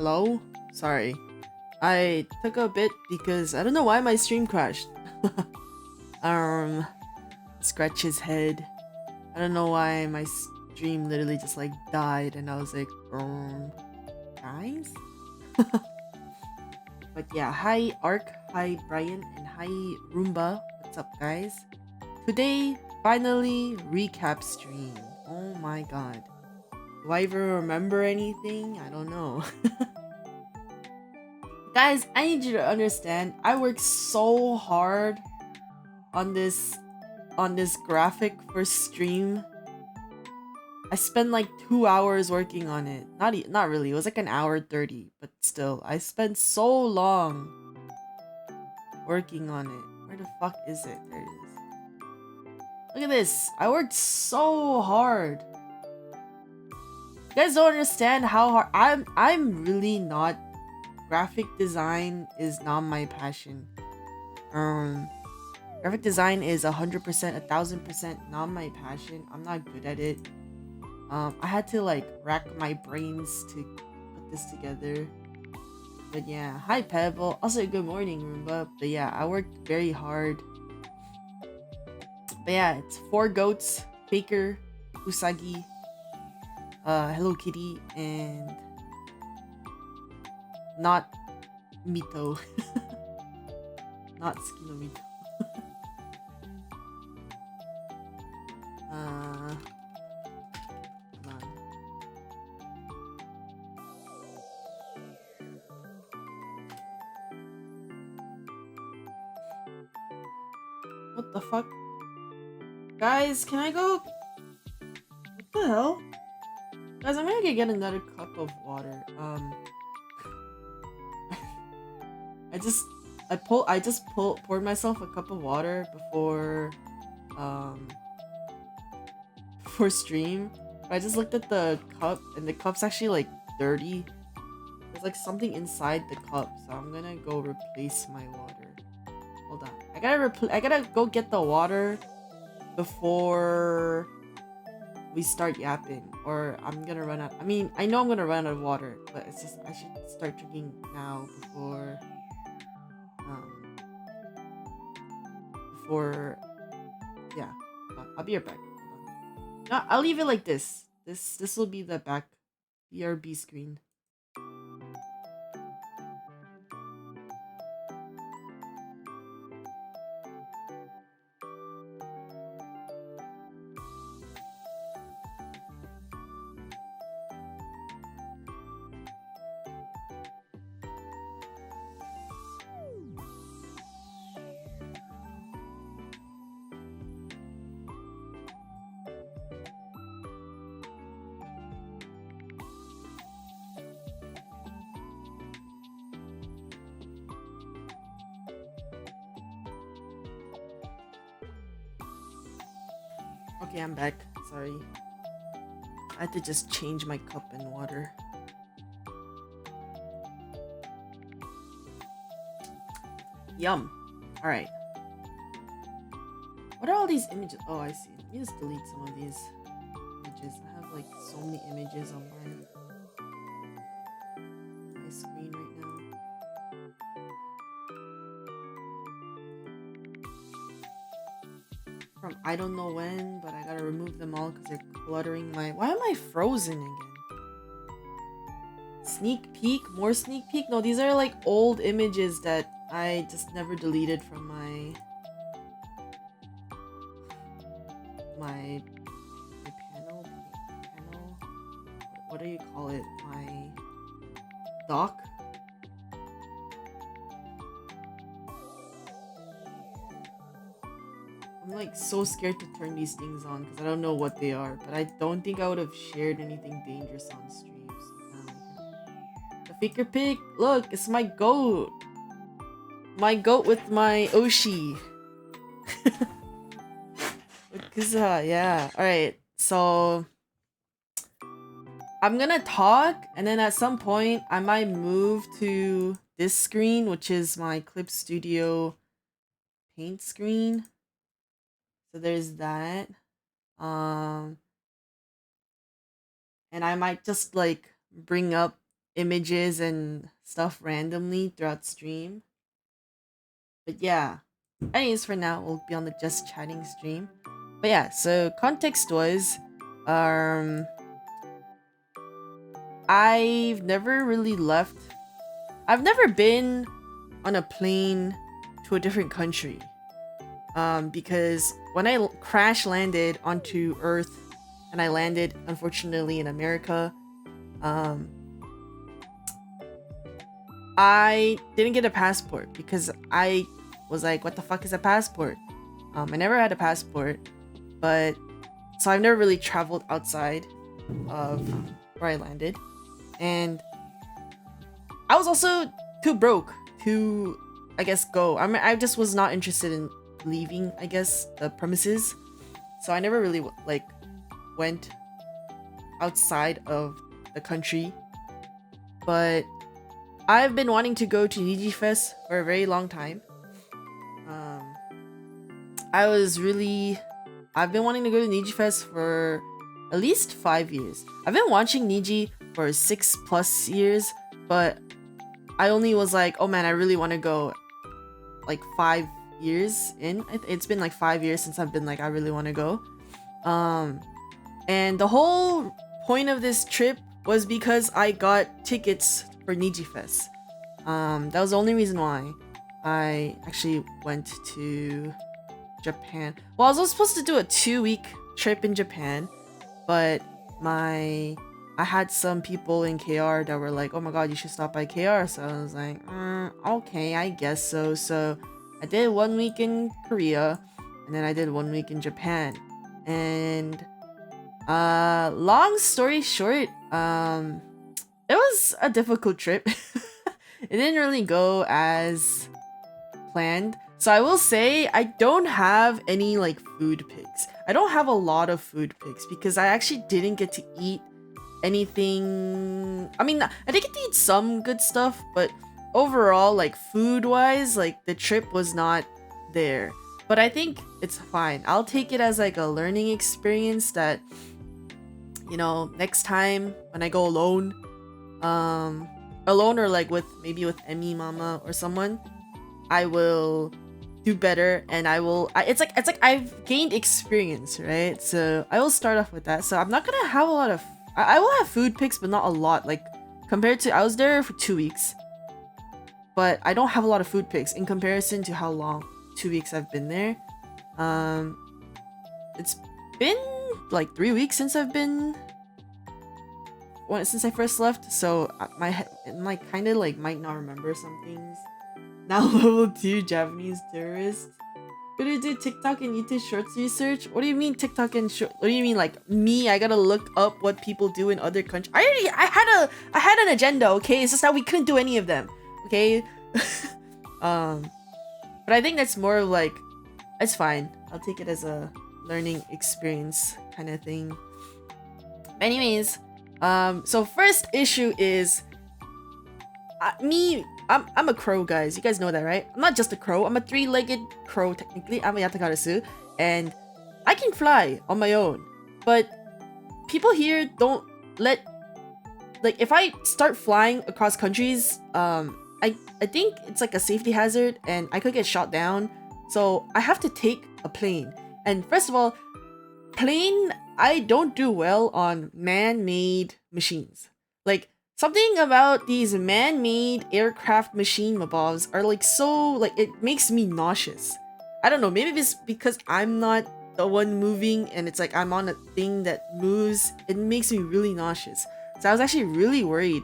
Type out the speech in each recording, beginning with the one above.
Hello? Sorry. I took a bit because I don't know why my stream crashed. um, scratch his head. I don't know why my stream literally just like died and I was like, guys? But yeah, hi Ark, hi Brian, and hi Roomba. What's up, guys? Today, finally, recap stream. Oh my god. Do I even remember anything? I don't know. Guys, I need you to understand, I worked so hard on this graphic for stream. I spent like 2 hours working on it. Not really. It was like an hour 30, but still, I spent so long working on it. Where the fuck is it? There it is. Look at this. I worked so hard. You guys don't understand how hard I'm really not. Graphic design is not my passion. Graphic design is 100%, 1000% not my passion. I'm not good at it. I had to like rack my brains to put this together. But yeah, hi Pebble. Also, good morning, Roomba. But yeah, I worked very hard. But yeah, it's 4 goats, Faker, Usagi, Hello Kitty, and not Mito. Not Skinomito. Hold on. What the fuck? Guys, can I go? What the hell? Guys, I'm gonna get another cup of water. I just poured myself a cup of water before before stream. But I just looked at the cup and the cup's actually like dirty. There's like something inside the cup, so I'm gonna go replace my water. Hold on. I gotta go get the water before we start yapping, or I'm gonna run out. I mean, I know I'm gonna run out of water, but it's just I should start drinking now before yeah. Hold on. I'll be right back. Hold on. No, I'll leave it like this. This will be the back BRB screen. Okay, I'm back. Sorry. I had to just change my cup and water. Yum. Alright. What are all these images? Oh, I see. Let me just delete some of these images. I have like so many images on my screen right now. From I don't know when, but I gotta remove them all because they're cluttering my... Why am I frozen again? Sneak peek? More sneak peek? No, these are like old images that I just never deleted from my panel. What do you call it? My dock? I'm like so scared to turn these things on because I don't know what they are, but I don't think I would have shared anything dangerous on streams. The faker pig, look, it's my goat. My goat with my Oshi. With Kuza, yeah. Alright, so I'm gonna talk, and then at some point I might move to this screen, which is my Clip Studio paint screen. So there's that. And I might just like bring up images and stuff randomly throughout stream. But yeah. Anyways, for now, we'll be on the just chatting stream. But yeah, so context was, I've never really left. I've never been on a plane to a different country. Because when I crash landed onto Earth, and I landed, unfortunately, in America, I didn't get a passport because I was like, what the fuck is a passport? I never had a passport, but so I've never really traveled outside of where I landed, and I was also too broke to, I guess, go. I just was not interested in leaving, I guess, the premises, so I never really like went outside of the country. But I've been wanting to go to Nijifest for a very long time. I've been wanting to go to Nijifest for at least 5 years. I've been watching Niji for 6+ years, but I only was like, oh man, I really want to go like 5 years in. It's been like 5 years since I've been like, I really want to go. And the whole point of this trip was because I got tickets for Nijifest. That was the only reason why I actually went to Japan. Well, I was supposed to do a 2-week trip in Japan, but I had some people in KR that were like, oh my god, you should stop by KR. So I was like, okay, I guess so. So I did 1 week in Korea, and then I did 1 week in Japan. And long story short, it was a difficult trip. It didn't really go as planned. So I will say I don't have any like food pics. I don't have a lot of food pics because I actually didn't get to eat anything. I mean, I did get to eat some good stuff, but overall, like food wise, like the trip was not there. But I think it's fine. I'll take it as like a learning experience that, you know, next time when I go alone or like maybe with Emmy Mama or someone, I will do better, and it's like I've gained experience, right? So I will start off with that. So I'm not gonna have a lot of I will have food pics, but not a lot, like compared to I was there for 2 weeks, but I don't have a lot of food pics in comparison to how long 2 weeks I've been there. It's been like 3 weeks since I first left, so my head like kind of like might not remember some things. Now level 2 Japanese terrorist. Gonna do TikTok and YouTube Shorts research? What do you mean TikTok and short? What do you mean like me? I gotta look up what people do in other countries. I had an agenda, okay? It's just that we couldn't do any of them, okay? But I think that's more of like, it's fine. I'll take it as a learning experience kind of thing. Anyways, so first issue is I'm a crow, guys. You guys know that, right? I'm not just a crow. I'm a 3-legged crow, technically. I'm a Yatagarasu, and I can fly on my own. But people here don't let, like, if I start flying across countries, I think it's like a safety hazard and I could get shot down. So I have to take a plane. And first of all, plane, I don't do well on man-made machines. Like, something about these man-made aircraft machine mobobs are like so, like, it makes me nauseous. I don't know, maybe it's because I'm not the one moving and it's like I'm on a thing that moves. It makes me really nauseous. So I was actually really worried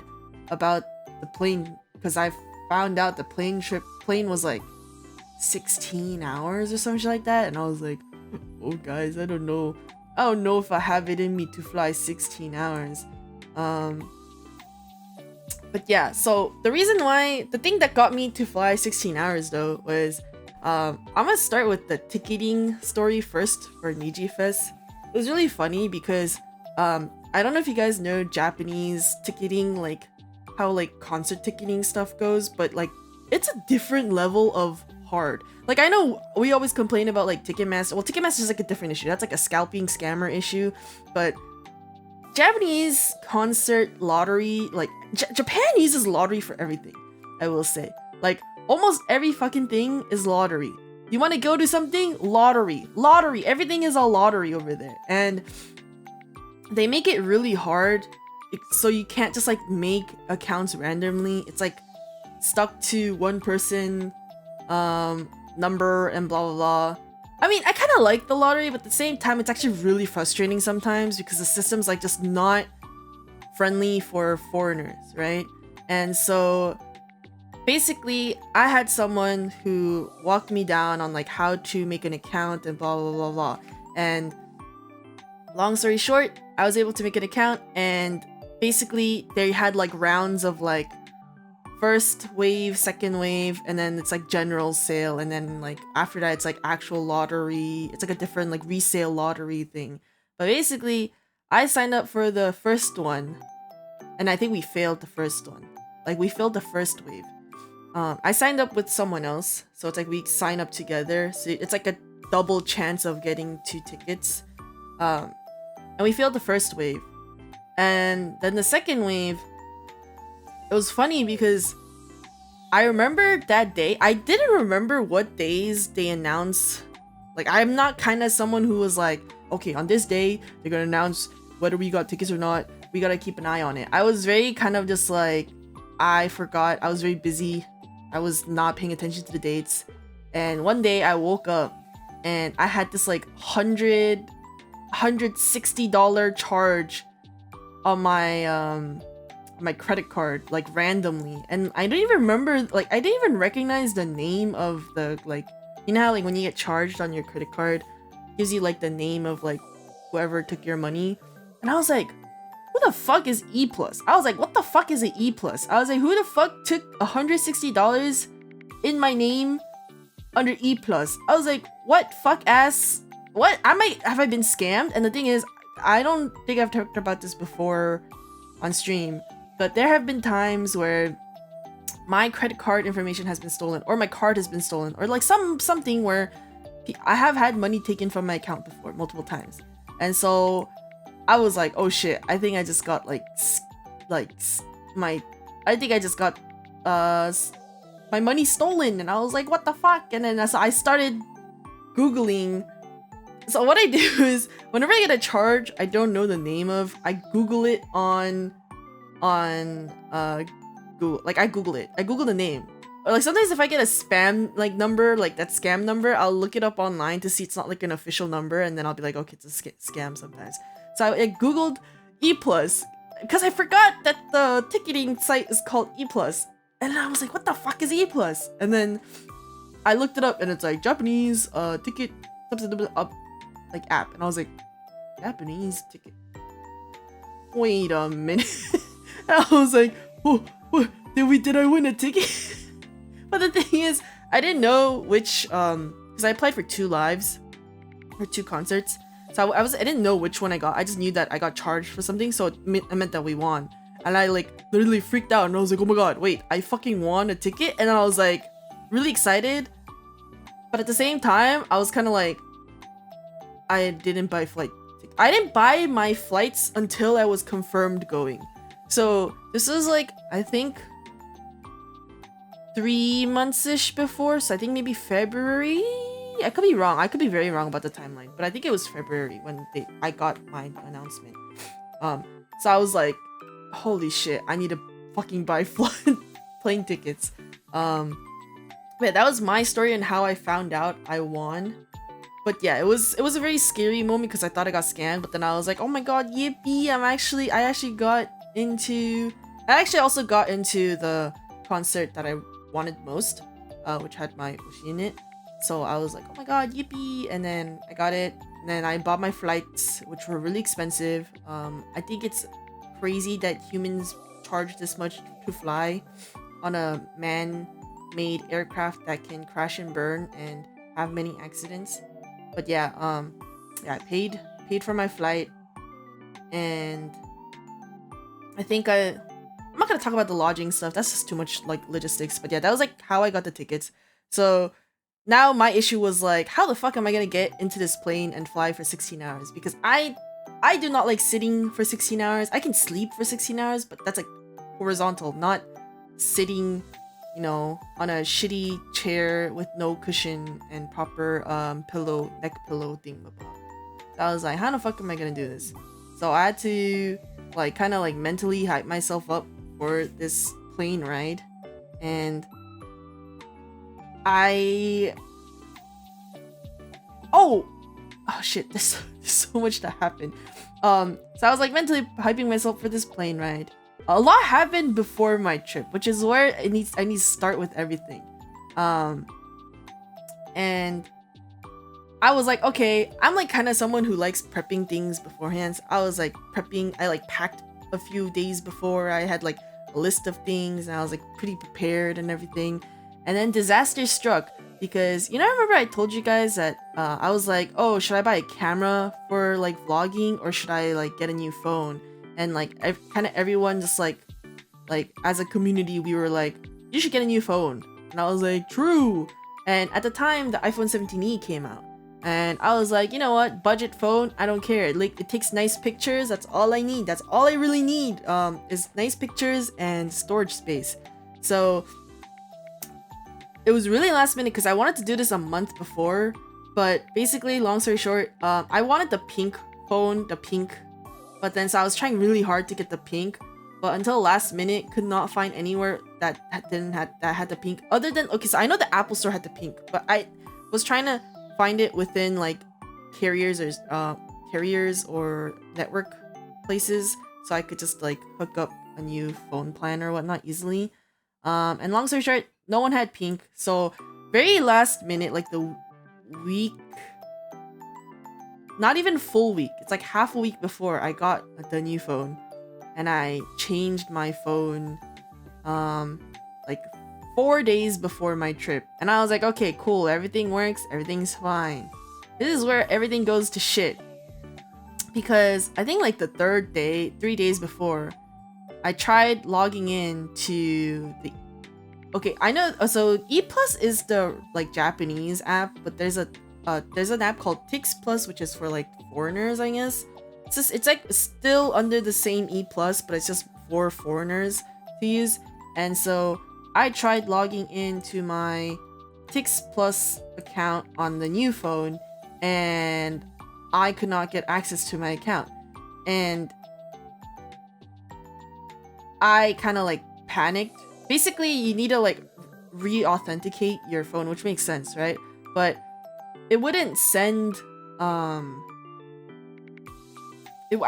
about the plane because I found out the plane was like 16 hours or something like that, and I was like, oh guys, I don't know if I have it in me to fly 16 hours. But yeah, so the thing that got me to fly 16 hours though was, I'm gonna start with the ticketing story first for Niji Fest. It was really funny because, I don't know if you guys know Japanese ticketing, like how like concert ticketing stuff goes, but like it's a different level of hard. Like, I know we always complain about like Ticketmaster. Well, Ticketmaster is like a different issue. That's like a scalping scammer issue, but Japanese concert lottery, like Japan uses lottery for everything, I will say. Like, almost every fucking thing is lottery. You want to go to something? Lottery. Lottery. Everything is a lottery over there. And they make it really hard, so you can't just like make accounts randomly. It's like stuck to one person number and blah blah blah. I mean, I kind of like the lottery, but at the same time it's actually really frustrating sometimes because the system's like just not friendly for foreigners, right? And so basically I had someone who walked me down on like how to make an account and blah blah blah blah. And long story short, I was able to make an account, and basically they had like rounds of like first wave, second wave, and then it's like general sale, and then like after that it's like actual lottery. It's like a different like resale lottery thing. But basically I signed up for the first one, and I think we failed the first one. Like, we failed the first wave. I signed up with someone else, so it's like we sign up together, so it's like a double chance of getting 2 tickets. And we failed the first wave, and then the second wave, it was funny because I remember that day. I didn't remember what days they announced. Like, I'm not kind of someone who was like, okay, on this day they're gonna announce whether we got tickets or not. We gotta keep an eye on it. I was very kind of just like, I forgot. I was very busy. I was not paying attention to the dates. And one day I woke up and I had this like $160 charge on my credit card, like randomly, and I don't even remember, like I didn't even recognize the name of the, like, you know how like when you get charged on your credit card, it gives you like the name of like whoever took your money. And I was like, who the fuck is E+? I was like, what the fuck is an E+? I was like, who the fuck took $160 in my name under E+? I was like, what fuck ass, what, have I been scammed? And the thing is, I don't think I've talked about this before on stream, but there have been times where my credit card information has been stolen, or my card has been stolen, or like something where I have had money taken from my account before multiple times. And so I was like, oh shit, I think I just got my money stolen. And I was like, what the fuck? And then so I started Googling. So what I do is, whenever I get a charge I don't know the name of, I Google it on Google. Like, I Google it. I Google the name. Or like sometimes if I get a spam like number, like that scam number, I'll look it up online to see it's not like an official number, and then I'll be like, okay, it's a scam sometimes. So I Googled E+, because I forgot that the ticketing site is called E+. And then I was like, what the fuck is E+? And then I looked it up, and it's like Japanese ticket up like app, and I was like, Japanese ticket. Wait a minute. And I was like, oh, what? Did I win a ticket? But the thing is, I didn't know which, because I applied for 2 lives, or 2 concerts. So I didn't know which one I got. I just knew that I got charged for something, so it meant that we won. And I like literally freaked out, and I was like, oh my god, wait, I fucking won a ticket? And I was like really excited, but at the same time I was kind of like, I didn't buy flight tickets. I didn't buy my flights until I was confirmed going. So this was like, I think 3 months-ish before. So I think maybe February. I could be wrong. I could be very wrong about the timeline, but I think it was February when I got my announcement. So I was like, holy shit, I need to fucking buy plane tickets. But that was my story and how I found out I won. But yeah, it was a very scary moment because I thought I got scammed, but then I was like, oh my god, yippee! I actually also got into the concert that I wanted most, which had my Oshi in it. So I was like, oh my god, yippee! And then I got it. And then I bought my flights, which were really expensive. I think it's crazy that humans charge this much to fly on a man-made aircraft that can crash and burn and have many accidents. But yeah, I paid for my flight, and I think I'm not gonna talk about the lodging stuff. That's just too much like logistics. But yeah, that was like how I got the tickets. So now my issue was like, how the fuck am I gonna get into this plane and fly for 16 hours? Because I do not like sitting for 16 hours. I can sleep for 16 hours, but that's like horizontal, not sitting, you know, on a shitty chair with no cushion and proper neck pillow thing. So I was like, how the fuck am I gonna do this? So I had to like kind of like mentally hype myself up for this plane ride, and oh shit, there's so much that happened. So I was like mentally hyping myself for this plane ride. A lot happened before my trip, which is where I need to start with everything. And I was like, okay, I'm like kind of someone who likes prepping things beforehand. So I was like prepping. I like packed a few days before. I had like a list of things, and I was like pretty prepared and everything. And then disaster struck because, you know, remember I told you guys that I was like, oh, should I buy a camera for like vlogging, or should I like get a new phone? And like kind of everyone just like as a community, we were like, you should get a new phone. And I was like, true. And at the time, the iPhone 17e came out, and I was like, you know what, budget phone, I don't care. Like, it takes nice pictures. That's all I need. That's all I really need. Is nice pictures and storage space. So it was really last minute because I wanted to do this a month before. But basically, long story short, I wanted the pink phone, but then so I was trying really hard to get the pink, but until last minute could not find anywhere that had the pink, other than, okay, so I know the Apple Store had the pink, but I was trying to find it within like carriers or network places, so I could just like hook up a new phone plan or whatnot easily. And long story short, no one had pink, so very last minute, like the week, not even full week, it's like half a week before I got the new phone, and I changed my phone like 4 days before my trip, and I was like, okay, cool, everything works, everything's fine. This is where everything goes to shit, because I think like the 3rd day, 3 days before, I tried logging in to the, okay, I know, so E Plus is the like Japanese app, but there's an app called Tix Plus, which is for like foreigners, I guess. It's like still under the same E Plus, but it's just for foreigners to use. And so I tried logging into my Tix Plus account on the new phone, and I could not get access to my account. And I kind of like panicked. Basically, you need to like re-authenticate your phone, which makes sense, right? But it wouldn't send I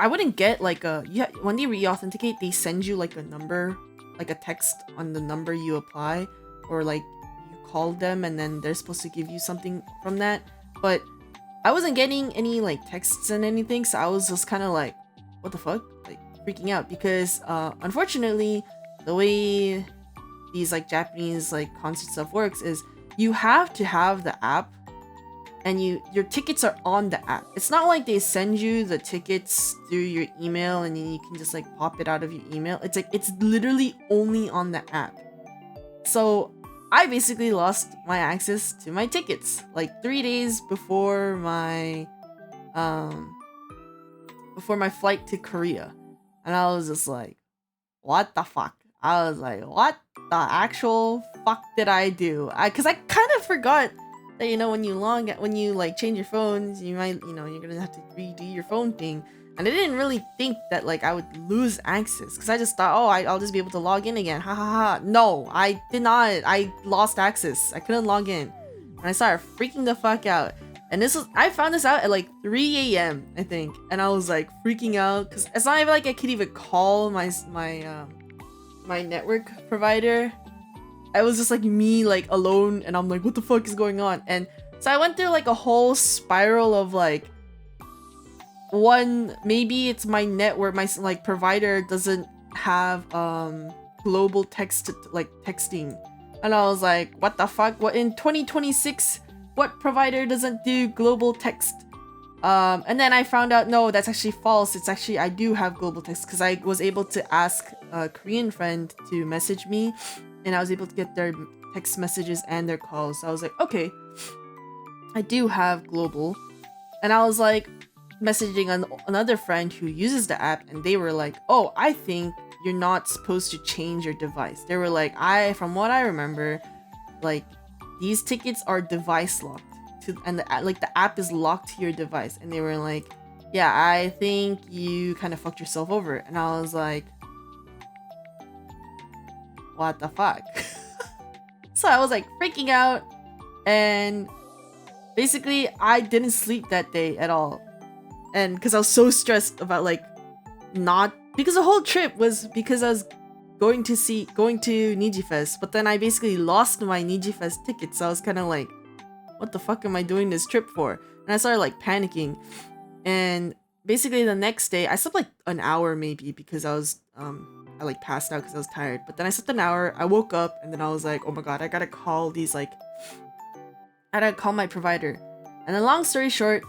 wouldn't get like a, yeah, when they re-authenticate, they send you like a number, like a text on the number you apply, or like you call them and then they're supposed to give you something from that. But I wasn't getting any like texts and anything, so I was just kind of like, what the fuck, like freaking out, because unfortunately the way these like Japanese like concert stuff works is you have to have the app, and your tickets are on the app. It's not like they send you the tickets through your email and then you can just like pop it out of your email. It's like it's literally only on the app. So I basically lost my access to my tickets like 3 days before my before my flight to Korea. And I was just like, what the fuck? I was like, what the actual fuck did I do? Cause I kind of forgot that, you know, when you like change your phones, you might, you know, you're gonna have to redo your phone thing. And I didn't really think that like I would lose access, because I just thought, oh, I'll just be able to log in again. Ha ha ha. No, I did not. I lost access. I couldn't log in. And I started freaking the fuck out. And I found this out at like 3 a.m. I think. And I was like freaking out, because it's not even like I could even call my network provider. I was just like me like alone, and I'm like, what the fuck is going on? And so I went through like a whole spiral of like, maybe it's my network, my like provider doesn't have global texting. And I was like, what the fuck? What in 2026, what provider doesn't do global text? And then I found out, no, that's actually false. It's actually, I do have global text, because I was able to ask a Korean friend to message me, and I was able to get their text messages and their calls. So I was like, okay, I do have global. And I was like messaging another friend who uses the app, and they were like, oh, I think you're not supposed to change your device. They were like, from what I remember, like, these tickets are device locked. And the app is locked to your device. And they were like, yeah, I think you kind of fucked yourself over. And I was like, what the fuck? So I was like freaking out, and basically I didn't sleep that day at all. And because I was so stressed about like because the whole trip was because I was going to Nijifest, but then I basically lost my Nijifest ticket. So I was kind of like, what the fuck am I doing this trip for? And I started like panicking. And basically the next day I slept like an hour maybe, because I was I like passed out because I was tired. But then I slept an hour, I woke up, and then I was like, oh my god, I gotta call my provider. And then long story short,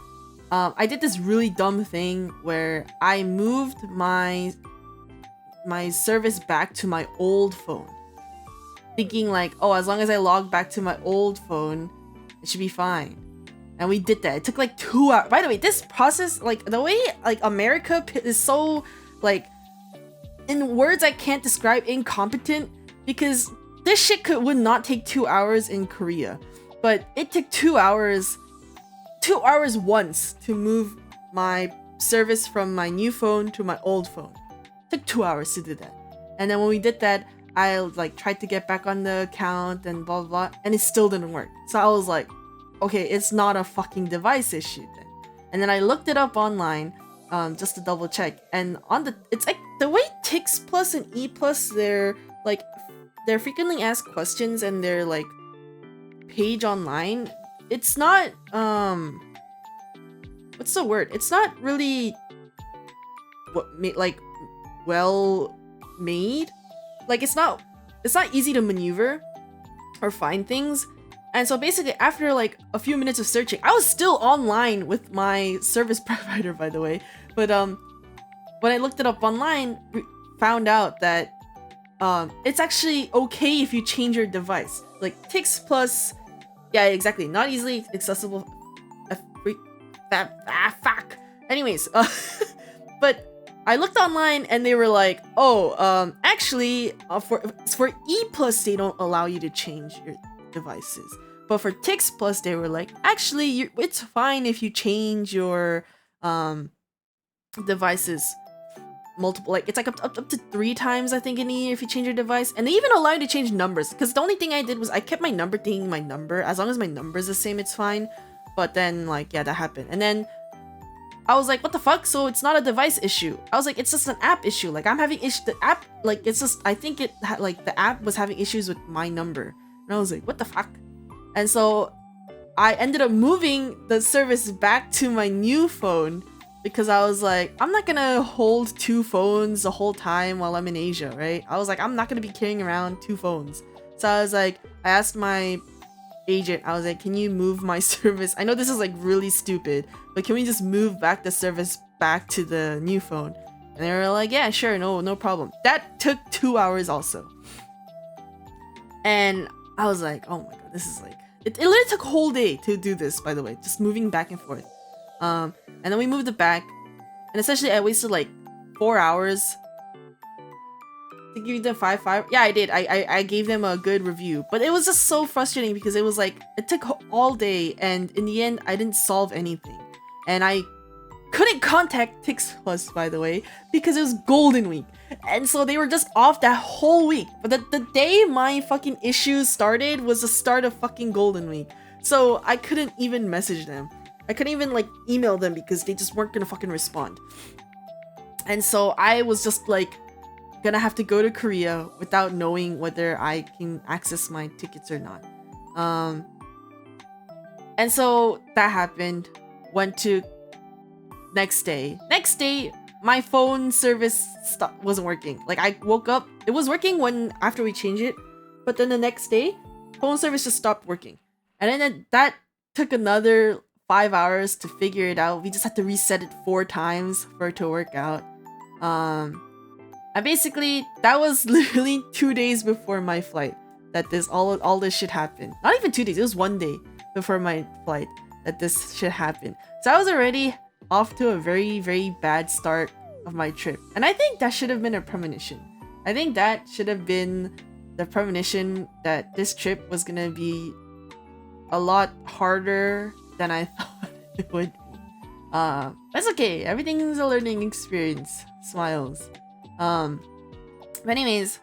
I did this really dumb thing where I moved my service back to my old phone, thinking like, oh, as long as I log back to my old phone, it should be fine. And we did that. It took like 2 hours. By the way, this process, like the way like America is so like, in words I can't describe, incompetent, because this shit would not take 2 hours in Korea. But it took 2 hours once to move my service from my new phone to my old phone. It took 2 hours to do that. And then when we did that, I like tried to get back on the account and blah blah blah, and it still didn't work. So I was like, okay, it's not a fucking device issue then. And then I looked it up online, just to double check. And it's like the way Tix Plus and E Plus, they're frequently asked questions and their like page online. It's not what's the word? It's not really well made. Like it's not easy to maneuver or find things. And so basically after like a few minutes of searching, I was still online with my service provider, by the way. But when I looked it up online, found out that it's actually okay if you change your device. Like Tix Plus, yeah, exactly, not easily accessible. Fuck. Anyways, but I looked online and they were like, oh, actually, for E Plus they don't allow you to change your devices. But for Tix Plus they were like, actually, it's fine if you change your devices multiple, like it's like up to 3 times I think in a year if you change your device. And they even allow you to change numbers, because the only thing I did was I kept my number thinking my number, as long as my number is the same, it's fine. But then like, yeah, that happened. And then I was like, what the fuck? So it's not a device issue. I was like, it's just an app issue. Like I'm having the app, like it's just, I think it like the app was having issues with my number. And I was like, what the fuck? And so I ended up moving the service back to my new phone, because I was like, I'm not gonna hold 2 phones the whole time while I'm in Asia, right? I was like, I'm not gonna be carrying around 2 phones. So I was like, I asked my agent, I was like, can you move my service? I know this is like really stupid, but can we just move back the service back to the new phone? And they were like, yeah, sure, no problem. That took 2 hours also. And I was like, oh my god, this is like, it literally took a whole day to do this, by the way, just moving back and forth. And then we moved it back, And essentially I wasted like 4 hours to give them 5/5. Yeah, I did. I gave them a good review, but it was just so frustrating because it was like it took all day, and in the end, I didn't solve anything, and I couldn't contact Tix Plus, by the way, because it was Golden Week, and so they were just off that whole week. But the day my fucking issues started was the start of fucking Golden Week, so I couldn't even message them. I couldn't even like email them because they just weren't gonna fucking respond. And so I was just like gonna have to go to Korea without knowing whether I can access my tickets or not. And so that happened. Went to next day. Next day, my phone service wasn't working. Like I woke up, it was working when after we changed it, but then the next day, phone service just stopped working. And then that took another 5 hours to figure it out. We just had to reset it 4 times for it to work out. And basically, that was literally 2 days before my flight that all this shit happened. Not even 2 days, it was 1 day before my flight that this shit happened. So I was already off to a very, very bad start of my trip. And I think that should have been a premonition. I think that should have been the premonition that this trip was gonna be a lot harder than I thought it would be. That's okay. Everything is a learning experience. Smiles. But anyways,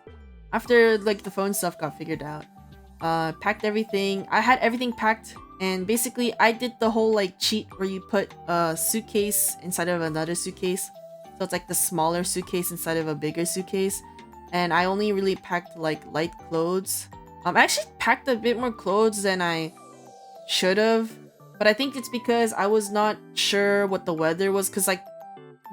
after like the phone stuff got figured out, packed everything. I had everything packed, and basically I did the whole like cheat where you put a suitcase inside of another suitcase. So it's like the smaller suitcase inside of a bigger suitcase. And I only really packed like light clothes. I actually packed a bit more clothes than I should have, but I think it's because I was not sure what the weather was, because like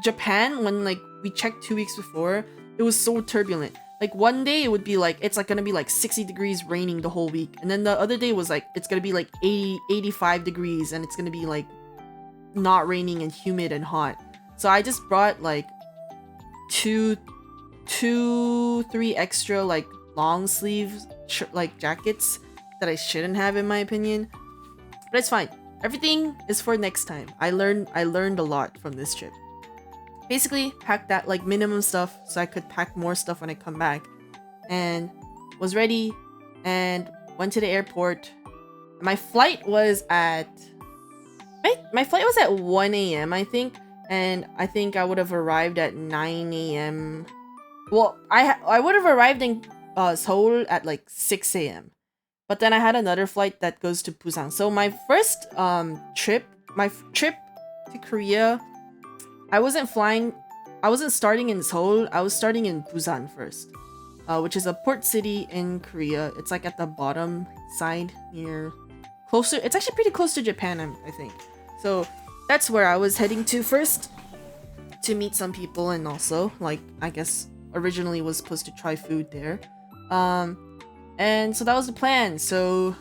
Japan, when like we checked 2 weeks before, it was so turbulent. Like one day it would be like it's like gonna be like 60 degrees raining the whole week, and then the other day was like it's gonna be like 85 degrees and it's gonna be like not raining and humid and hot. So I just brought like three extra like long sleeve like jackets that I shouldn't have, in my opinion. But it's fine. Everything is for next time. I learned a lot from this trip. Basically, packed that like minimum stuff so I could pack more stuff when I come back, and was ready and went to the airport. My flight was at 1 a.m. I think, and I think I would have arrived at 9 a.m. Well, I would have arrived in Seoul at like 6 a.m. But then I had another flight that goes to Busan. So my first trip to Korea, I wasn't starting in Seoul. I was starting in Busan first, which is a port city in Korea. It's like at the bottom side closer. It's actually pretty close to Japan, I think. So that's where I was heading to first to meet some people, and also like I guess originally was supposed to try food there. And so that was the plan. So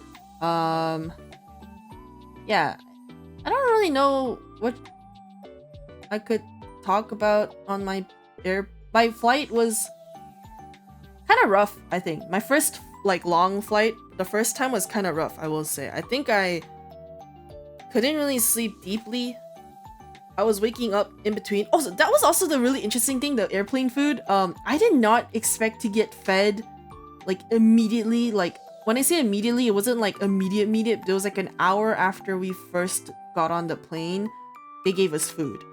yeah, I don't really know what I could talk about on my flight was kind of rough. I think my first like long flight, the first time was kind of rough, I will say. I think I couldn't really sleep deeply. I was waking up in between. Also, that was also the really interesting thing, the airplane food. I did not expect to get fed like immediately. Like when I say immediately, it wasn't like immediate. It was like an hour after we first got on the plane, they gave us food.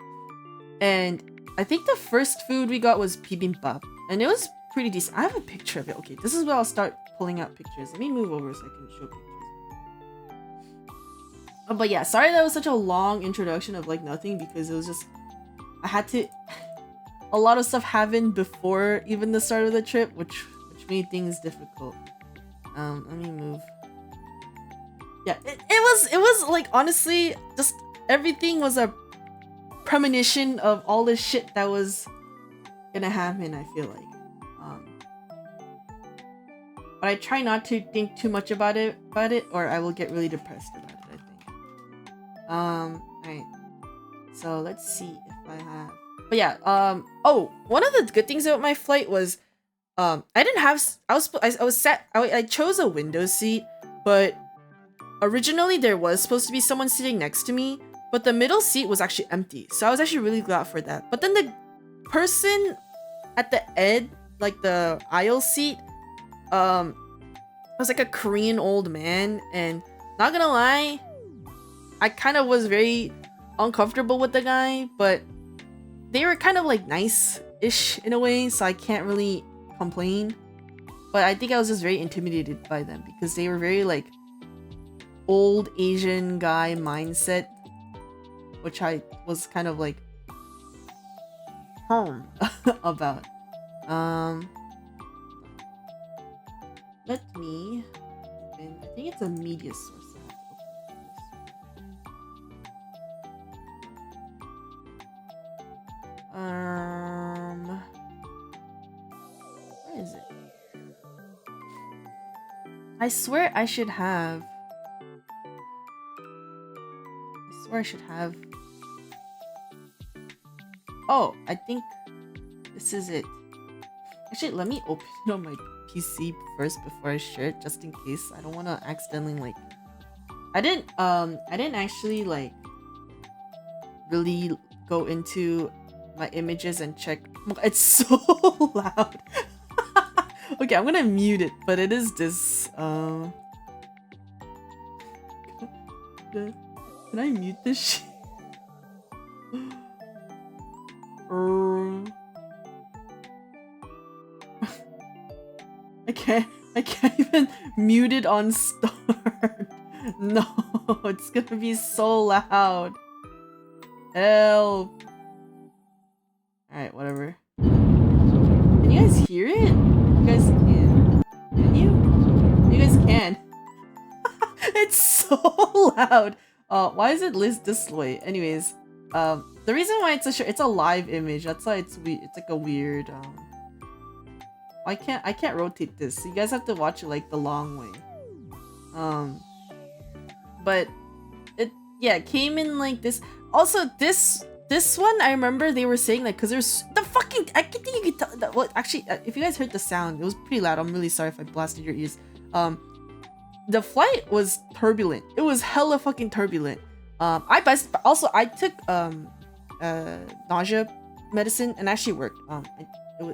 And I think the first food we got was bibimbap, and it was pretty decent. I have a picture of it. Okay, this is where I'll start pulling out pictures. Let me move over so I can show pictures. But yeah, sorry that was such a long introduction of like nothing, because it was just I had to a lot of stuff happened before even the start of the trip, which made things difficult. Let me move. Yeah, it was like honestly just everything was a premonition of all the shit that was gonna happen, I feel like. But I try not to think too much about it, or I will get really depressed about it, I think. Alright. So let's see if I have. But yeah, oh, one of the good things about my flight was I chose a window seat, but originally there was supposed to be someone sitting next to me, but the middle seat was actually empty. So I was actually really glad for that. But then the person at the end, like the aisle seat, was like a Korean old man, and not gonna lie, I kind of was very uncomfortable with the guy, but they were kind of like nice-ish in a way, so I can't really complain. But I think I was just very intimidated by them because they were very like old Asian guy mindset, which I was kind of like about. Let me open, I think it's a media source. Where is it? I swear I should have. Oh, I think this is it. Actually, let me open it on my PC first before I share it, just in case. I don't want to accidentally like. I didn't actually like really go into my images and check. It's so loud. Okay, I'm gonna mute it, but it is this. Can I mute this shit? I can't even mute it on start. No, it's gonna be so loud. Help. Alright, whatever. Can you guys hear it? You guys can. Can you? You guys can. It's so loud. Why is it list this way? Anyways, the reason why it's a live image. That's why it's like a weird. I can't rotate this. So you guys have to watch it like the long way. But it came in like this. Also, this one I remember they were saying like because there's the fucking I think you could tell that. Well, actually, if you guys heard the sound, it was pretty loud. I'm really sorry if I blasted your ears. The flight was turbulent. It was hella fucking turbulent. I took nausea medicine and actually worked.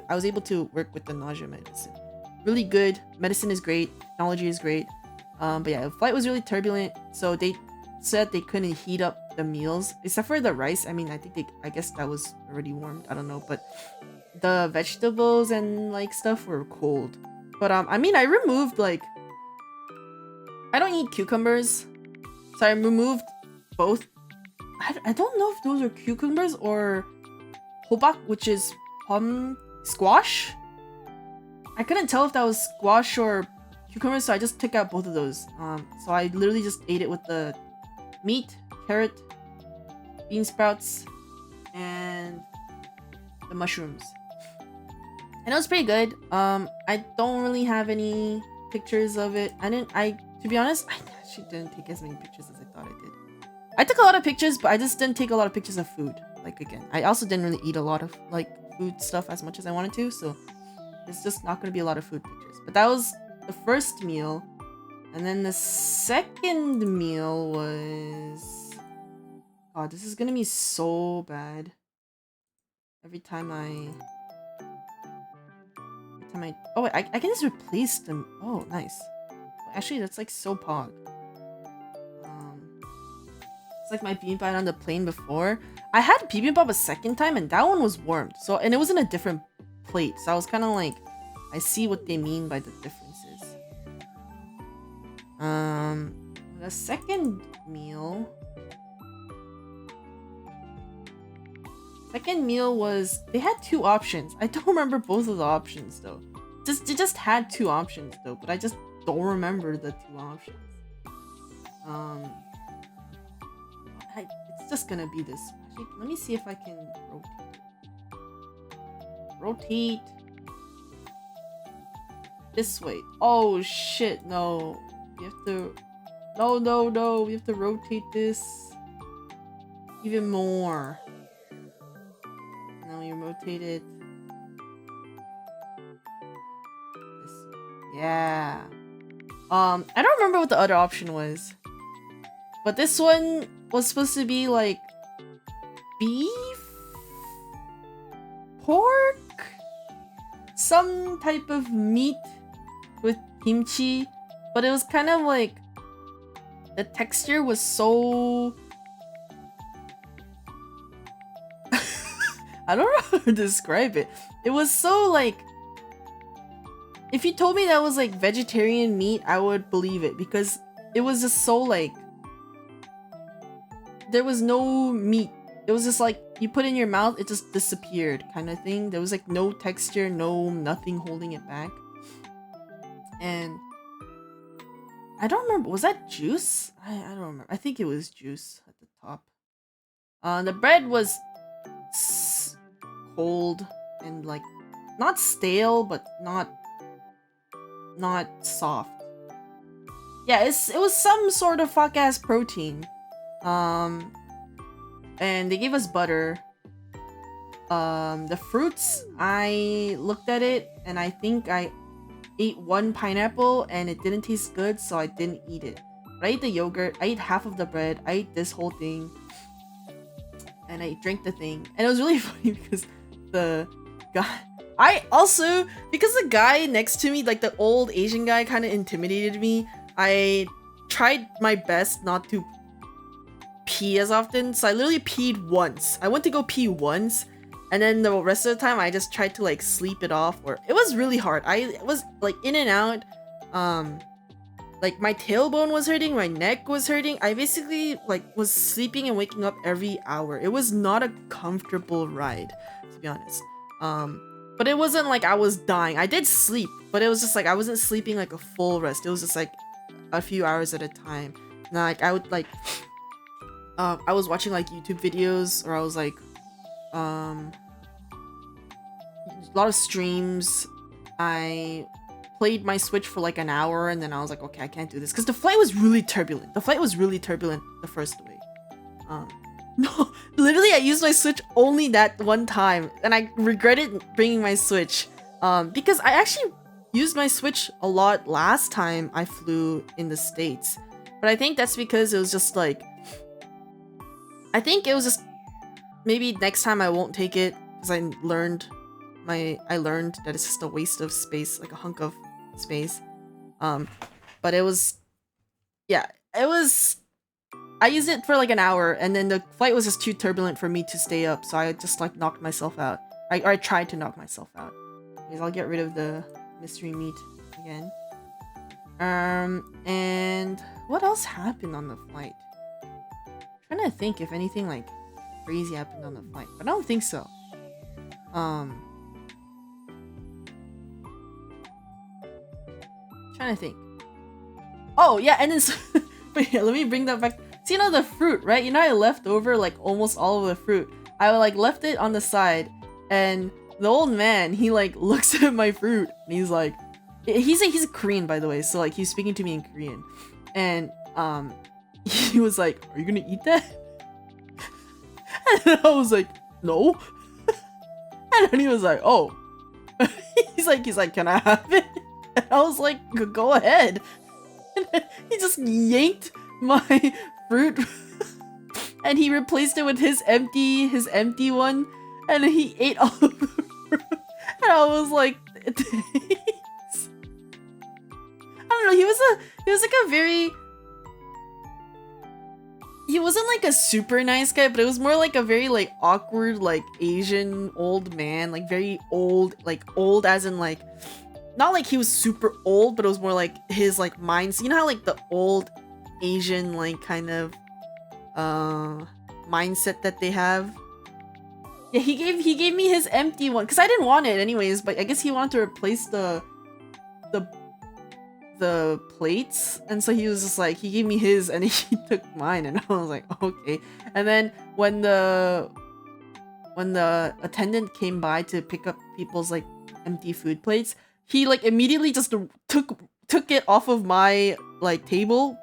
I was able to work with the nausea medicine. Really good. Medicine is great. Technology is great. But yeah, the flight was really turbulent. So they said they couldn't heat up the meals except for the rice. I mean, I guess that was already warmed. I don't know, but the vegetables and like stuff were cold. But I mean, I removed like I don't eat cucumbers, so I removed both. I don't know if those are cucumbers or hobak, which is squash. I couldn't tell if that was squash or cucumbers, so I just took out both of those. So I literally just ate it with the meat, carrot, bean sprouts, and the mushrooms. And it was pretty good. I don't really have any pictures of it. To be honest, I actually didn't take as many pictures as I thought I did. I took a lot of pictures, but I just didn't take a lot of pictures of food. Like, again, I also didn't really eat a lot of, like, food stuff as much as I wanted to, so it's just not going to be a lot of food pictures. But that was the first meal. And then the second meal was... God, this is going to be so bad. Every time I... Oh, wait, I can just replace them. Oh, nice. Actually, that's like so pog. It's like my bibimbap on the plane before. I had bibimbap a second time and that one was warmed. So, and it was in a different plate. So I was kind of like, I see what they mean by the differences. The second meal. Second meal was, they had two options. I don't remember both of the options though. They just had two options though, but I just don't remember the two options. It's just gonna be this. Actually, let me see if I can rotate this way. Oh shit, no. We have to... No. We have to rotate this even more. Now we rotate it. This way. Yeah. I don't remember what the other option was. But this one was supposed to be like beef, pork, some type of meat with kimchi, but it was kind of like the texture was so I don't know how to describe it. It was so like, if you told me that was like vegetarian meat, I would believe it, because it was just so like, there was no meat. It was just like, you put it in your mouth, it just disappeared kind of thing. There was like no texture, nothing holding it back. And I don't remember, was that juice? I don't remember. I think it was juice at the top. The bread was cold and like not stale, but not soft. Yeah, it was some sort of fuck ass protein. And they gave us butter. The fruits, I looked at it and I think I ate one pineapple and it didn't taste good, so I didn't eat it. But I ate the yogurt, I ate half of the bread, I ate this whole thing, and I drank the thing. And it was really funny because the guy, because the guy next to me, like the old Asian guy, kind of intimidated me. I tried my best not to pee as often, so I literally peed once. I went to go pee once, and then the rest of the time I just tried to like sleep it off, or it was really hard. I was like in and out. Like my tailbone was hurting, my neck was hurting. I basically like was sleeping and waking up every hour. It was not a comfortable ride, to be honest. But it wasn't like I was dying. I did sleep, but it was just like I wasn't sleeping like a full rest. It was just like a few hours at a time. And like I would like I was watching like YouTube videos, or I was like a lot of streams. I played my Switch for like an hour, and then I was like, okay, I can't do this, because the flight was really turbulent. The first way. No, literally I used my Switch only that one time, and I regretted bringing my Switch, because I actually used my Switch a lot last time I flew in the States. But I think that's because it was just like, I think it was just, maybe next time I won't take it, because I learned that it's just a waste of space, like a hunk of space. But it was, yeah, it was, I used it for like an hour, and then the flight was just too turbulent for me to stay up, so I just like knocked myself out. I tried to knock myself out. Because I'll get rid of the mystery meat again. And what else happened on the flight? I'm trying to think if anything like crazy happened on the flight, but I don't think so. Trying to think. Oh yeah, and then wait, let me bring that back. So you know the fruit, right? You know I left over like almost all of the fruit. I like left it on the side, and the old man, he like looks at my fruit and he's like, he's Korean, by the way, so like he's speaking to me in Korean, and he was like, "Are you gonna eat that?" And I was like, "No." And then he was like, "Oh." he's like, "Can I have it?" And I was like, "Go ahead." And then he just yanked my fruit and he replaced it with his empty one, and he ate all of the fruit. And I was like, thanks. I don't know, he was like a very, he wasn't like a super nice guy, but it was more like a very like awkward like Asian old man, like very old, like old as in like, not like he was super old, but it was more like his like minds, you know how like the old Asian like kind of mindset that they have. Yeah, he gave me his empty one because I didn't want it anyways, but I guess he wanted to replace the plates, and so he was just like, he gave me his and he took mine, and I was like, okay. And then when the attendant came by to pick up people's like empty food plates, he like immediately just took it off of my like table,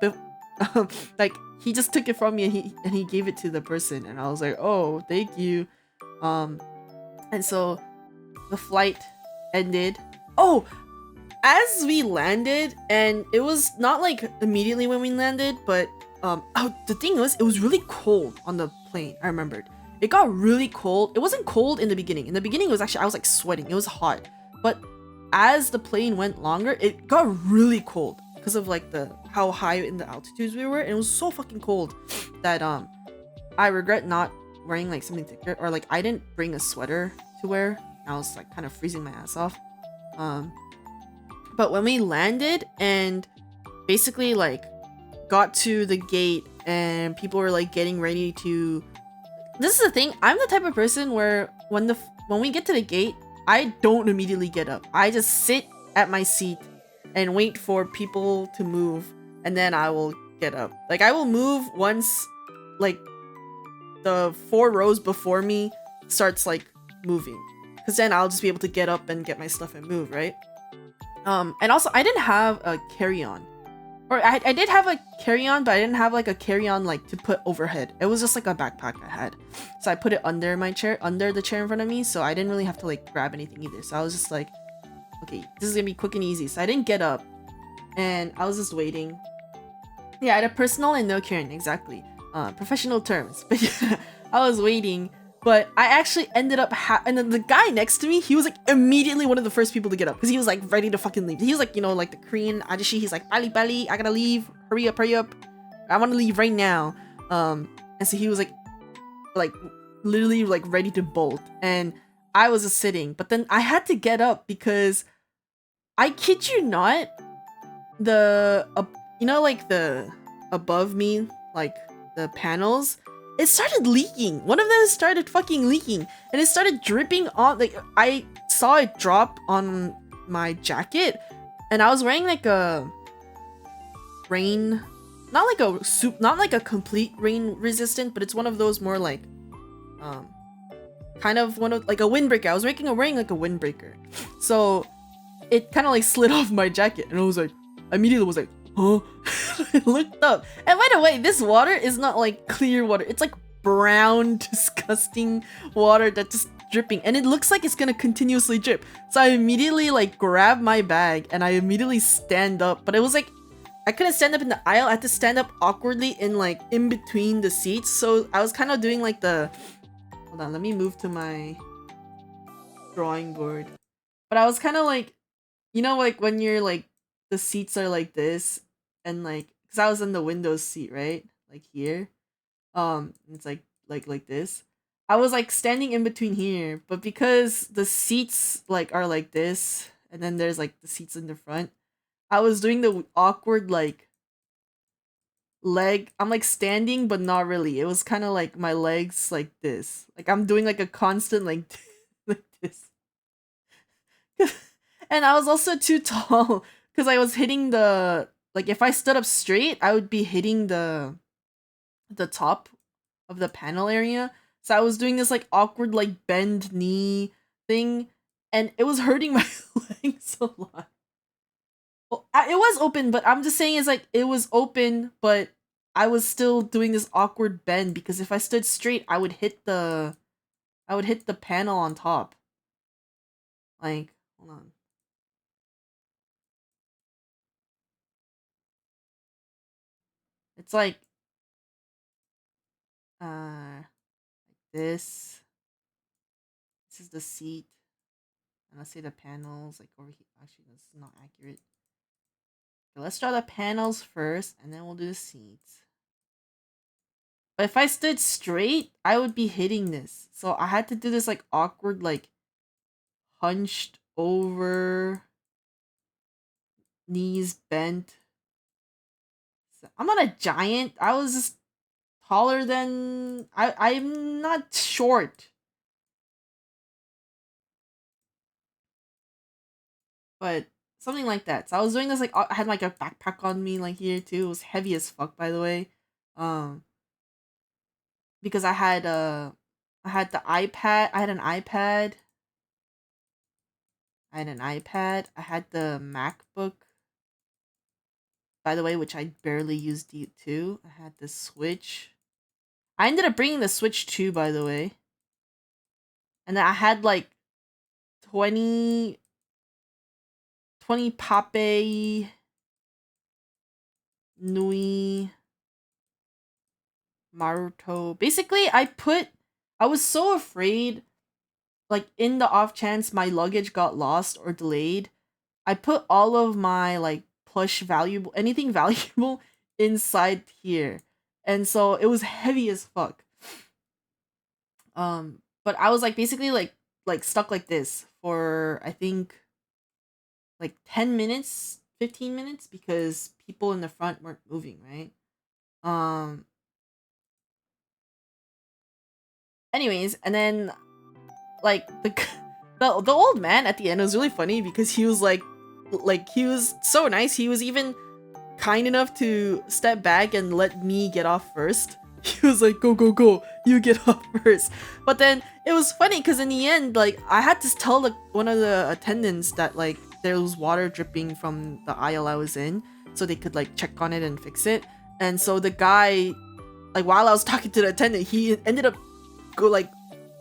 like he just took it from me and he gave it to the person, and I was like, oh, thank you. And so the flight ended. Oh, as we landed, and it was not like immediately when we landed, but the thing was, it was really cold on the plane. I remembered. It got really cold. It wasn't cold in the beginning. In the beginning, it was actually, I was like sweating. It was hot. But as the plane went longer, it got really cold because of like how high in the altitudes we were. And it was so fucking cold that I regret not wearing like something thicker, or like I didn't bring a sweater to wear. I was like kind of freezing my ass off. But when we landed and basically like got to the gate and people were like getting ready to, this is the thing, I'm the type of person where when we get to the gate, I don't immediately get up. I just sit at my seat and wait for people to move, and then I will get up. Like I will move once like the 4 rows before me starts like moving, because then I'll just be able to get up and get my stuff and move, right? And also I didn't have a carry-on. Or I did have a carry-on, but I didn't have like a carry-on like to put overhead. It was just like a backpack I had. So I put it under my chair, under the chair in front of me, so I didn't really have to like grab anything either. So I was just like, okay, this is gonna be quick and easy. So I didn't get up, and I was just waiting. Yeah, I had a personal and no carry-on, exactly. Professional terms. But yeah, I was waiting. But I actually ended up and then the guy next to me, he was like immediately one of the first people to get up, because he was like ready to fucking leave. He was like, you know, like the Korean ajashi. He's like, bali bali, I gotta leave. Hurry up, I want to leave right now. And so he was like literally like ready to bolt, and I was just sitting. But then I had to get up because I kid you not, you know, like the above me, like the panels, it started leaking. One of them started fucking leaking, and it started dripping on. Like I saw it drop on my jacket, and I was wearing like a rain, not like a complete rain resistant, but it's one of those more like kind of one of like a windbreaker. I was wearing like a windbreaker, so it kind of like slid off my jacket, and I was like, immediately was like, huh? I looked up, and by the way, this water is not like clear water. It's like brown, disgusting water that's just dripping, and it looks like it's gonna continuously drip. So I immediately like grab my bag and I immediately stand up, but it was like I couldn't stand up in the aisle. I had to stand up awkwardly in like in between the seats. So I was kind of doing like hold on, let me move to my drawing board. But I was kind of like, you know, like when you're like the seats are like this, and like, because I was in the window seat, right, like here, it's like this. I was like standing in between here, but because the seats like are like this, and then there's like the seats in the front, I was doing the awkward like leg. I'm like standing, but not really. It was kind of like my legs like this, like I'm doing like a constant like like this. And I was also too tall, because I was hitting the, like if I stood up straight, I would be hitting the top of the panel area. So I was doing this like awkward like bend knee thing, and it was hurting my legs a lot. Well, it was open, but I'm just saying, is like it was open, but I was still doing this awkward bend, because if I stood straight, I would hit the panel on top. Like, hold on. It's like like this. This is the seat. And let's say the panels like over here. Actually, that's not accurate. Okay, let's draw the panels first, and then we'll do the seats. But if I stood straight, I would be hitting this. So I had to do this like awkward, like hunched over, knees bent. So I'm not a giant. I was just taller than I'm not short. But something like that. So I was doing this like I had like a backpack on me like here too. It was heavy as fuck, by the way. Um because I had the iPad. I had an iPad. I had the MacBook, by the way, which I barely used it too. I had the Switch. I ended up bringing the Switch too, by the way. And then I had like 20 Pape Nui Maruto. Basically, I was so afraid, like in the off chance my luggage got lost or delayed, I put all of my like plush valuable anything valuable inside here. And so it was heavy as fuck. But I was like basically like stuck like this for I think like 10 minutes, 15 minutes because people in the front weren't moving, right? Um anyways, and then like the old man at the end was really funny because he was like he was so nice. He was even kind enough to step back and let me get off first. He was like, go, go, go, you get off first. But then it was funny because in the end, like, I had to tell one of the attendants that, like, there was water dripping from the aisle I was in so they could, like, check on it and fix it. And so the guy, like, while I was talking to the attendant, he ended up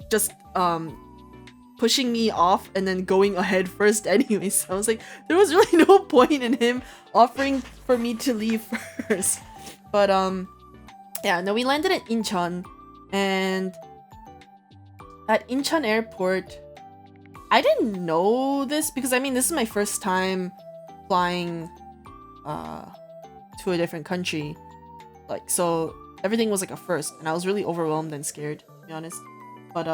just pushing me off and then going ahead first anyway. So I was like, there was really no point in him offering for me to leave first. But yeah, no, we landed at Incheon, and at Incheon airport, I didn't know this because I mean this is my first time flying to a different country. Like, so everything was like a first, and I was really overwhelmed and scared, to be honest. But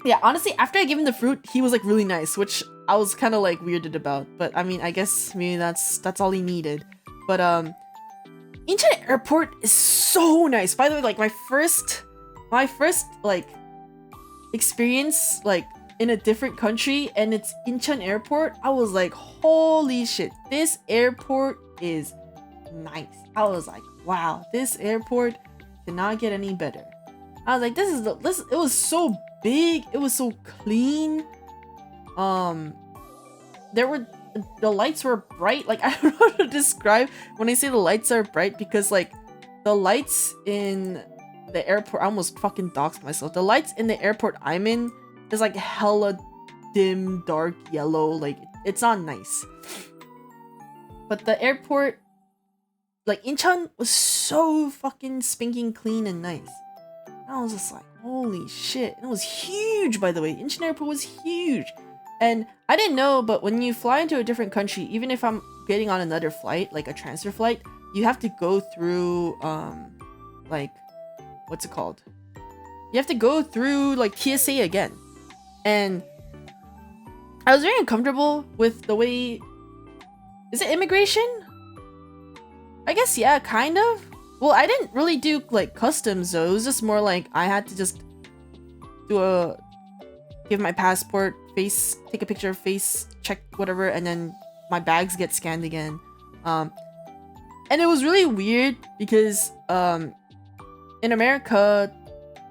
yeah, honestly, after I gave him the fruit, he was like really nice, which I was kind of like weirded about. But I mean, I guess maybe that's all he needed. But Incheon Airport is so nice. By the way, like my first like experience like in a different country, and it's Incheon Airport. I was like, holy shit, this airport is nice. I was like, wow, this airport cannot get any better. I was like, this. It was so big. It was so clean. The lights were bright. Like, I don't know how to describe when I say the lights are bright, because like the lights in the airport, I almost fucking doxed myself. The lights in the airport I'm in is like hella dim, dark yellow. Like, it's not nice. But the airport, like Incheon, was so fucking spinking clean and nice. I was just like, holy shit. And it was huge, by the way. Incheon Airport was huge. And I didn't know, but when you fly into a different country, even if I'm getting on another flight, like a transfer flight, you have to go through, like, what's it called? You have to go through, like, TSA again. And I was very uncomfortable with the way... Is it immigration? I guess, yeah, kind of. Well, I didn't really do, like, customs, though. It was just more like I had to just give my passport, take a picture of face, check whatever, and then my bags get scanned again. And it was really weird because, in America,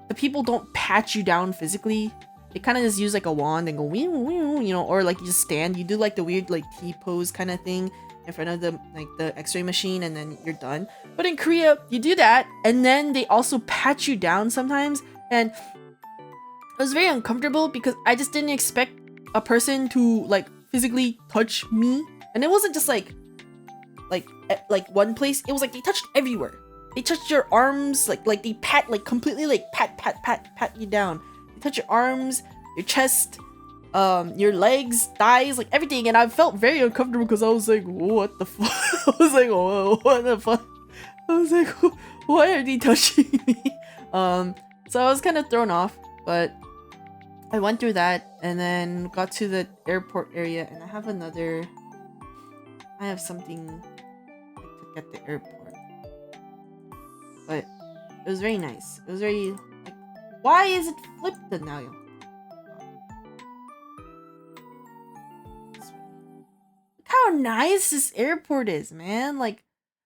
the people don't pat you down physically. They kind of just use, like, a wand and go, wee, wee, you know, or, like, you just stand. You do, like, the weird, like, T-pose kind of thing in front of the x-ray machine, and then you're done. But in Korea, you do that, and then they also pat you down sometimes, and it was very uncomfortable because I just didn't expect a person to like physically touch me. And it wasn't just like one place. It was like they touched everywhere. They touched your arms, like they pat, like completely like pat you down. They touch your arms, your chest, your legs, thighs, like everything. And I felt very uncomfortable because I was like, what the fuck? I was like, oh, what the fuck? I was like, why are they touching me? So I was kind of thrown off, but I went through that and then got to the airport area, and I have something I took at the airport. But it was very nice. It was very like, why is it flipped now? Look how nice this airport is, man. Like,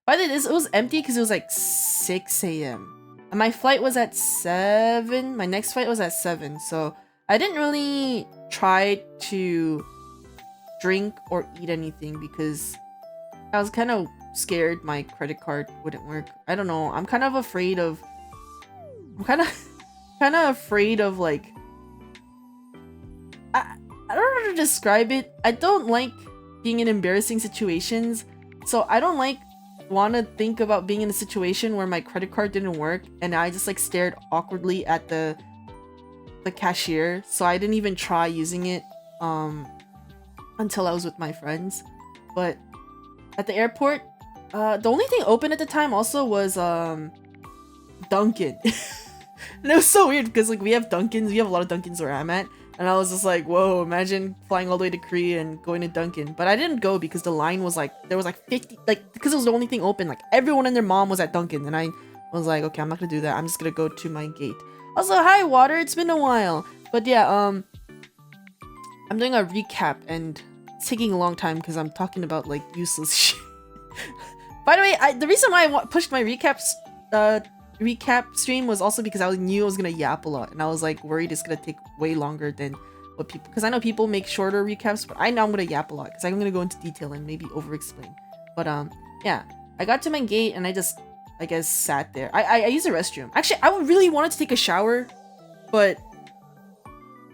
by the way, it was empty because it was like 6 a.m. and my flight was at 7. My next flight was at 7, so I didn't really try to drink or eat anything because I was kind of scared my credit card wouldn't work. I don't know. I'm kind of afraid of like, I don't know how to describe it. I don't like being in embarrassing situations. So I don't like want to think about being in a situation where my credit card didn't work and I just like stared awkwardly at the cashier, so I didn't even try using it until I was with my friends. But at the airport, the only thing open at the time also was Dunkin'. And it was so weird because like we have Dunkins, we have a lot of Dunkins where I'm at, and I was just like, whoa, imagine flying all the way to Korea and going to Dunkin'. But I didn't go because the line was like, there was like 50, like, because it was the only thing open, like everyone and their mom was at Dunkin', and I was like, okay, I'm not gonna do that, I'm just gonna go to my gate. Also, hi Water, it's been a while. But yeah, I'm doing a recap and it's taking a long time because I'm talking about like useless shit. By the way, the reason why I pushed my recap stream was also because I knew I was gonna yap a lot, and I was like worried it's gonna take way longer than what people, because I know people make shorter recaps, but I know I'm gonna yap a lot because I'm gonna go into detail and maybe over explain. But yeah, I got to my gate and I just, I guess, sat there. I used the restroom. Actually, I really wanted to take a shower, but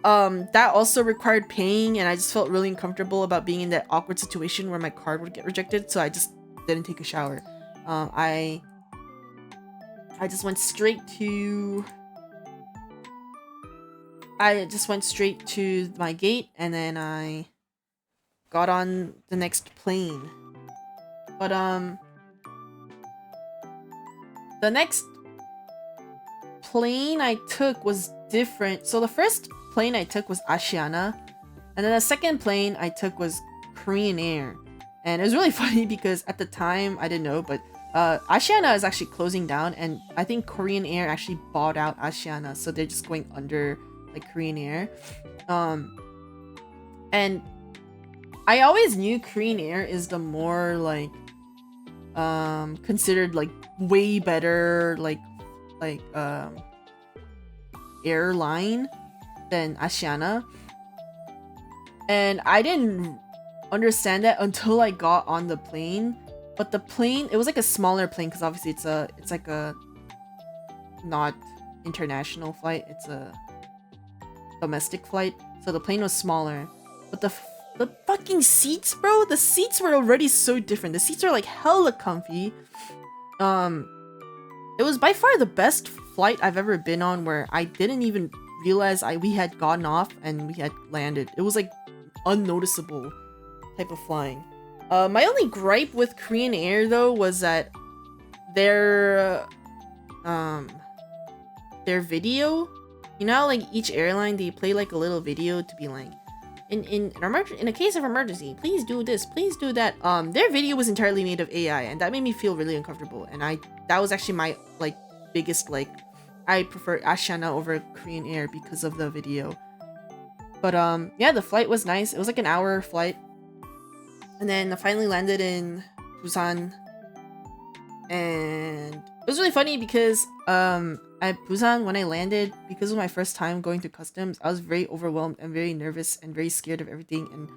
that also required paying, and I just felt really uncomfortable about being in that awkward situation where my card would get rejected, so I just didn't take a shower. I just went straight to my gate, and then I got on the next plane. But the next plane I took was different. So the first plane I took was Asiana, and then the second plane I took was Korean Air. And it was really funny because at the time I didn't know, but Asiana is actually closing down, and I think Korean Air actually bought out Asiana, so they're just going under like Korean Air. And I always knew Korean Air is the more like considered like way better like airline than Asiana, and I didn't understand that until I got on the plane. But the plane, it was like a smaller plane because obviously it's like a not international flight, it's a domestic flight, so the plane was smaller. But the fucking seats, bro, the seats were already so different. The seats are like hella comfy. It was by far the best flight I've ever been on, where I didn't even realize we had gotten off and we had landed. It was like unnoticeable type of flying. My only gripe with Korean Air though was that their video, you know, like each airline they play like a little video to be like, in a case of emergency, please do this, please do that. Their video was entirely made of AI, and that made me feel really uncomfortable. And that was actually my like biggest like, I prefer Asiana over Korean Air because of the video. But yeah, the flight was nice. It was like an hour flight. And then I finally landed in Busan, and it was really funny because at Busan, when I landed, because it was my first time going through customs, I was very overwhelmed and very nervous and very scared of everything, and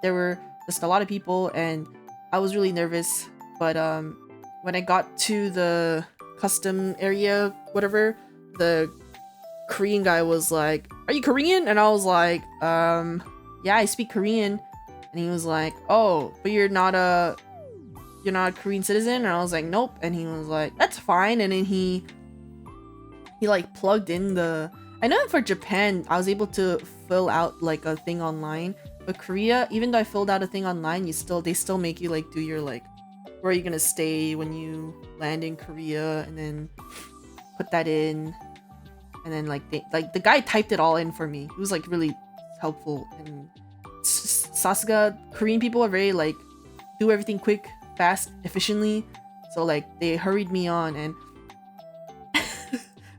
there were just a lot of people and I was really nervous. But when I got to the custom area, whatever, the Korean guy was like, "Are you Korean?" And I was like, yeah, I speak Korean." And he was like, "Oh, but you're not a Korean citizen?" And I was like, "Nope." And he was like, "That's fine." And then he like plugged in the, I know for Japan I was able to fill out like a thing online, but Korea, even though I filled out a thing online, they still make you like do your like, where are you gonna stay when you land in Korea, and then put that in. And then like the guy typed it all in for me. He was like really helpful. And Sasuga, Korean people are very like, do everything quick, fast, efficiently. So like they hurried me on, and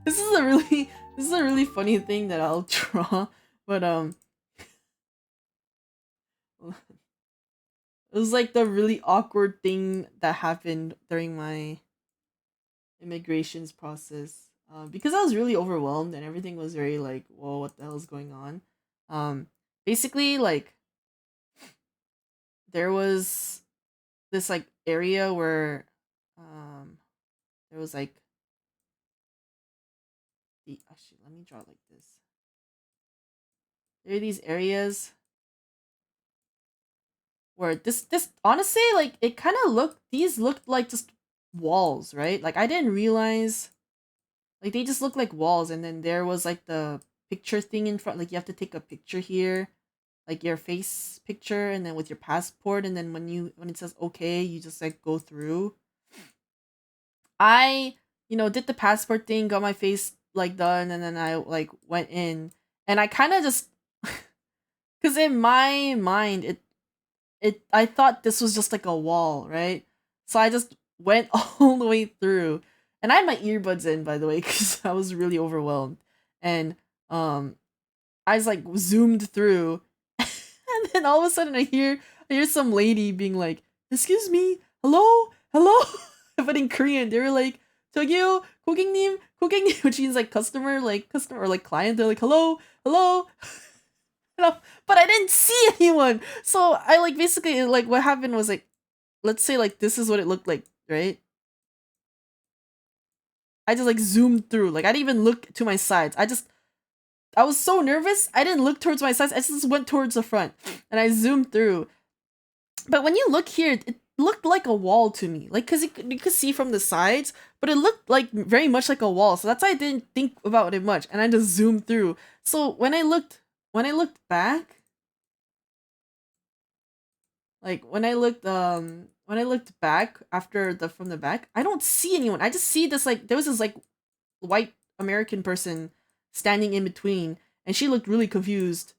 this is a really funny thing that I'll draw. But it was like the really awkward thing that happened during my immigrations process. Because I was really overwhelmed and everything was very like, whoa, what the hell is going on? Basically like, there was this like area where there was like actually, let me draw it like this. There are these areas where this honestly, like, it kind of looked like just walls, right? Like I didn't realize like they just look like walls, and then there was like the picture thing in front. Like you have to take a picture here, like your face picture, and then with your passport, and then when it says okay, you just like go through. I, did the passport thing, got my face like done, and then I like went in, and I kind of just, cause in my mind, I thought this was just like a wall, right? So I just went all the way through, and I had my earbuds in, by the way, cause I was really overwhelmed, and um, I just like zoomed through, and then all of a sudden I hear some lady being like, "Excuse me, hello, hello," but in Korean they were like, "저기요, 고객님, 고객님," which means like customer or like client. They're like, "Hello, hello." But I didn't see anyone, so I like basically like what happened was like, let's say like this is what it looked like, right? I just like zoomed through, like I didn't even look to my sides. I was so nervous, I didn't look towards my sides. I just went towards the front, and I zoomed through. But when you look here, it looked like a wall to me. Like, cause you could see from the sides, but it looked like very much like a wall. So that's why I didn't think about it much, and I just zoomed through. So when I looked back, like when I looked back after the from the back, I don't see anyone. I just see this like there was this like white American person standing in between, and she looked really confused,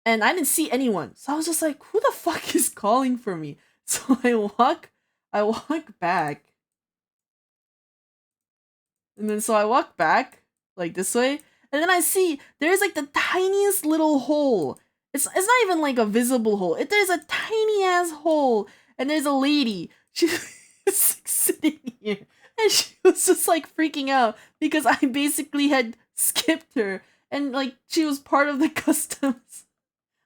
and I didn't see anyone. So I was just like, who the fuck is calling for me? So I walk back, and then so I walk back like this way, and then I see there's like the tiniest little hole. It's not even like a visible hole. There's a tiny ass hole, and there's a lady. She's sitting here, and she was just like freaking out because I basically had skipped her, and like she was part of the customs,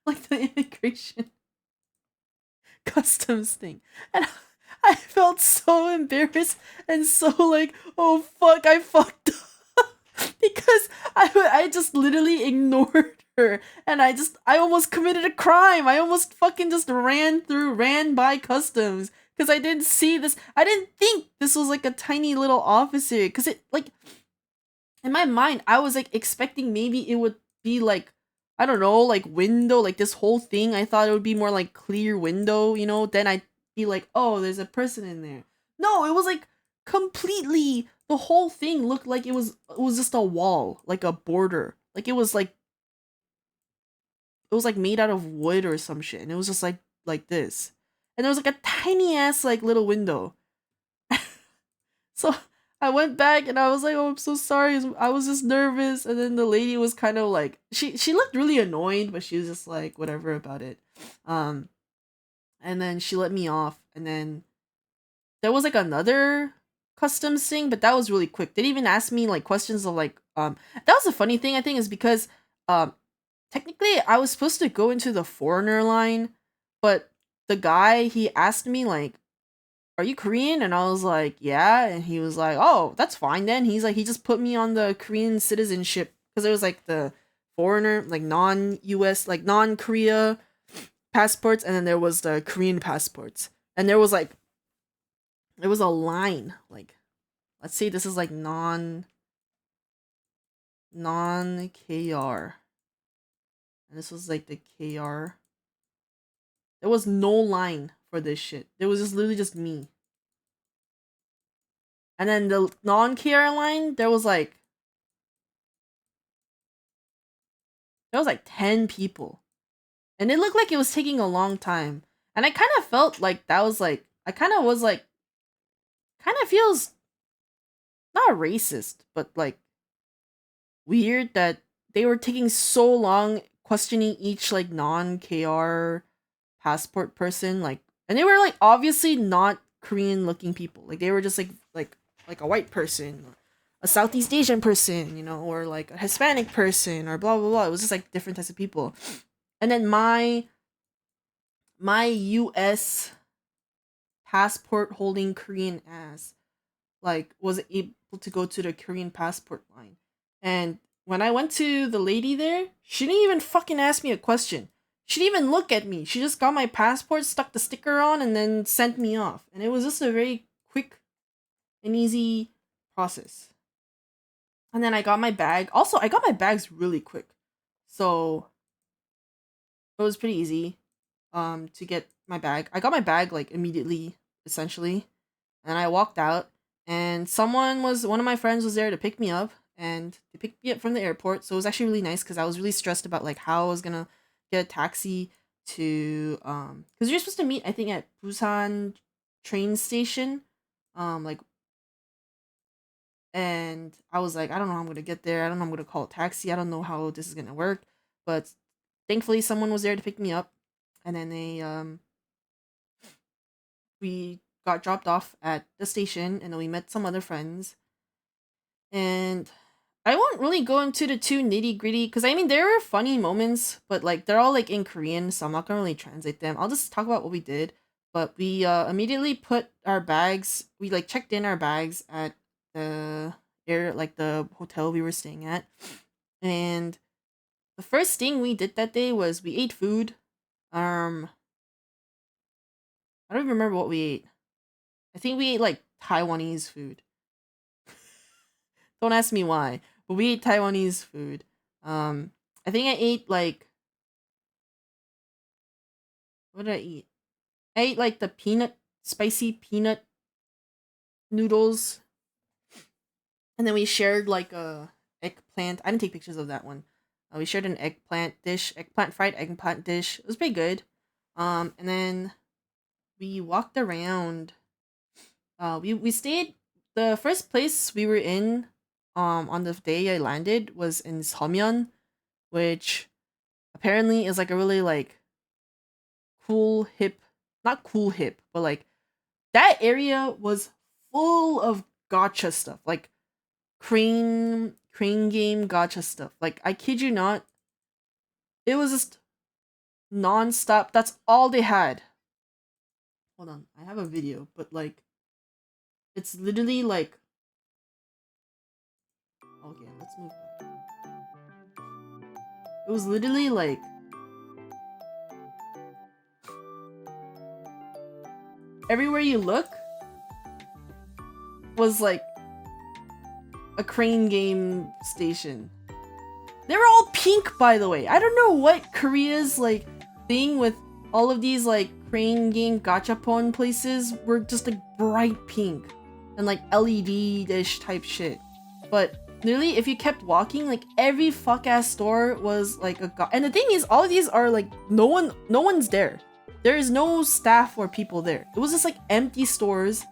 like the immigration customs thing, and I felt so embarrassed and so like, oh fuck, I fucked up because I just literally ignored her, and I almost committed a crime. I almost fucking just ran by customs because I didn't see this. I didn't think this was like a tiny little office area because it like in my mind I was like expecting maybe it would be like, I don't know, like window, like this whole thing. I thought it would be more like clear window, then I'd be like, oh, there's a person in there. No, it was like completely, the whole thing looked like it was just a wall, like a border. Like it was like made out of wood or some shit, and it was just like this. And there was like a tiny ass like little window. So I went back and I was like, "Oh, I'm so sorry. I was just nervous." And then the lady was kind of like, she looked really annoyed, but she was just like whatever about it. Um, and then she let me off. And then there was like another customs thing, but that was really quick. They didn't even ask me like questions of like that was the funny thing I think is because um technically I was supposed to go into the foreigner line, but the guy he asked me like, "Are you Korean?" And I was like, "Yeah." And he was like, "Oh, that's fine then." He's like, he just put me on the Korean citizenship because it was like the foreigner, like non-US, like non-Korea passports, and then there was the Korean passports. And there was a line, like, let's say this is like non KR. And this was like the KR. There was no line for this shit. There was just literally just me. And then the non-KR line, there was like 10 people. And it looked like it was taking a long time. And I kind of felt like that was like, I kind of was like, kind of feels not racist, but like weird that they were taking so long questioning each like non-KR passport person, like, and they were like obviously not Korean looking people. Like they were just like a white person, a Southeast Asian person, or like a Hispanic person or blah blah blah. It was just like different types of people. And then my US passport holding Korean ass like was able to go to the Korean passport line. And when I went to the lady there, she didn't even fucking ask me a question. She didn't even look at me. She just got my passport, stuck the sticker on, and then sent me off. And it was just a very quick an easy process. And then I got my bag. Also, I got my bags really quick. So it was pretty easy to get my bag. I got my bag like immediately, essentially. And I walked out and one of my friends was there to pick me up and they picked me up from the airport. So it was actually really nice because I was really stressed about like how I was gonna get a taxi to because you're supposed to meet I think at Busan train station. Like and I was like, I don't know how I'm gonna get there. I don't know I'm gonna call a taxi. I don't know how this is gonna work. But thankfully someone was there to pick me up and then we got dropped off at the station and then we met some other friends. And I won't really go into the too nitty gritty because I mean there were funny moments, but like they're all like in Korean, so I'm not gonna really translate them. I'll just talk about what we did. But we immediately put our bags. We like checked in our bags at the the hotel we were staying at, and the first thing we did that day was we ate food. Um, I don't even remember what we ate. I think we ate like Taiwanese food. Don't ask me why, but we ate Taiwanese food. I think I ate like what did I eat? I ate like the spicy peanut noodles, and then we shared like a eggplant. I didn't take pictures of that one. We shared an fried eggplant dish. It was pretty good. And then we walked around. We stayed. The first place we were in, on the day I landed was in Seomyeon, which apparently is like a really like cool hip, not cool hip, but like that area was full of gotcha stuff, like crane game gotcha stuff. Like I kid you not, it was just nonstop. That's all they had. Hold on, I have a video, but like it's literally like okay, let's move back. It was literally like everywhere you look was like a crane game station. They were all pink, by the way. I don't know what Korea's like thing with all of these like crane game gachapon places were just like bright pink and like LED-ish type shit. But literally, if you kept walking, like every fuck ass store was like and the thing is, all of these are like no one's there. There is no staff or people there. It was just like empty stores,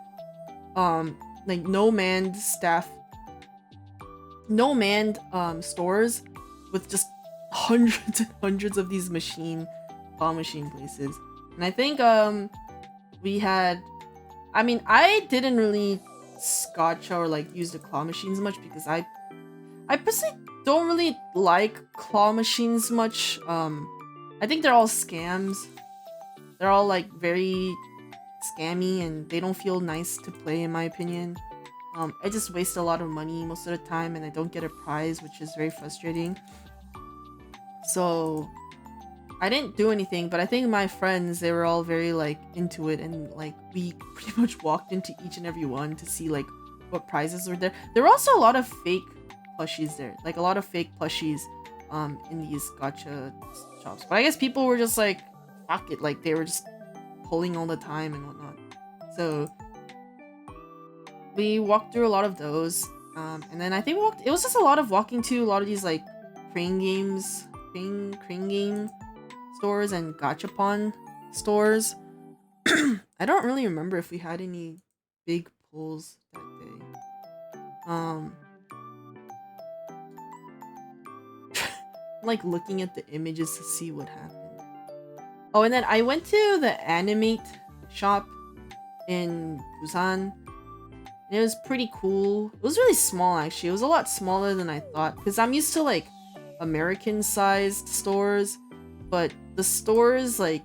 like no manned staff, no manned stores with just hundreds and hundreds of these claw machine places. And I think we had I mean I didn't really scotch or like use the claw machines much because I personally don't really like claw machines much. I think they're all scams. They're all like very scammy and they don't feel nice to play in my opinion. I just waste a lot of money most of the time and I don't get a prize, which is very frustrating. So I didn't do anything, but I think my friends, they were all very like into it and like we pretty much walked into each and every one to see like what prizes were there. There were also a lot of fake plushies there, like a lot of fake plushies in these gacha shops. But I guess people were just like fuck it, like they were just pulling all the time and whatnot. So we walked through a lot of those. And then I think it was just a lot of walking to a lot of these like crane game stores and gachapon stores. I don't really remember if we had any big pulls that day. Like looking at the images to see what happened. Oh, and then I went to the Animate shop in Busan. It was pretty cool. It was really small actually. It was a lot smaller than I thought because I'm used to like American sized stores, but the stores like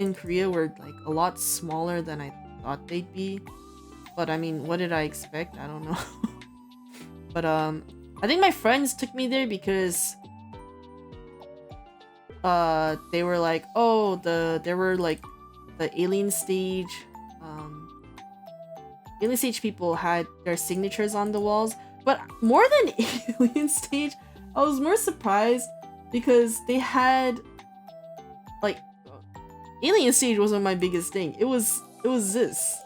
in Korea were like a lot smaller than I thought they'd be. But I mean, what did I expect? I don't know. But I think my friends took me there because they were like, oh, there were like the alien stage Alien Stage people had their signatures on the walls, but more than Alien Stage, I was more surprised because they had like Alien Stage wasn't my biggest thing. It was this.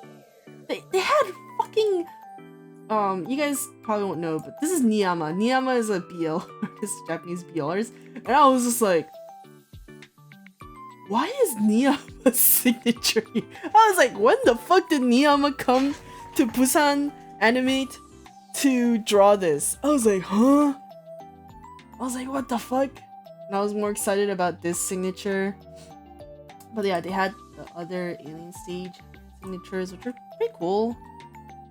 They had fucking you guys probably won't know, but this is Niyama. Niyama is a BL artist, Japanese BL artist, and I was just like, why is Niyama's signature here? I was like, when the fuck did Niyama come to Busan Animate to draw this? I was like, huh? I was like, what the fuck? And I was more excited about this signature. But yeah, they had the other Alien Stage signatures, which were pretty cool.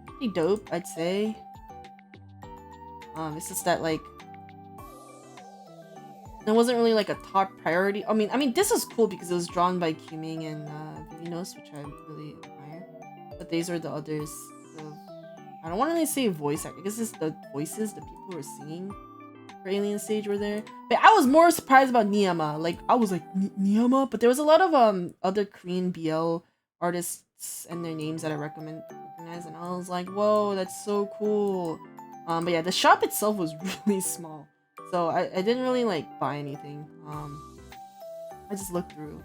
Pretty dope, I'd say. It's just that, like, it wasn't really like a top priority. I mean, this is cool because it was drawn by Qming and Vivinos, which I really admire. But these are the others. So I don't want to really say voice acting. I guess it's the voices, the people who are singing for Alien Stage were there. But I was more surprised about Niyama. Like, I was like, Niyama? But there was a lot of other Korean BL artists and their names that I recognize, and I was like, whoa, that's so cool. But yeah, the shop itself was really small. So I didn't really like buy anything. I just looked through.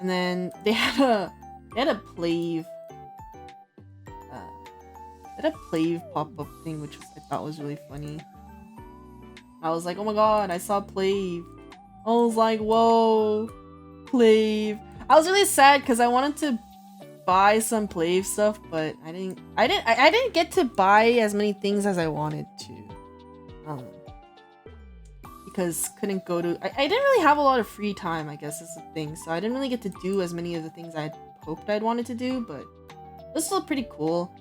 And then they had a Plave. They had a Plave pop-up thing, which I thought was really funny. I was like, oh my god, I saw Plave. I was like, whoa, Plave. I was really sad because I wanted to buy some Plave stuff, but I didn't get to buy as many things as I wanted to. Because couldn't go to I didn't really have a lot of free time, I guess is the thing, so I didn't really get to do as many of the things I had hoped I'd wanted to do, but it was still pretty cool.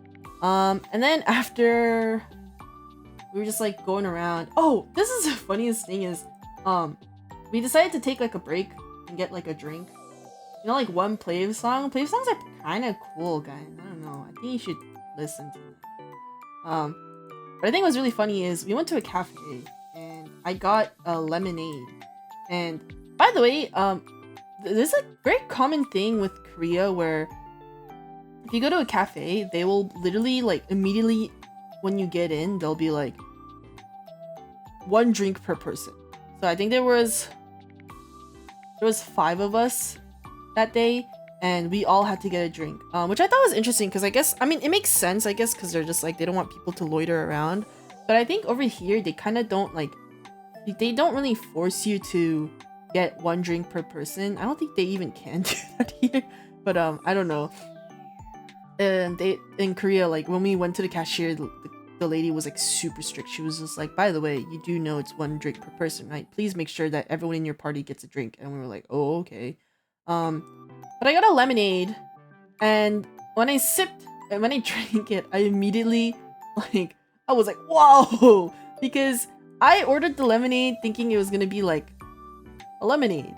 And then after we were just like going around, oh, this is the funniest thing is we decided to take like a break and get like a drink. You know, like one Plave song? Plave songs are kind of cool, guys. I don't know. I think you should listen to them. But I think what's really funny is we went to a cafe and I got a lemonade. And by the way, there's a very common thing with Korea where if you go to a cafe, they will literally like immediately when you get in, they'll be like 1 drink per person. So I think there was 5 of us that day, and we all had to get a drink, which I thought was interesting because I mean it makes sense, I guess, because they're just like they don't want people to loiter around. But I think over here they kind of don't like, they don't really force you to get 1 drink per person. I don't think they even can do that here, but I don't know. And they in Korea, like when we went to the cashier, the lady was like super strict. She was just like, by the way, you do know it's 1 drink per person, right? Please make sure that everyone in your party gets a drink. And we were like, oh, okay. But I got a lemonade, and when I drank it, I immediately, like, I was like, whoa! Because I ordered the lemonade thinking it was gonna be like a lemonade.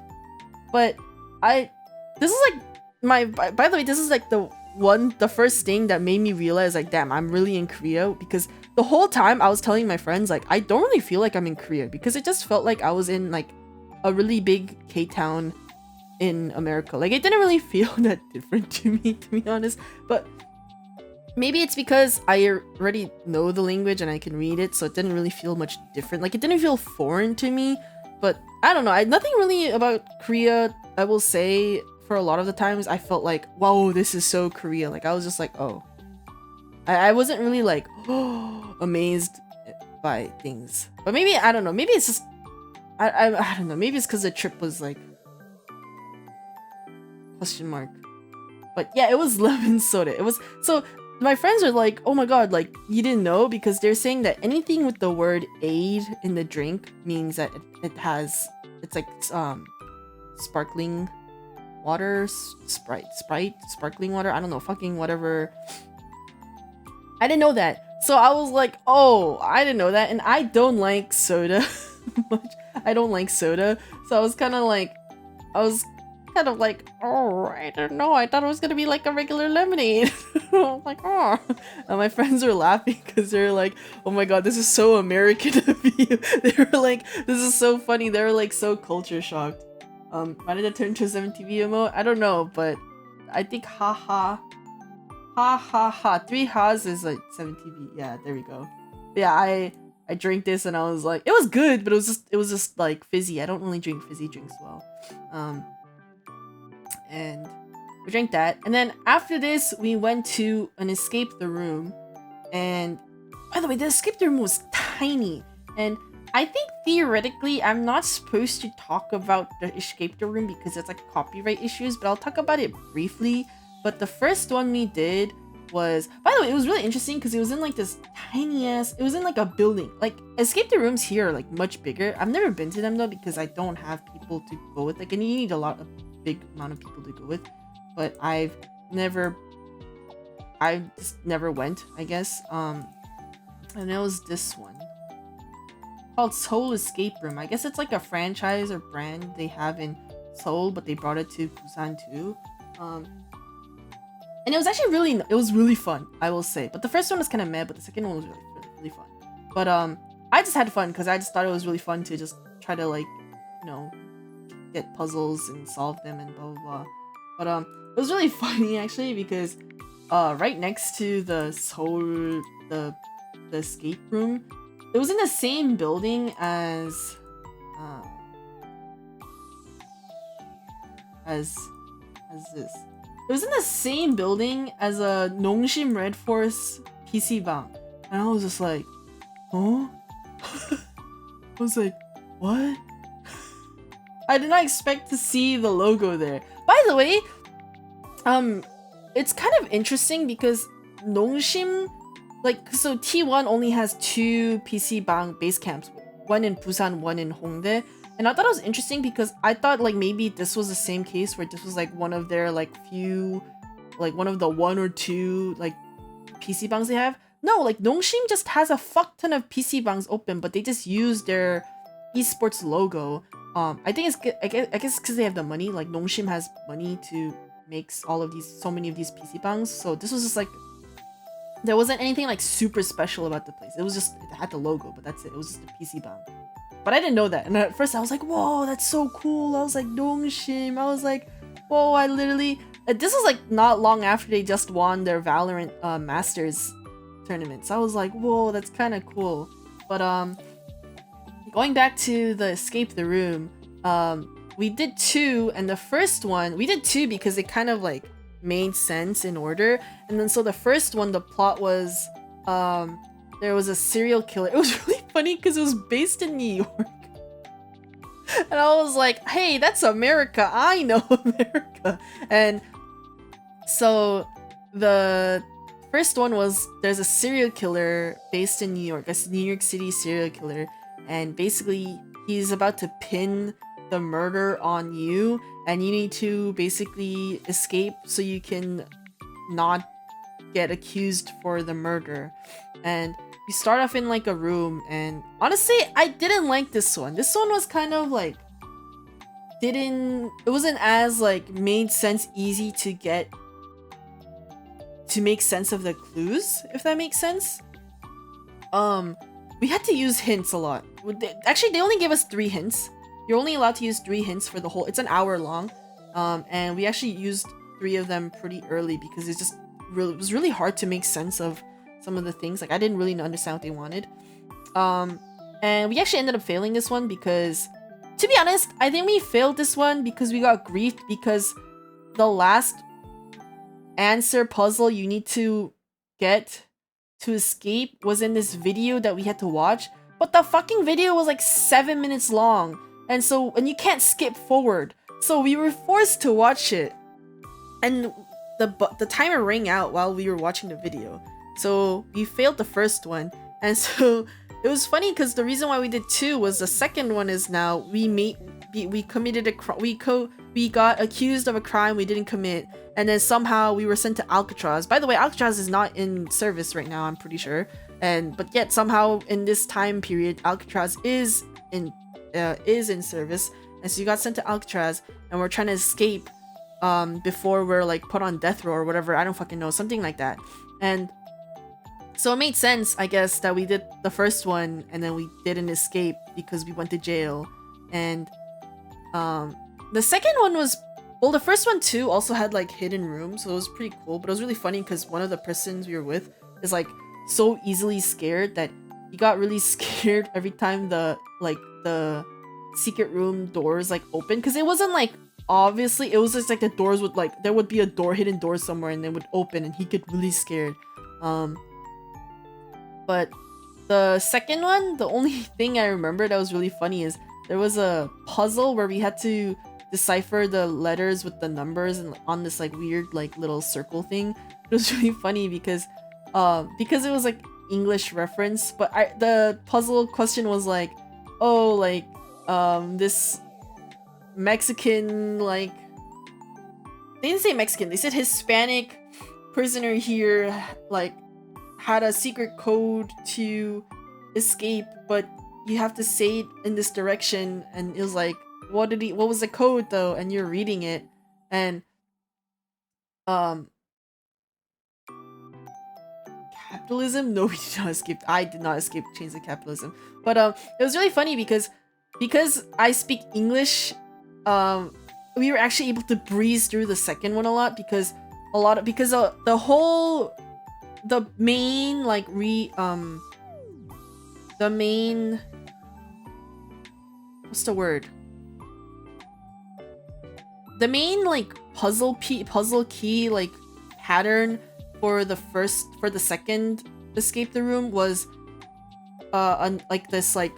But this is like by the way, this is like the first thing that made me realize, like, damn, I'm really in Korea, because the whole time I was telling my friends, like, I don't really feel like I'm in Korea, because it just felt like I was in like a really big K-town in America. Like, it didn't really feel that different to me, to be honest. But maybe it's because I already know the language and I can read it, so it didn't really feel much different. Like, it didn't feel foreign to me. But I don't know, nothing really about Korea, I will say. For a lot of the times I felt like, whoa, this is so Korea. Like, I was just like, oh, I wasn't really like amazed by things. But maybe, I don't know, maybe it's just I don't know, maybe it's because the trip was like question mark. But yeah, it was lemon soda. It was, so my friends are like, oh my god, like, you didn't know? Because they're saying that anything with the word aid in the drink means that it's like sparkling water, Sprite, sparkling water, I don't know, fucking whatever. I didn't know that. So I was like, oh, I didn't know that, and I don't like soda much. I don't like soda. So I was kind of like, oh, I don't know, I thought it was gonna be like a regular lemonade. I was like, oh. And my friends were laughing because they're like, oh my god, this is so American of you. They were like, this is so funny. They were like so culture shocked. Why did it turn to a 7TV emote? I don't know, but I think haha Ha ha ha. 3 ha's is like 70 V. Yeah, there we go. Yeah, I drank this and I was like, it was good, but it was just like fizzy. I don't really drink fizzy drinks well. And we drank that. And then after this, we went to an escape the room. And by the way, the escape the room was tiny. And I think theoretically, I'm not supposed to talk about the escape the room because it's like copyright issues, but I'll talk about it briefly. But the first one we did was, by the way, it was really interesting because it was in like this tiny ass, it was in like a building. Like escape the rooms here are like much bigger. I've never been to them though because I don't have people to go with. Like, and you need a big amount of people to go with. But I just never went, I guess. And it was this one called Seoul Escape Room. I guess it's like a franchise or brand they have in Seoul, but they brought it to Busan too. And it was actually really fun, I will say. But the first one was kind of meh, but the second one was really fun. But I just had fun because I just thought it was really fun to just try to like, you know, get puzzles and solve them and blah blah blah. But it was really funny actually because right next to the Seoul the escape room, it was in the same building as this. It was in the same building as a Nongshim Red Force PC bang. And I was just like, huh? I was like, what? I did not expect to see the logo there. By the way, it's kind of interesting because Nongshim, like, so T1 only has 2 PC bang base camps, one in Busan, one in Hongdae. And I thought it was interesting because I thought like maybe this was the same case where this was like one of their like few, like one of the 1 or 2 like PC bangs they have. No, like Nongshim just has a fuck ton of PC bangs open, but they just use their esports logo. I think it's, I guess because they have the money, like Nongshim has money to make so many of these PC bangs. So this was just like, there wasn't anything like super special about the place. It was just, it had the logo, but that's it. It was just a PC bang. But I didn't know that. And at first I was like, whoa, that's so cool. I was like, Nongshim. I was like, whoa, I literally... This was like not long after they just won their Valorant Masters tournament. So I was like, whoa, that's kind of cool. But going back to the escape the room, we did 2. And the first one, we did 2 because it kind of like made sense in order. And then so the first one, the plot was... there was a serial killer. It was really funny because it was based in New York. And I was like, hey, that's America. I know America. And so the first one was, there's a serial killer based in New York. A New York City serial killer. And basically, he's about to pin the murder on you. And you need to basically escape so you can not get accused for the murder. And you start off in like a room, and honestly, I didn't like this one. This one was kind of like, it wasn't as like made sense easy to get, to make sense of the clues, if that makes sense. We had to use hints a lot. Actually, they only gave us 3 hints. You're only allowed to use 3 hints for the whole, it's an hour long. And we actually used 3 of them pretty early because it was really hard to make sense of some of the things. Like, I didn't really understand what they wanted. And we actually ended up failing this one because, to be honest, I think we failed this one because we got griefed because the last answer puzzle you need to get to escape was in this video that we had to watch. But the fucking video was like 7 minutes long. And you can't skip forward. So we were forced to watch it. And the timer rang out while we were watching the video. So we failed the first one, and so it was funny because the reason why we did 2 was the second one is now we committed a crime. We got accused of a crime we didn't commit, and then somehow we were sent to Alcatraz. By the way, Alcatraz is not in service right now, I'm pretty sure. But yet somehow in this time period, Alcatraz is in service, and so you got sent to Alcatraz, and we're trying to escape before we're like put on death row or whatever. I don't fucking know, something like that. And so it made sense, I guess, that we did the first one and then we didn't escape because we went to jail. And the second one was Well, the first one too also had like hidden rooms, so it was pretty cool. But it was really funny because one of the persons we were with is like so easily scared that he got really scared every time the secret room doors like open, because it wasn't like obviously, it was just like the doors would like there would be a hidden door somewhere and they would open and he'd get really scared. But the second one, the only thing I remember that was really funny is there was a puzzle where we had to decipher the letters with the numbers and on this like weird like little circle thing. It was really funny because it was like English reference, but the puzzle question was like, oh, like this Mexican, like, they didn't say Mexican, they said Hispanic prisoner here like had a secret code to escape, but you have to say it in this direction. And it was like, what was the code though? And you're reading it, and capitalism? No, we did not escape. I did not escape chains of capitalism. But it was really funny because I speak English, we were actually able to breeze through the second one a lot because the main like the main, what's the word? The main like puzzle key like pattern for the second escape the room was like this like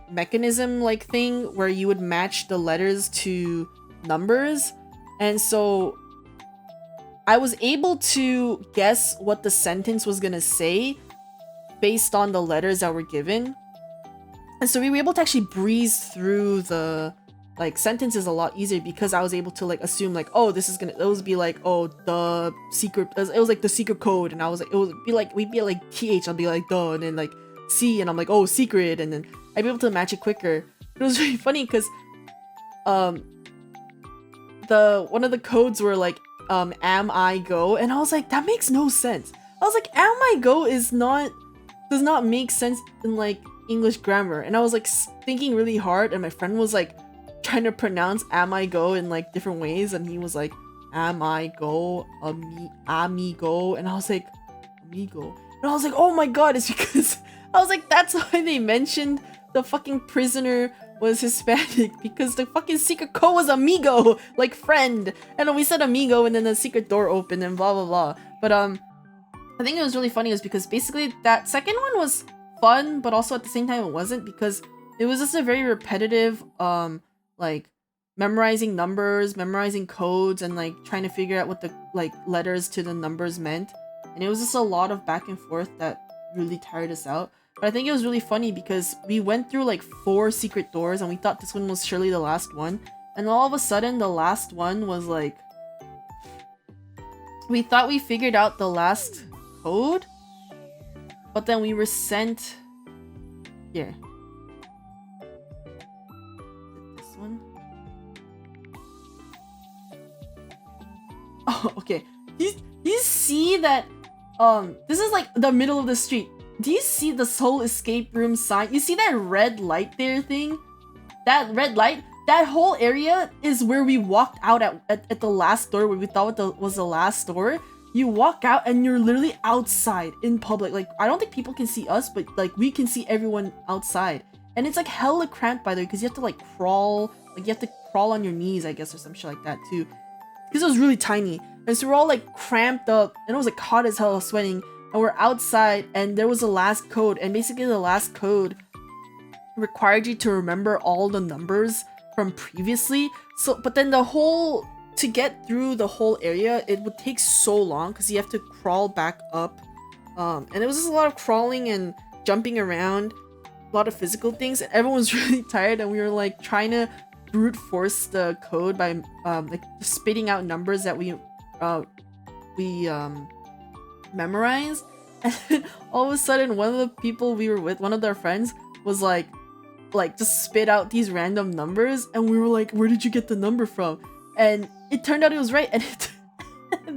mechanism like thing where you would match the letters to numbers. And so I was able to guess what the sentence was gonna say based on the letters that were given. And so we were able to actually breeze through the like sentences a lot easier because I was able to like assume like, oh, this is gonna, it would be like, oh, the secret, it was like the secret code, and I was like, it would be like, we'd be like th, I'll be like duh, and then like c, and I'm like, oh, secret, and then I'd be able to match it quicker. It was really funny because one of the codes were like am I go, and I was like, that makes no sense. I was like, am I go does not make sense in like English grammar. And I was like thinking really hard, and my friend was like trying to pronounce am I go in like different ways, and he was like, am I go amigo, and I was like, amigo, and I was like, oh my god, it's because I was like, that's why they mentioned the fucking prisoner was Hispanic, because the fucking secret code was amigo, like friend, and then we said amigo, and then the secret door opened and blah blah blah. But I think it was really funny was because basically that second one was fun, but also at the same time it wasn't, because it was just a very repetitive like memorizing numbers, memorizing codes, and like trying to figure out what the like letters to the numbers meant. And it was just a lot of back and forth that really tired us out. But I think it was really funny because we went through like 4 secret doors and we thought this one was surely the last one. And all of a sudden the last one was like, we thought we figured out the last code, but then we were sent here. This one? Oh, okay. You see that this is like the middle of the street. Do you see the Seoul escape room sign? You see that red light there thing? That red light? That whole area is where we walked out at the last door, where we thought was the last door. You walk out and you're literally outside in public. Like, I don't think people can see us, but like we can see everyone outside. And it's like hella cramped, by the way, because you have to like crawl. Like, you have to crawl on your knees, I guess, or some shit like that too. Because it was really tiny. And so we're all like cramped up, and it was like hot as hell, sweating. And we're outside, and there was a last code, and basically the last code required you to remember all the numbers from previously. So, but then to get through the whole area, it would take so long because you have to crawl back up. And it was just a lot of crawling and jumping around, a lot of physical things, and everyone was really tired, and we were like trying to brute force the code by like spitting out numbers that we memorized. And then all of a sudden, one of the people we were with, one of their friends, was like just spit out these random numbers, and we were like, where did you get the number from? And it turned out it was right. And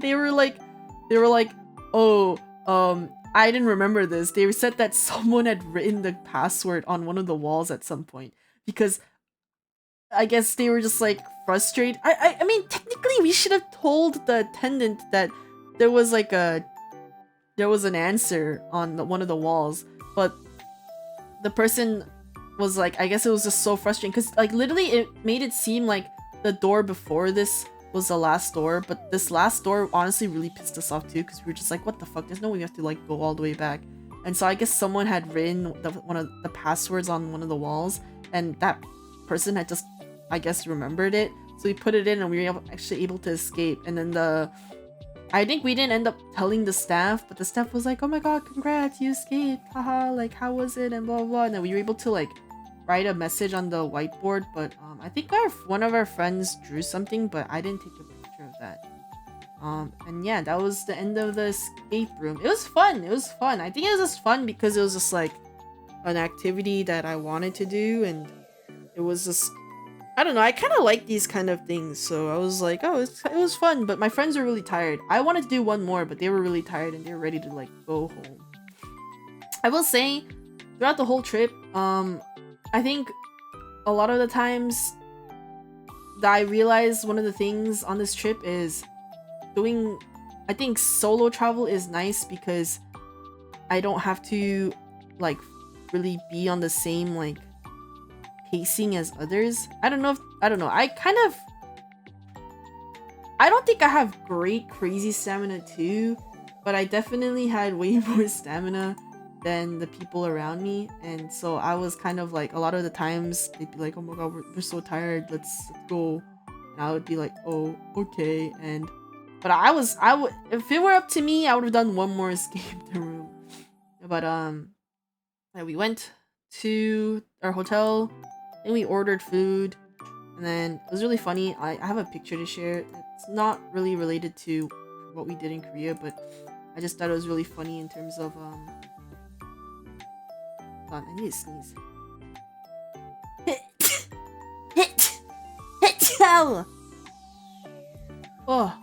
they were like, oh, I didn't remember this. They said that someone had written the password on one of the walls at some point, because I guess they were just like frustrated. I mean, technically, we should have told the attendant that there was like there was an answer on one of the walls, but the person was like, I guess it was just so frustrating because like literally it made it seem like the door before this was the last door, but this last door honestly really pissed us off too because we were just like, what the fuck? There's no way we have to like go all the way back. And so I guess someone had written one of the passwords on one of the walls, and that person had just, I guess, remembered it. So we put it in and we were actually able to escape. And then I think we didn't end up telling the staff, but the staff was like, oh my god, congrats, you escaped, haha, like how was it, and blah blah blah. And then we were able to like write a message on the whiteboard, but I think one of our friends drew something, but I didn't take a picture of that. And yeah, that was the end of the escape room. It was fun. I think it was just fun because it was just like an activity that I wanted to do, and it was just, I don't know, I kind of like these kind of things, so I was like, oh, it was fun, but my friends were really tired. I wanted to do one more, but they were really tired and they were ready to like go home. I will say, throughout the whole trip, I think a lot of the times that I realized one of the things on this trip is I think solo travel is nice because I don't have to like really be on the same like pacing as others. I don't know. I don't think I have great crazy stamina too, but I definitely had way more stamina than the people around me, and so I was kind of like, a lot of the times they'd be like, oh my god, we're so tired, let's go, and I would be like, oh okay. But I would, if it were up to me, I would have done one more escape the room. But yeah, we went to our hotel and we ordered food, and then it was really funny. I have a picture to share. It's not really related to what we did in Korea, but I just thought it was really funny in terms of hold on, I need to sneeze. Oh. I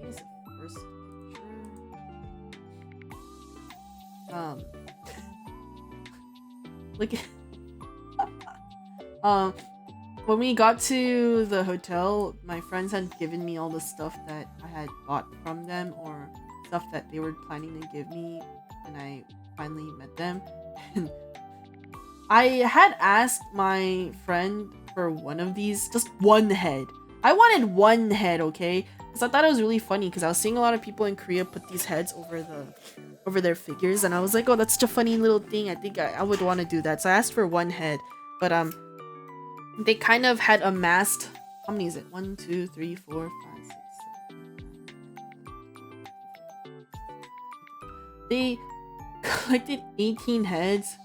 think it's the first picture. Look at when we got to the hotel, my friends had given me all the stuff that I had bought from them, or stuff that they were planning to give me when I finally met them. And I had asked my friend for one of these, just one head. I wanted one head, okay? Because I thought it was really funny because I was seeing a lot of people in Korea put these heads over their figures, and I was like, oh, that's such a funny little thing. I think I would want to do that. So I asked for one head, but they kind of had amassed, how many is it? 1, 2, 3, 4, 5, 6, 7. They collected 18 heads,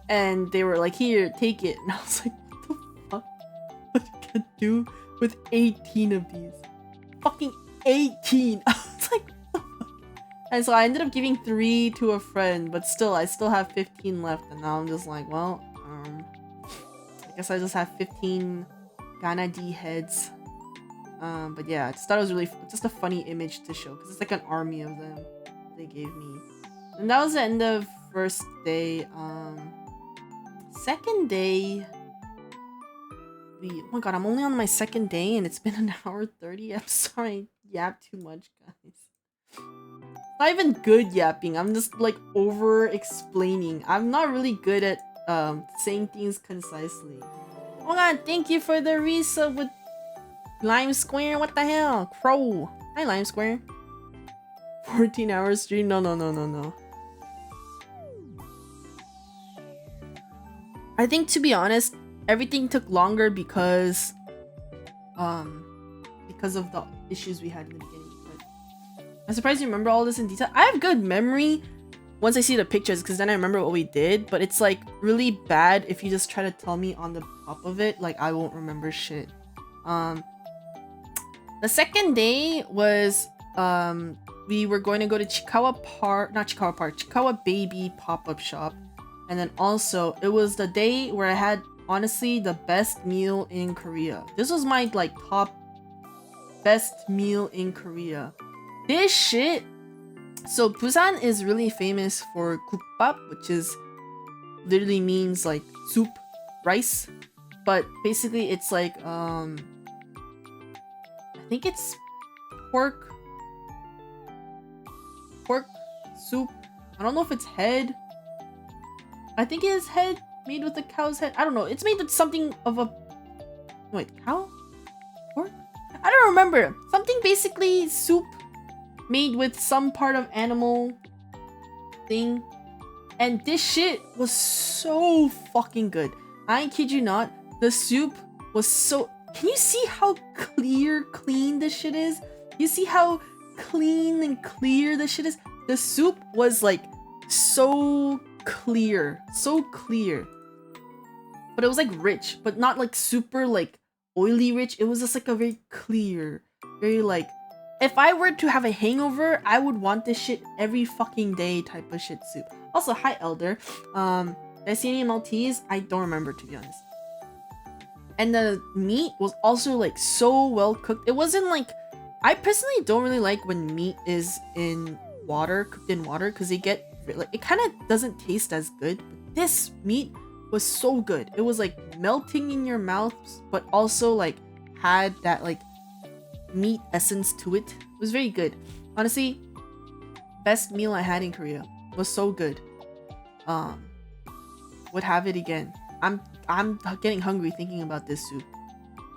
and they were like, here, take it. And I was like, what the fuck? What you can do with 18 of these? Fucking 18! I was like, what the fuck? And so I ended up giving 3 to a friend, but still, I still have 15 left, and now I'm just like, well, I guess I just have 15 Ghana D heads. But yeah, I just thought it was really just a funny image to show, because it's like an army of them they gave me. And that was the end of first day. Second day, oh my god, I'm only on my second day and it's been an hour 30. I'm sorry, I yapped too much, guys. It's not even good yapping. I'm just like over explaining. I'm not really good at saying things concisely. Oh my god, thank you for the resub with Lime Square. What the hell? Crow. Hi, Lime Square. 14 hours stream? No. I think, to be honest, everything took longer because of the issues we had in the beginning. But I'm surprised you remember all this in detail. I have good memory once I see the pictures, because then I remember what we did, but it's like really bad if you just try to tell me on the top of it, like I won't remember shit. The second day was we were going to go to Chikawa Baby pop-up shop. And then also, it was the day where I had, honestly, the best meal in Korea. This was my, like, top best meal in Korea. This shit. So, Busan is really famous for 국밥, which is literally means, like, soup. rice, but basically it's like I think it's pork soup. I don't know if it's head. I think it is head made with a cow's head. I don't know. It's made with something of a wait, cow? Pork? I don't remember. Something basically soup made with some part of animal thing. And this shit was so fucking good. I kid you not. The soup was so... Can you see how clean this shit is? You see how clean and clear this shit is? The soup was like so clear. So clear. But it was like rich. But not like super like oily rich. It was just like a very clear. Very like... If I were to have a hangover, I would want this shit every fucking day type of shit soup. Also, hi Elder. Did I see any Maltese? I don't remember, to be honest. And the meat was also like so well cooked. It wasn't like... I personally don't really like when meat is in water, cooked in water, because they get like it kind of doesn't taste as good. But this meat was so good. It was like melting in your mouth, but also like had that like meat essence to it. It was very good. Honestly, best meal I had in Korea. It was so good. Would have it again. I'm getting hungry thinking about this soup.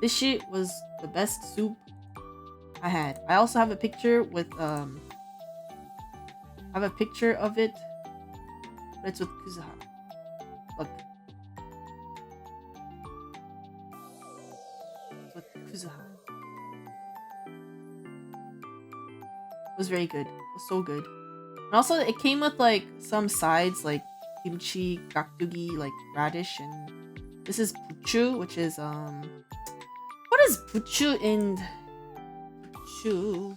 This shit was the best soup I had. I also have a picture with I have a picture of it, but it's with Kuzuha. Look. It's with Kuzuha. It was very good. It was so good. And also it came with like some sides like kimchi, gakdugi, like radish, and this is buchu, which is what is buchu in buchu?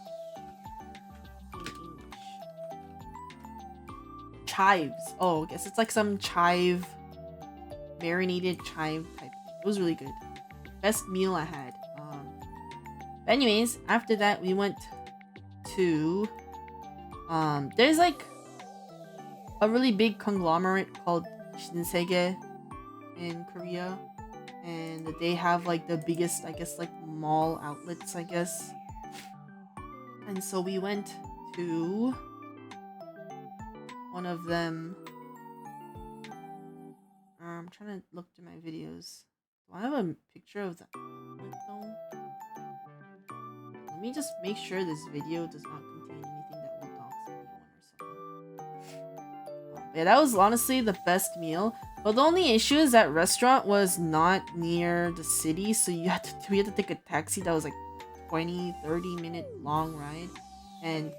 Chives. Oh, I guess it's like some chive, marinated chive type thing. It was really good. Best meal I had. But anyways, after that we went to there's like a really big conglomerate called Shinsegae in Korea, and they have like the biggest, I guess, like mall outlets, I guess. And so we went to one of them. I'm trying to look through my videos. Do I have a picture of the outlet though? Let me just make sure this video does not contain anything that will dox anyone or something. Yeah, that was honestly the best meal. But the only issue is that restaurant was not near the city, so we had to take a taxi that was like 20-30 minute long ride. And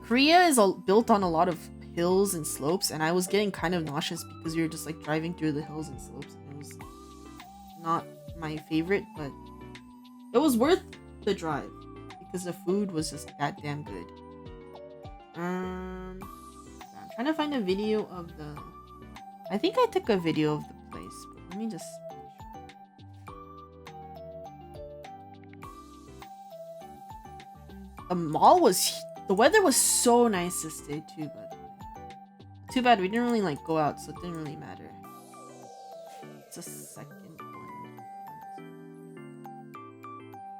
Korea is built on a lot of hills and slopes, and I was getting kind of nauseous because we were just like driving through the hills and slopes. It was not my favorite, but it was worth the drive because the food was just goddamn good. I'm trying to find a video of the... I think I took a video of the place, but let me just... The mall was... The weather was so nice this day too, by the way. Too bad we didn't really like go out, so it didn't really matter. It's a second one.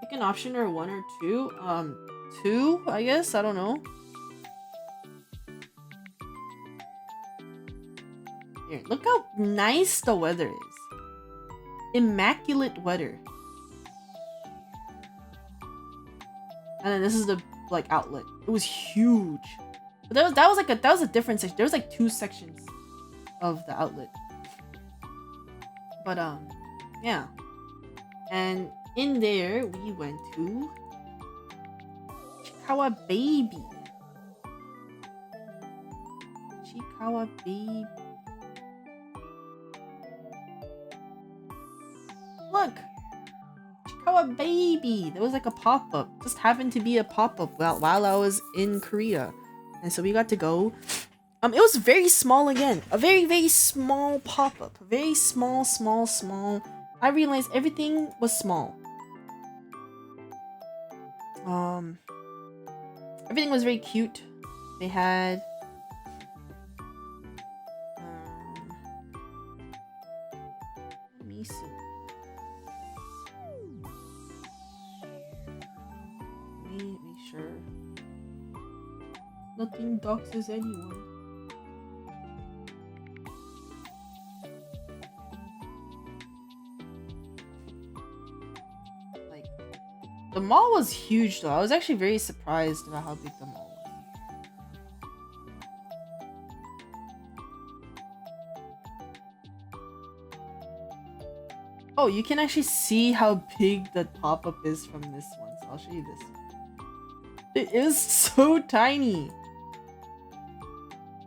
Pick an option or 1 or 2. 2, I guess? I don't know. Here, look how nice the weather is. Immaculate weather. And then this is the like outlet. It was huge. But that was a different section. There was like 2 sections of the outlet. But yeah. And in there we went to Chikawa Baby. Chikawa Baby. Look! Chikawa Baby! There was like a pop-up. Just happened to be a pop-up while I was in Korea. And so we got to go. It was very small again. A very, very small pop-up. Very small. I realized everything was small. Everything was very cute. They had... me make sure nothing doxes anyone. Like, the mall was huge though. I was actually very surprised about how big the mall was. Oh, you can actually see how big the pop-up is from this one. So I'll show you this one. It is so tiny.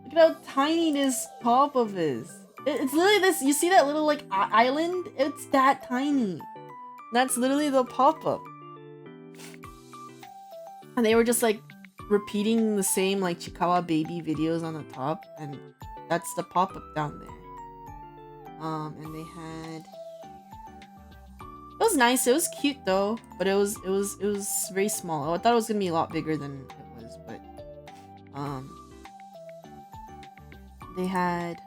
Look at how tiny this pop-up is. It's literally this. You see that little like island? It's that tiny. That's literally the pop-up. And they were just like repeating the same like Chiikawa baby videos on the top, and that's the pop-up down there. And they had. It was nice. It was cute though, but it was very small. I thought it was gonna be a lot bigger than it was, but they had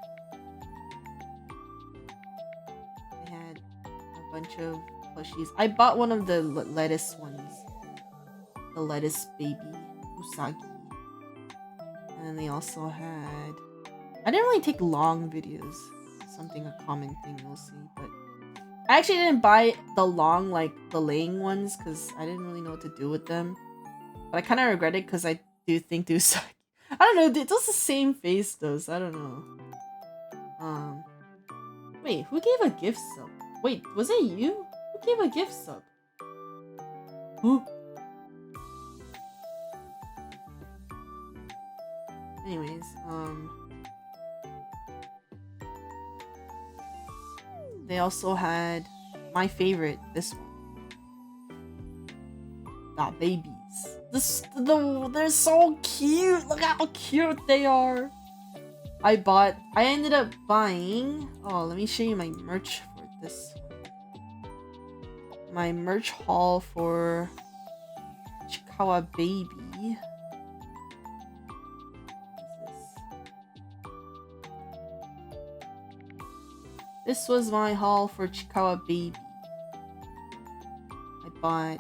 a bunch of plushies. I bought one of the lettuce ones, the lettuce baby Usagi, and then they also had. I didn't really take long videos. Something a common thing you'll see, but. I actually didn't buy the long, like, the laying ones, because I didn't really know what to do with them. But I kind of regret it, because I do think they suck. I don't know, it does the same face, though, so I don't know. Wait, who gave a gift sub? Wait, was it you? Who gave a gift sub? Who? Anyways, they also had my favorite, this one. The babies. They're so cute. Look how cute they are. I ended up buying. Oh, let me show you my merch for this one. My merch haul for Chiikawa Baby. This was my haul for Chiikawa Baby. I bought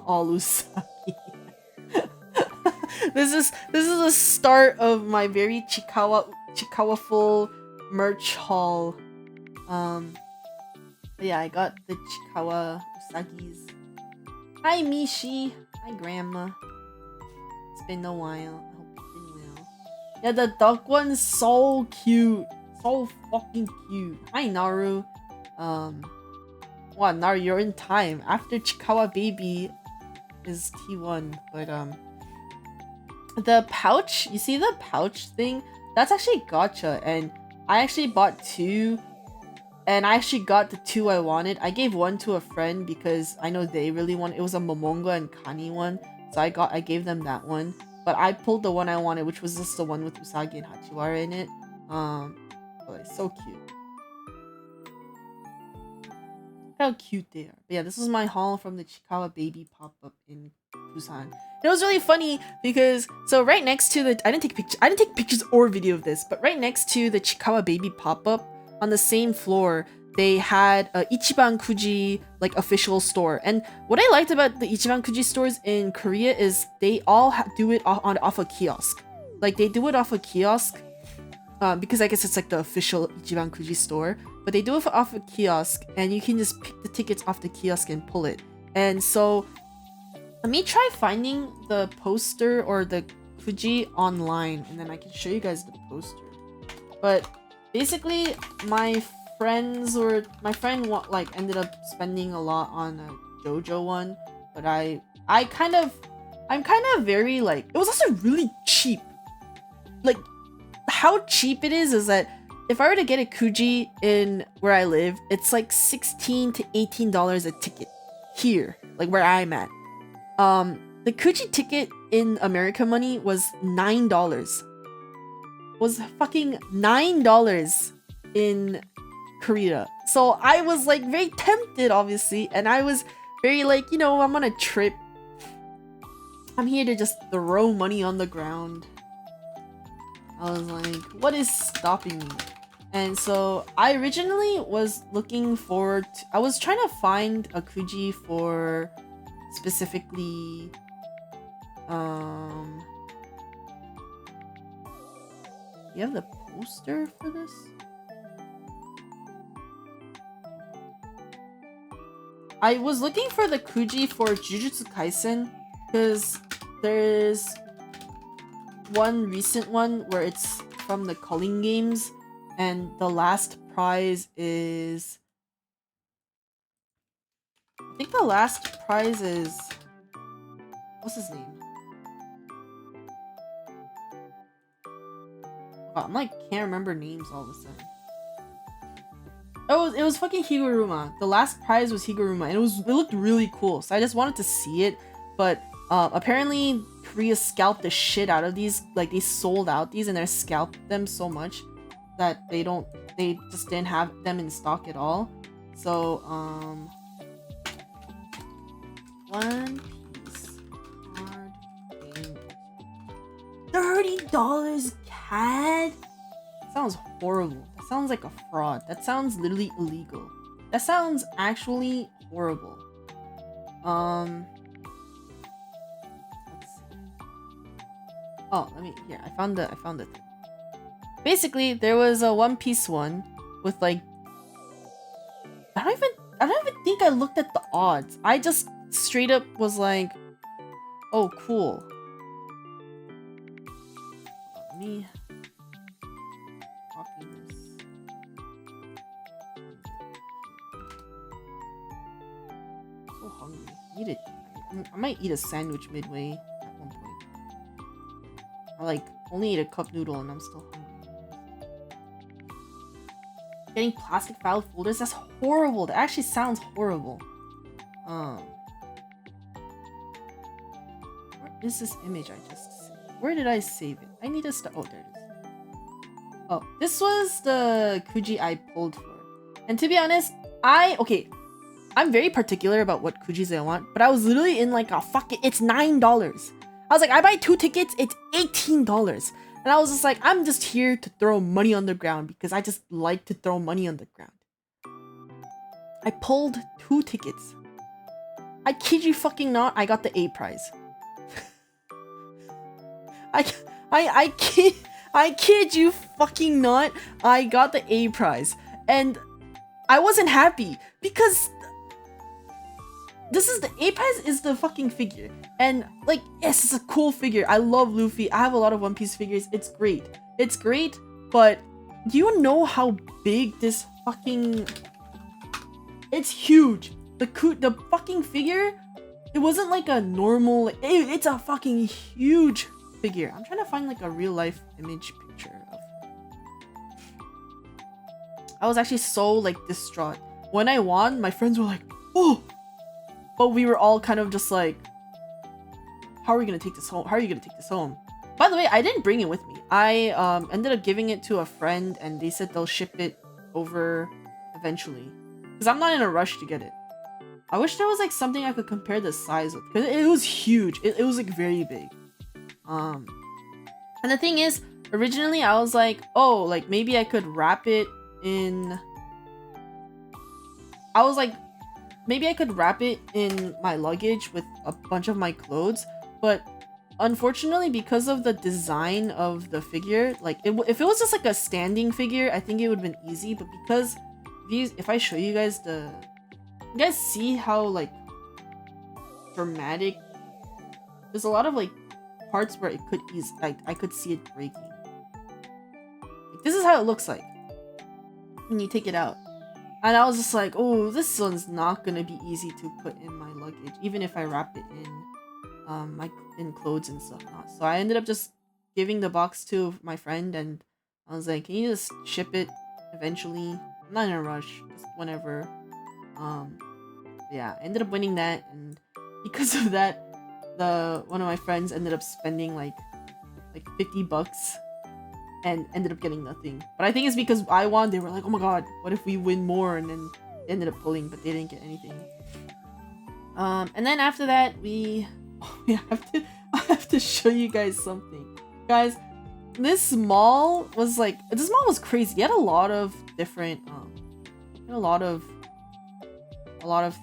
all Usagi. This is the start of my very Chiikawa-ful merch haul. But yeah, I got the Chiikawa Usagis. Hi Mishi. Hi Grandma. It's been a while. Yeah, the duck one's so cute. So fucking cute. Hi, Naru. Wow, Naru, you're in time. After Chiikawa Baby is T1. But, the pouch, you see the pouch thing? That's actually gacha. And I actually bought two. And I actually got the two I wanted. I gave one to a friend because I know they really want it. Was a Momonga and Kani one. So I gave them that one. But I pulled the one I wanted, which was just the one with Usagi and Hachiwara in it. Oh, it's so cute. Look how cute they are. But yeah, this was my haul from the Chiikawa Baby pop-up in Busan. It was really funny because so right next to the I didn't take pictures or video of this, but right next to the Chiikawa Baby pop-up on the same floor, they had a Ichiban Kuji like official store. And what I liked about the Ichiban Kuji stores in Korea is they all do it off a kiosk. Like they do it off a kiosk because I guess it's like the official Ichiban Kuji store. But they do it off a kiosk and you can just pick the tickets off the kiosk and pull it. And so let me try finding the poster or the Kuji online and then I can show you guys the poster. But basically my friend ended up spending a lot on a JoJo one, but I'm kind of very like it was also really cheap. Like how cheap it is that if I were to get a Kuji in where I live, it's like $16 to $18 a ticket here, like where I'm at. The Kuji ticket in American money was $9. Was fucking $9 in Korea. So I was like very tempted, obviously, and I was very like, you know, I'm on a trip. I'm here to just throw money on the ground. I was like, what is stopping me? And so I originally was looking forward to, I was trying to find a Kuji for specifically you have the poster for this? I was looking for the Kuji for Jujutsu Kaisen because there's one recent one where it's from the Culling games and the last prize is, I think the last prize is, what's his name? Oh, I'm like, can't remember names all of a sudden. Oh, it was fucking Higuruma. The last prize was Higuruma, and it looked really cool. So I just wanted to see it, but apparently Korea scalped the shit out of these. Like they sold out these, and they scalped them so much that they just didn't have them in stock at all. So One Piece card game. $30 CAD? Sounds horrible. That sounds like a fraud. That sounds literally illegal. That sounds actually horrible. Let's see. Oh, here. I found the thing. Basically, there was a One Piece one with like, I don't even think I looked at the odds. I just straight up was like, oh, cool. Let me copy this. I'm so hungry. I might eat a sandwich midway at one point. I like only ate a cup noodle and I'm still hungry. Getting plastic filed folders? That's horrible. That actually sounds horrible. Where is this image I just saved? Where did I save it? I need to start. Oh, there it is. Oh, this was the Kuji I pulled for. And to be honest, I'm very particular about what Kujis I want, but I was literally in like a fuck it, it's $9. I was like, I buy 2 tickets, it's $18. And I was just like, I'm just here to throw money on the ground because I just like to throw money on the ground. I pulled 2 tickets. I kid you fucking not, I got the A prize. I kid you fucking not, I got the A prize. And I wasn't happy because this is the A prize is the fucking figure. And like, yes, it's a cool figure. I love Luffy. I have a lot of One Piece figures. It's great. It's great, but do you know how big this fucking... It's huge. The fucking figure, it wasn't like a normal... It's a fucking huge figure. I'm trying to find like a real life image picture of... I was actually so like distraught. When I won, my friends were like, oh! But we were all kind of just like, how are we gonna take this home? How are you gonna take this home? By the way, I didn't bring it with me. I ended up giving it to a friend and they said they'll ship it over eventually. Because I'm not in a rush to get it. I wish there was like something I could compare the size with. Because it was huge. It was like very big. And the thing is, originally I was like, oh, like maybe I could wrap it in... I was like, maybe I could wrap it in my luggage with a bunch of my clothes, but unfortunately, because of the design of the figure, like if it was just like a standing figure, I think it would have been easy. But because if I show you guys you guys see how like dramatic, there's a lot of like parts where it could I could see it breaking. Like, this is how it looks like when you take it out. And I was just like, oh, this one's not gonna be easy to put in my luggage, even if I wrap it in clothes and stuff. So I ended up just giving the box to my friend, and I was like, can you just ship it eventually? I'm not in a rush, just whenever. Yeah, I ended up winning that, and because of that, one of my friends ended up spending like $50 and ended up getting nothing. But I think it's because I won. They were like, oh my god, what if we win more? And then they ended up pulling, but they didn't get anything. And then after that, I have to show you guys something. Guys, this mall was like, this mall was crazy. It had a lot of different, a lot of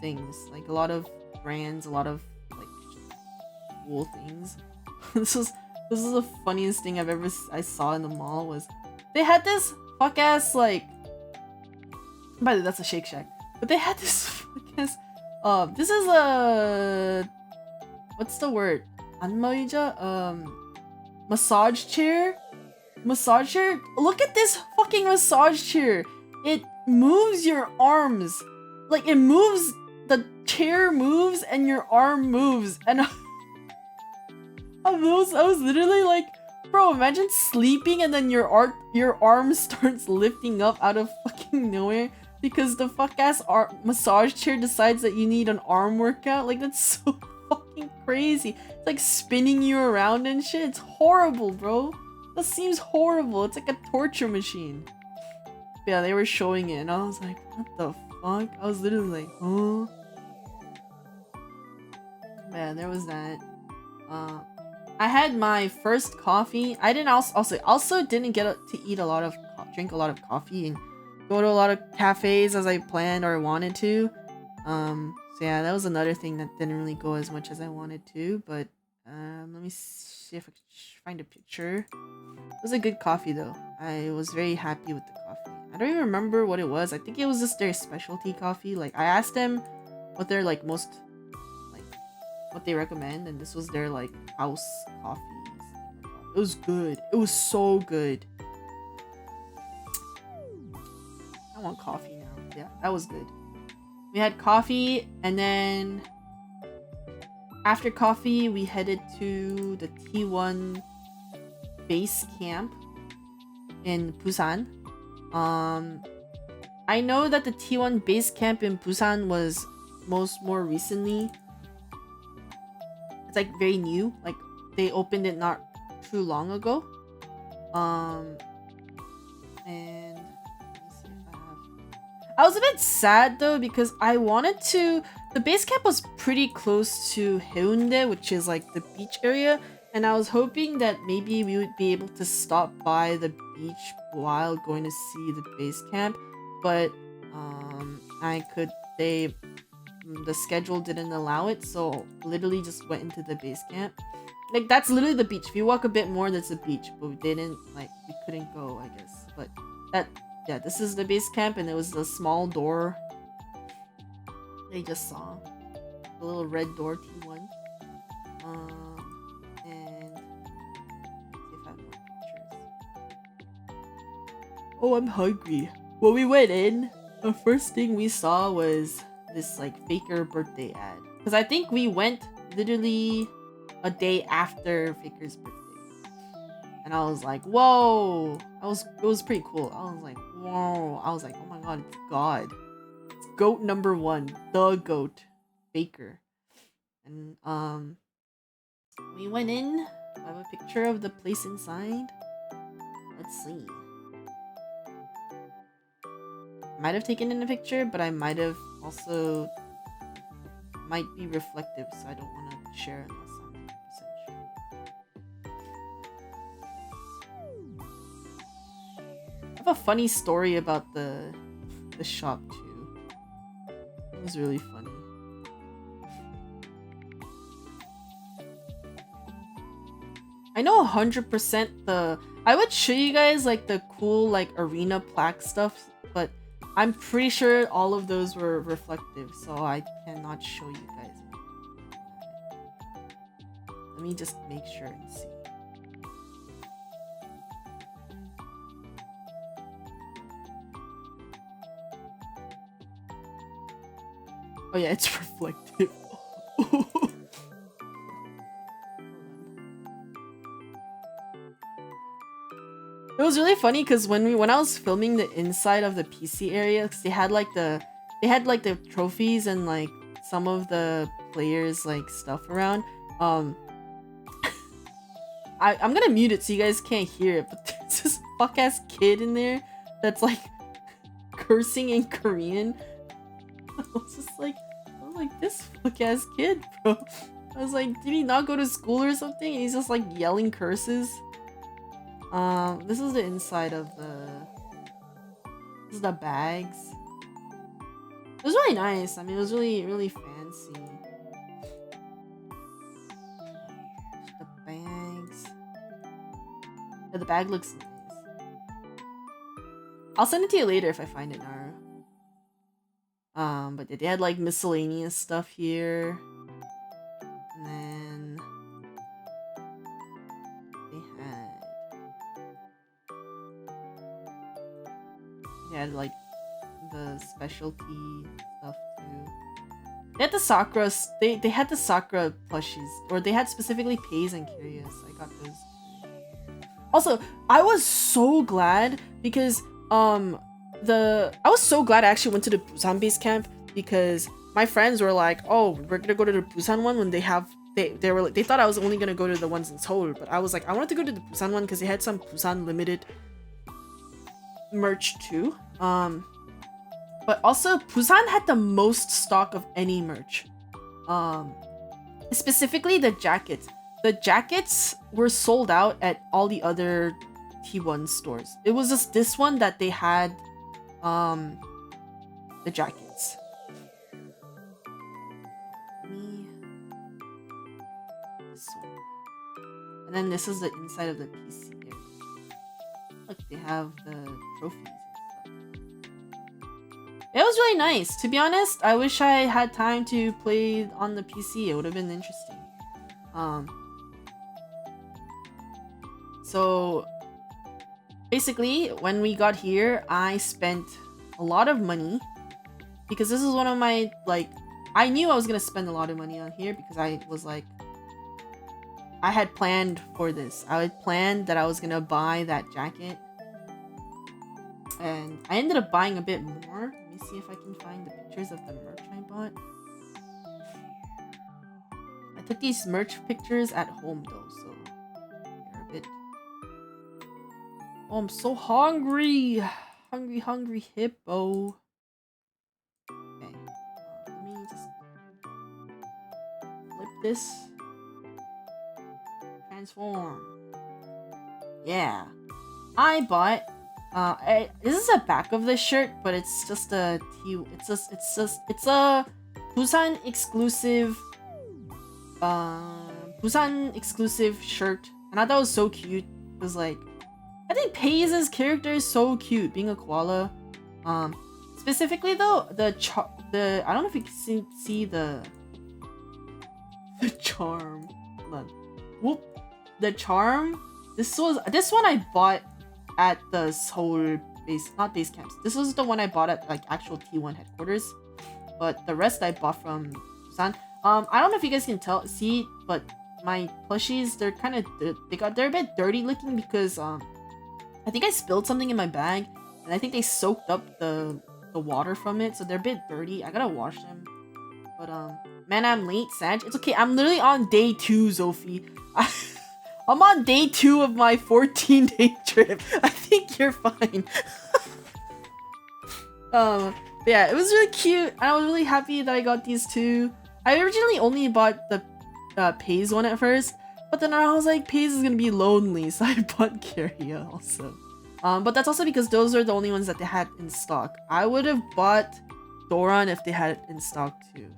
things, like a lot of brands, a lot of like cool things. this is the funniest thing I saw in the mall was they had this fuck ass like. By the way, that's a Shake Shack, but they had this fuck ass. This is a what's the word? 안마의자? Massage chair. Massage chair. Look at this fucking massage chair. It moves your arms. Like, it moves, the chair moves and your arm moves. And I was literally like, bro, imagine sleeping and then your arm starts lifting up out of fucking nowhere because the fuck ass massage chair decides that you need an arm workout. Like, that's so fucking crazy. It's like spinning you around and shit. It's horrible, bro. That seems horrible. It's like a torture machine. But yeah, they were showing it and I was like, what the fuck? I was literally like, huh? Man, there was that. I had my first coffee. I didn't also didn't get to eat a lot of drink a lot of coffee and go to a lot of cafes as I planned or wanted to. So yeah, that was another thing that didn't really go as much as I wanted to. But let me see if I can find a picture. It was a good coffee though. I was very happy with the coffee. I don't even remember what it was. I think it was just their specialty coffee. Like, I asked them what their like most like what they recommend, and this was their like house coffees. It was good. It was so good. I want coffee now. Yeah, that was good. We had coffee, and then after coffee we headed to the T1 base camp in Busan. I know that the T1 base camp in Busan was more recently. It's like very new. Like, they opened it not too long ago. And let me see if I was a bit sad though because I wanted to. The base camp was pretty close to Haeundae, which is like the beach area. And I was hoping that maybe we would be able to stop by the beach while going to see the base camp, but the schedule didn't allow it, so literally just went into the base camp. Like, that's literally the beach. If you walk a bit more, that's the beach, but we couldn't go, I guess. But this is the base camp, and it was the small door they just saw, the little red door T1. Oh, I'm hungry. When we went in, the first thing we saw was this like Faker birthday ad. Because I think we went literally a day after Faker's birthday. And I was like, whoa. It was pretty cool. I was like, whoa. I was like, oh my god, it's God. It's GOAT number 1. The GOAT. Faker. And we went in. I have a picture of the place inside. Let's see. Might have taken in a picture, but I might have also might be reflective, so I don't want to share unless I'm 100% sure. I have a funny story about the shop too. It was really funny. I know 100% I would show you guys like the cool like arena plaque stuff, but I'm pretty sure all of those were reflective, so I cannot show you guys. Let me just make sure and see. Oh yeah, it's reflective. It was really funny because when I was filming the inside of the PC area, cause they had like the trophies and like some of the players like stuff around. I'm gonna mute it so you guys can't hear it, but there's this fuck ass kid in there that's like cursing in Korean. I was like, this fuck ass kid, bro. I was like, did he not go to school or something? And he's just like yelling curses. This is the inside of this is the bags. It was really nice. I mean, it was really fancy. The bags. Yeah, the bag looks nice. I'll send it to you later if I find it, Naru. But they had like miscellaneous stuff here. And then they had like the specialty stuff too. They had the Sakura, they had the Sakura plushies, or they had specifically Paze and Curious. I got those. Also, I was so glad because I was so glad I actually went to the Busan base camp because my friends were like, "Oh, we're gonna go to the Busan one when they have." They were like, they thought I was only gonna go to the ones in Seoul, but I was like, I wanted to go to the Busan one because they had some Busan limited merch too. But also Busan had the most stock of any merch. Specifically the jackets. The jackets were sold out at all the other T1 stores. It was just this one that they had the jackets. This one. And then this is the inside of the PC area. Look, they have the trophies and stuff. It was really nice. To be honest, I wish I had time to play on the PC. It would have been interesting. So basically, when we got here, I spent a lot of money because this is one of my, like, I knew I was gonna spend a lot of money on here because I was like, I had planned for this. I had planned that I was gonna buy that jacket, and I ended up buying a bit more. Let me see if I can find the pictures of the merch I bought. I took these merch pictures at home though, so they're a bit. Oh, I'm so hungry! Hungry hippo. Okay, let me just flip this. Transform. Yeah, I bought. This is the back of the shirt, but it's just a it's a Busan exclusive. Busan exclusive shirt, and I thought it was so cute. It was like, I think Paze's character is so cute, being a koala. Specifically though, the I don't know if you can see the charm. Hold on. Whoop. The charm. This one I bought at the Seoul base, not base camps. This was the one I bought at like actual T1 headquarters, but the rest I bought from Busan. I don't know if you guys can see, but my plushies, they're kind of they're a bit dirty looking because I think I spilled something in my bag, and I think they soaked up the water from it, so they're a bit dirty. I gotta wash them. But man, I'm late, Sag. It's okay. I'm literally on day 2, Zophie. I'm on day 2 of my 14-day trip. I think you're fine. But yeah, it was really cute. I was really happy that I got these two. I originally only bought the Paze one at first, but then I was like, Paze is gonna be lonely, so I bought Carrier also. But that's also because those are the only ones that they had in stock. I would have bought Doran if they had it in stock too.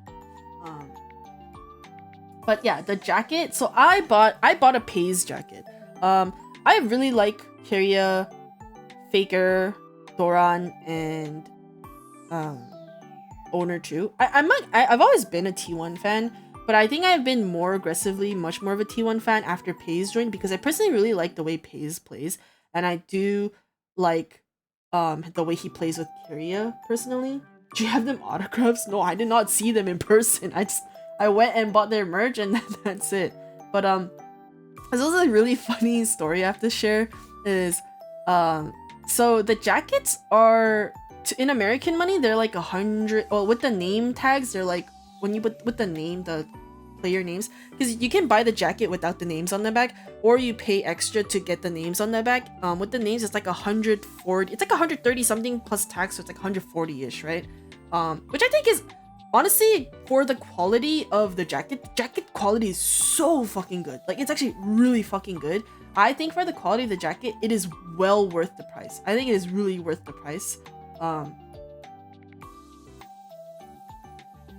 But yeah, the jacket. So I bought a Paze jacket. I really like Carrier, Faker, Doran, and Owner too. I've always been a T1 fan, but I think I've been more aggressively, much more of a T1 fan after Paze joined because I personally really like the way Paze plays, and I do like the way he plays with Carrier personally. Do you have them autographs? No, I did not see them in person. I went and bought their merch and that's it. But there's also a really funny story I have to share. Is so the jackets are in American money, they're like 100. Well, with the name tags, they're like when you put with the name, the player names, because you can buy the jacket without the names on the back, or you pay extra to get the names on the back. With the names, it's like 140. It's like 130 something plus tax, so it's like 140-ish, right? Which I think is honestly, for the quality of the jacket quality is so fucking good. Like, it's actually really fucking good. I think for the quality of the jacket, it is well worth the price. I think it is really worth the price.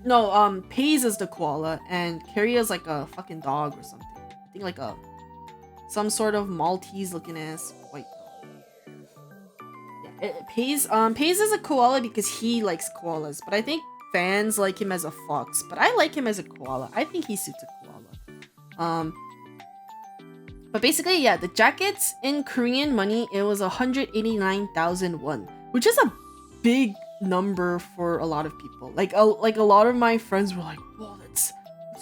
No, Paze is the koala, and Carrie is like a fucking dog or something. I think like some sort of Maltese looking ass white dog. Yeah, Paze is a koala because he likes koalas, but I think fans like him as a fox. But I like him as a koala. I think he suits a koala. But basically, yeah, the jackets in Korean money, it was 189,000 won, which is a big number for a lot of people. Like a lot of my friends were like, "Whoa, that's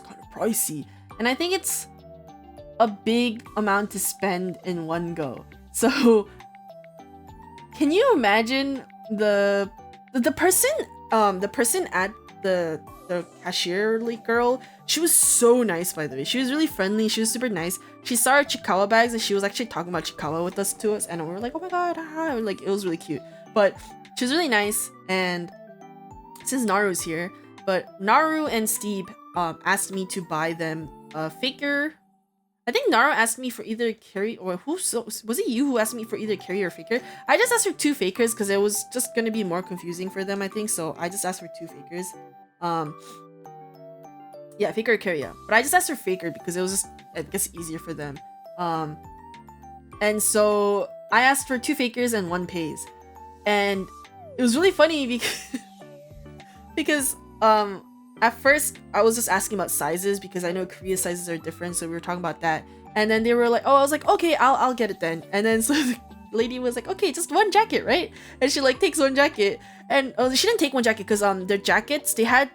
kind of pricey," and I think it's a big amount to spend in one go. So, can you imagine the person at the cashier girl? She was so nice, by the way. She was really friendly. She was super nice. She saw our Chiikawa bags and she was actually talking about Chiikawa with us and we were like, oh my god, hi. Like, it was really cute. But she was really nice, and since Naru's here, but Naru and Steve asked me to buy them a Faker. I think Naru asked me for either Carrie or was it you who asked me for either Carrie or Faker? I just asked for 2 Fakers because it was just gonna be more confusing for them, I think. So I just asked for 2 Fakers. Yeah, Faker or Carrie, yeah. But I just asked for Faker because it was just, I guess, easier for them. And so I asked for 2 Fakers and 1 Paze. And it was really funny because at first I was just asking about sizes because I know Korea's sizes are different, so we were talking about that. And then they were like, oh, I was like, okay, I'll get it then. And then so the lady was like, okay, just 1 jacket, right? And she like takes 1 jacket, and she didn't take 1 jacket because their jackets they had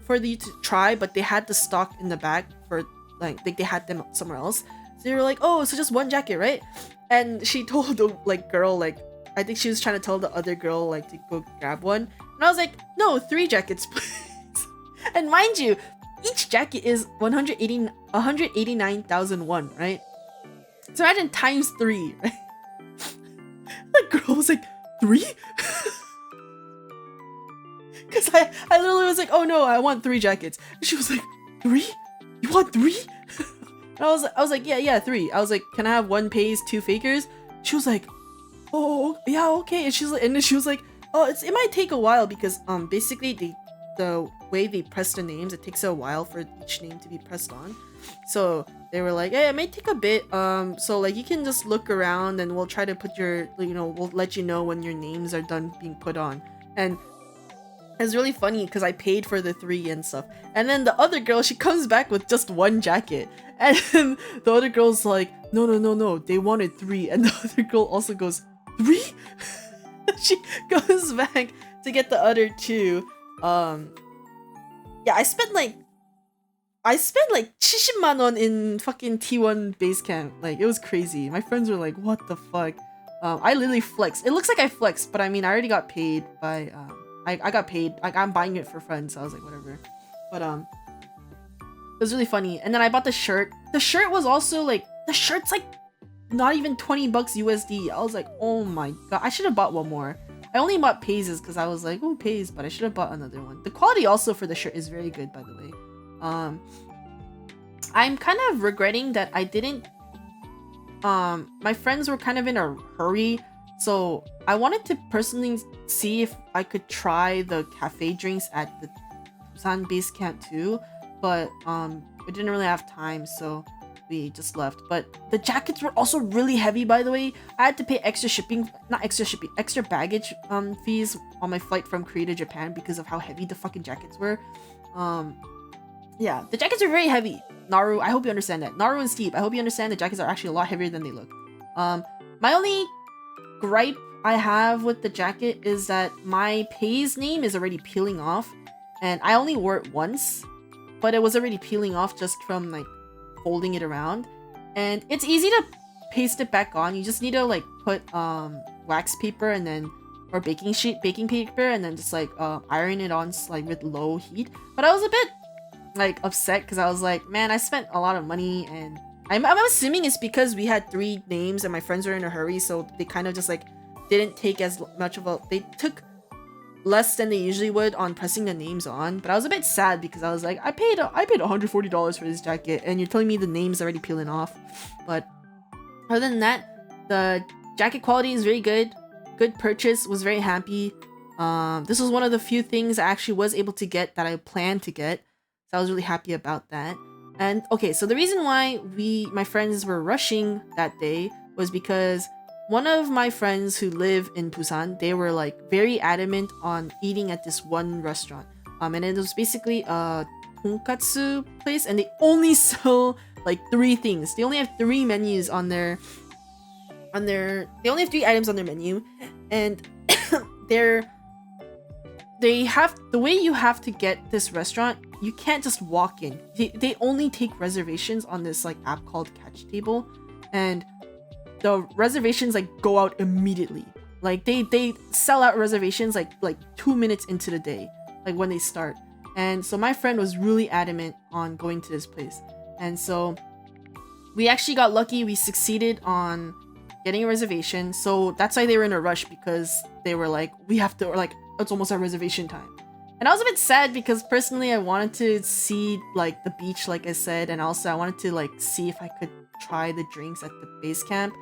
for you to try, but they had the stock in the back for like they had them somewhere else. So they were like, oh, so just 1 jacket, right? And she told the girl, I think she was trying to tell the other girl to go grab one, and I was like, no, 3 jackets, please. And mind you, each jacket is 189,000 won, right? So imagine times 3, right? The girl was like, 3? Because I literally was like, oh no, I want 3 jackets. And she was like, 3? You want 3? And I was like, yeah, 3. I was like, can I have 1 Paze, 2 Fakers? She was like, oh yeah, okay. And then she was like, oh, it might take a while because basically the way they press the names, it takes a while for each name to be pressed on. So they were like, hey, it may take a bit. So you can just look around and we'll try to put your, we'll let you know when your names are done being put on. And it's really funny because I paid for the 3 and stuff. And then the other girl, she comes back with just 1 jacket. And then the other girl's like, no, they wanted 3. And the other girl also goes, 3? She goes back to get the other 2. Yeah, I spent like 70만 won in fucking T1 base camp. Like, it was crazy. My friends were like, what the fuck? I literally flexed. It looks like I flexed, but I mean, I already got paid by, I got paid. Like, I'm buying it for friends, so I was like, whatever. But, it was really funny. And then I bought the shirt. The shirt was also like, the shirt's like not even 20 bucks USD. I was like, oh my god, I should have bought 1 more. I only bought Pazes because I was like, oh, Paze, but I should have bought another one. The quality also for the shirt is very good, by the way. I'm kind of regretting that I didn't, my friends were kind of in a hurry, so I wanted to personally see if I could try the cafe drinks at the Busan base camp too, but we didn't really have time, so we just left. But the jackets were also really heavy, by the way. I had to pay extra baggage fees on my flight from Korea to Japan because of how heavy the fucking jackets were. Yeah, the jackets are very heavy. Naru, I hope you understand that. Naru and Steve, I hope you understand the jackets are actually a lot heavier than they look. My only gripe I have with the jacket is that my Paze name is already peeling off, and I only wore it once, but it was already peeling off just from folding it around, and it's easy to paste it back on. You just need to put wax paper and then or baking paper and then just iron it on with low heat. But I was a bit upset because I was like, man, I spent a lot of money, and I'm assuming it's because we had 3 names and my friends were in a hurry, so they kind of just didn't take as much of a, they took less than they usually would on pressing the names on. But I was a bit sad because I was like, I paid $140 for this jacket and you're telling me the name's already peeling off. But Other than that, the jacket quality is very good. Good purchase. Was very happy. This was one of the few things I actually was able to get that I planned to get. So I was really happy about that. And okay, so the reason why my friends were rushing that day was because one of my friends who live in Busan, they were like very adamant on eating at this one restaurant. And it was basically a tonkatsu place, and they only sell like 3 things. They only have 3 menus on their they only have 3 items on their menu, and they have the way you have to get this restaurant. You can't just walk in. They only take reservations on this like app called Catch Table, and the reservations like go out immediately. Like they sell out reservations like 2 minutes into the day, like when they start. And so my friend was really adamant on going to this place, and so we actually got lucky. We succeeded on getting a reservation, so that's why they were in a rush, because they were like, we have to, or like, it's almost our reservation time. And I was a bit sad because personally I wanted to see like the beach, like I said, and also I wanted to like see if I could try the drinks at the base camp,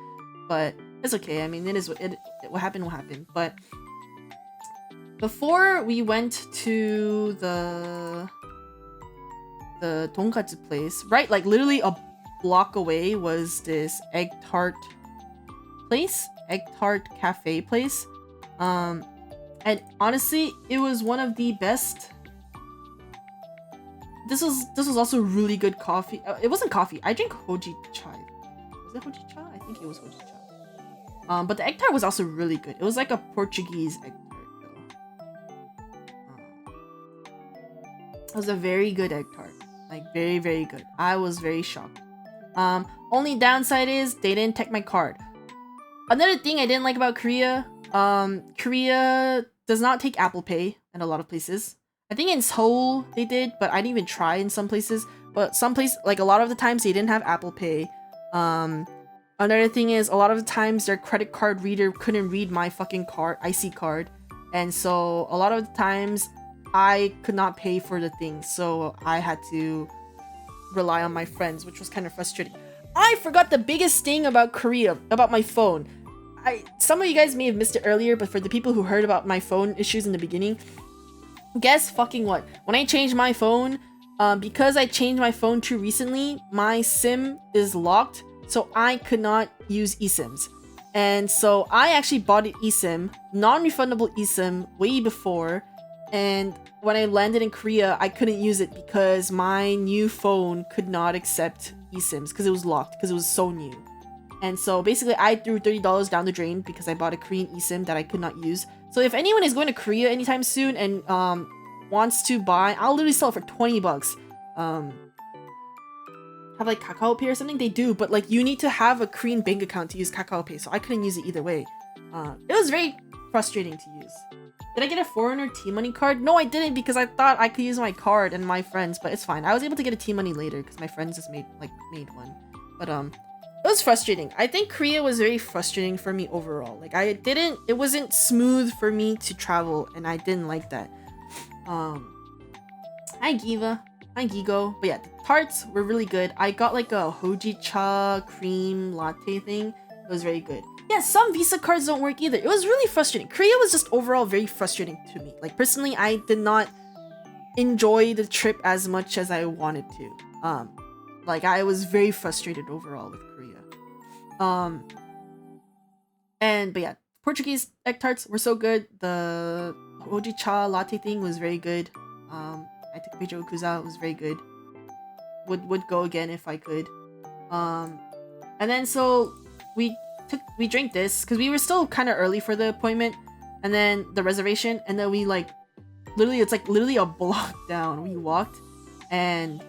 but it's okay. I mean, what happened will happen. But before we went to the tonkatsu place, right, like literally a block away was this egg tart cafe place. And honestly, it was one of the best. This was also really good coffee. It wasn't coffee. I drink hoji chai. Was it hoji chai? I think it was hoji chai. But the egg tart was also really good. It was like a Portuguese egg tart though. It was a very good egg tart. Like very, very good. I was very shocked. Only downside is they didn't take my card. Another thing I didn't like about Korea, Korea does not take Apple Pay in a lot of places. I think in Seoul they did, but I didn't even try in some places. But some places, like a lot of the times, they didn't have Apple Pay. Another thing is, a lot of the times their credit card reader couldn't read my fucking IC card, and so a lot of the times I could not pay for the things, so I had to rely on my friends, which was kind of frustrating. I forgot the biggest thing about Korea, about my phone. Some of you guys may have missed it earlier, but for the people who heard about my phone issues in the beginning, guess fucking what? When I changed my phone, because I changed my phone too recently, my SIM is locked, so I could not use eSIMs. And so I actually bought an eSIM, non-refundable eSIM, way before, and when I landed in Korea, I couldn't use it because my new phone could not accept eSIMs because it was locked, because it was so new. And so basically I threw $30 down the drain because I bought a Korean eSIM that I could not use. So if anyone is going to Korea anytime soon and wants to buy, I'll literally sell it for 20 bucks. Have like Kakao Pay or something? They do, but like you need to have a Korean bank account to use Kakao Pay, so I couldn't use it either way. It was very frustrating to use. Did I get a foreigner T-Money card? No, I didn't, because I thought I could use my card and my friends, but it's fine. I was able to get a T-Money later because my friends just made one. But it was frustrating. I think Korea was very frustrating for me overall. Like it wasn't smooth for me to travel, and I didn't like that. Hi Giva. Hi Gigo. But yeah, the tarts were really good. I got like a hojicha cream latte thing. It was very good. Yeah, some Visa cards don't work either. It was really frustrating. Korea was just overall very frustrating to me. Like personally, I did not enjoy the trip as much as I wanted to. Like I was very frustrated overall with Korea. But yeah, Portuguese egg tarts were so good. The hojicha latte thing was very good. I took a picture of Kuza. It was very good. Would go again if I could. And then so we drank this because we were still kind of early for the appointment, and then the reservation, and then we like literally, it's like literally a block down. We walked, and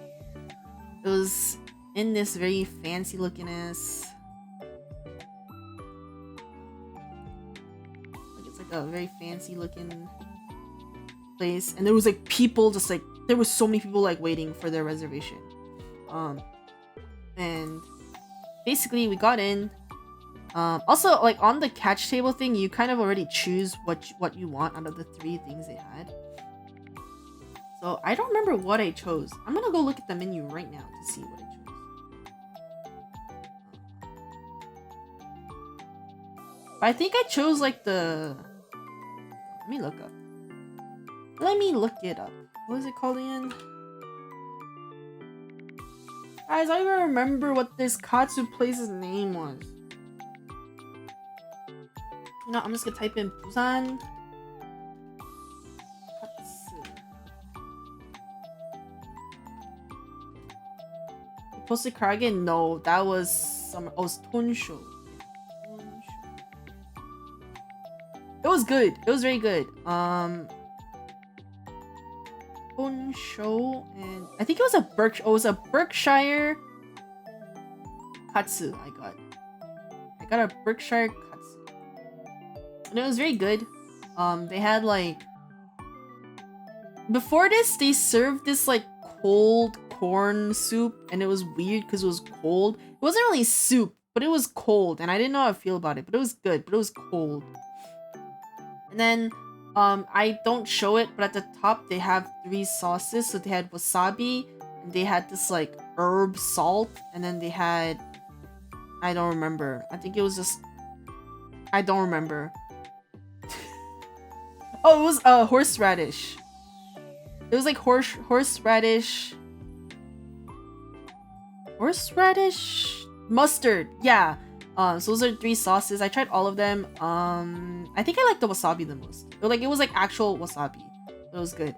it was in this very fancy looking ass, like it's like a very fancy looking place, and there was like people just like, there was so many people like waiting for their reservation. And basically we got in. Also, like on the catch table thing, you kind of already choose what you want out of the 3 things they had. So I don't remember what I chose. I'm gonna go look at the menu right now to see what I chose. But I think I chose like the... Let me look up. Let me look it up. What is it called again? Guys, I don't even remember what this Katsu place's name was. You know, I'm just gonna type in Busan Katsu. Posted Karage? No, that was some. Oh, it was Tonsho. It was good. It was very good. Tonsho, and I think it was a Berkshire Katsu. I got a Berkshire Katsu, and it was very good. They had like, before this they served this like cold corn soup, and it was weird because it was cold. It wasn't really soup, but it was cold, and I didn't know how I feel about it. But it was good. But it was cold. And then I don't show it, but at the top they have 3 sauces. So they had wasabi, and they had this like herb salt, and then they had, I don't remember. I think it was just, I don't remember. Oh, it was horseradish. It was like horseradish mustard. Yeah. So those are 3 sauces. I tried all of them. I think I like the wasabi the most. It was like actual wasabi. It was good.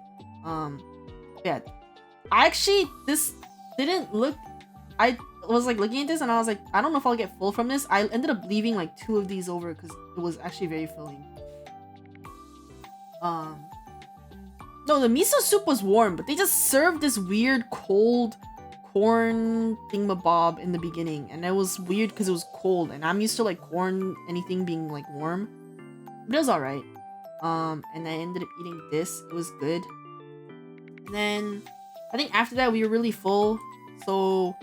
Yeah. This didn't look. I was like looking at this and I was like, I don't know if I'll get full from this. I ended up leaving like 2 of these over because it was actually very filling. No, the miso soup was warm, but they just served this weird cold corn thingamabob in the beginning, and it was weird because it was cold, and I'm used to like corn, anything being like warm, but it was alright. And I ended up eating this. It was good. And then I think after that we were really full, so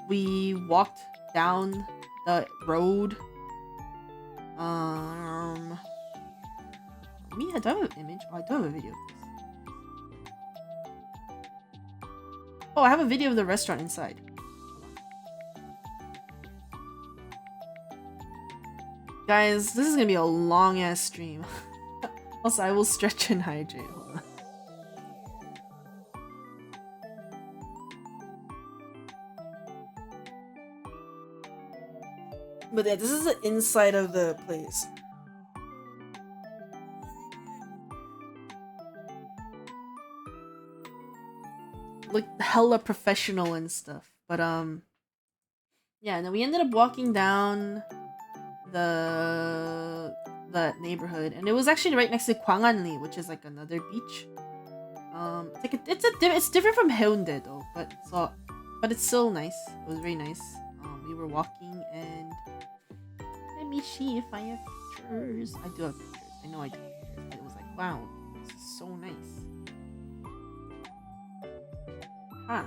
we walked down the road. Do I have an image? Oh, I do have a video of this. Oh, I have a video of the restaurant inside. Guys, this is gonna be a long ass stream. Also, I will stretch and hydrate. Hold on. But yeah, this is the inside of the place. Look hella professional and stuff. But yeah, and then we ended up walking down the neighborhood, and it was actually right next to Gwanganli, which is like another beach. It's different from Haeundae though, but it's still nice. It was very nice. We were walking, and let me see if I have pictures. I do have pictures. I know I do have pictures. But it was like, wow, this is so nice. Huh.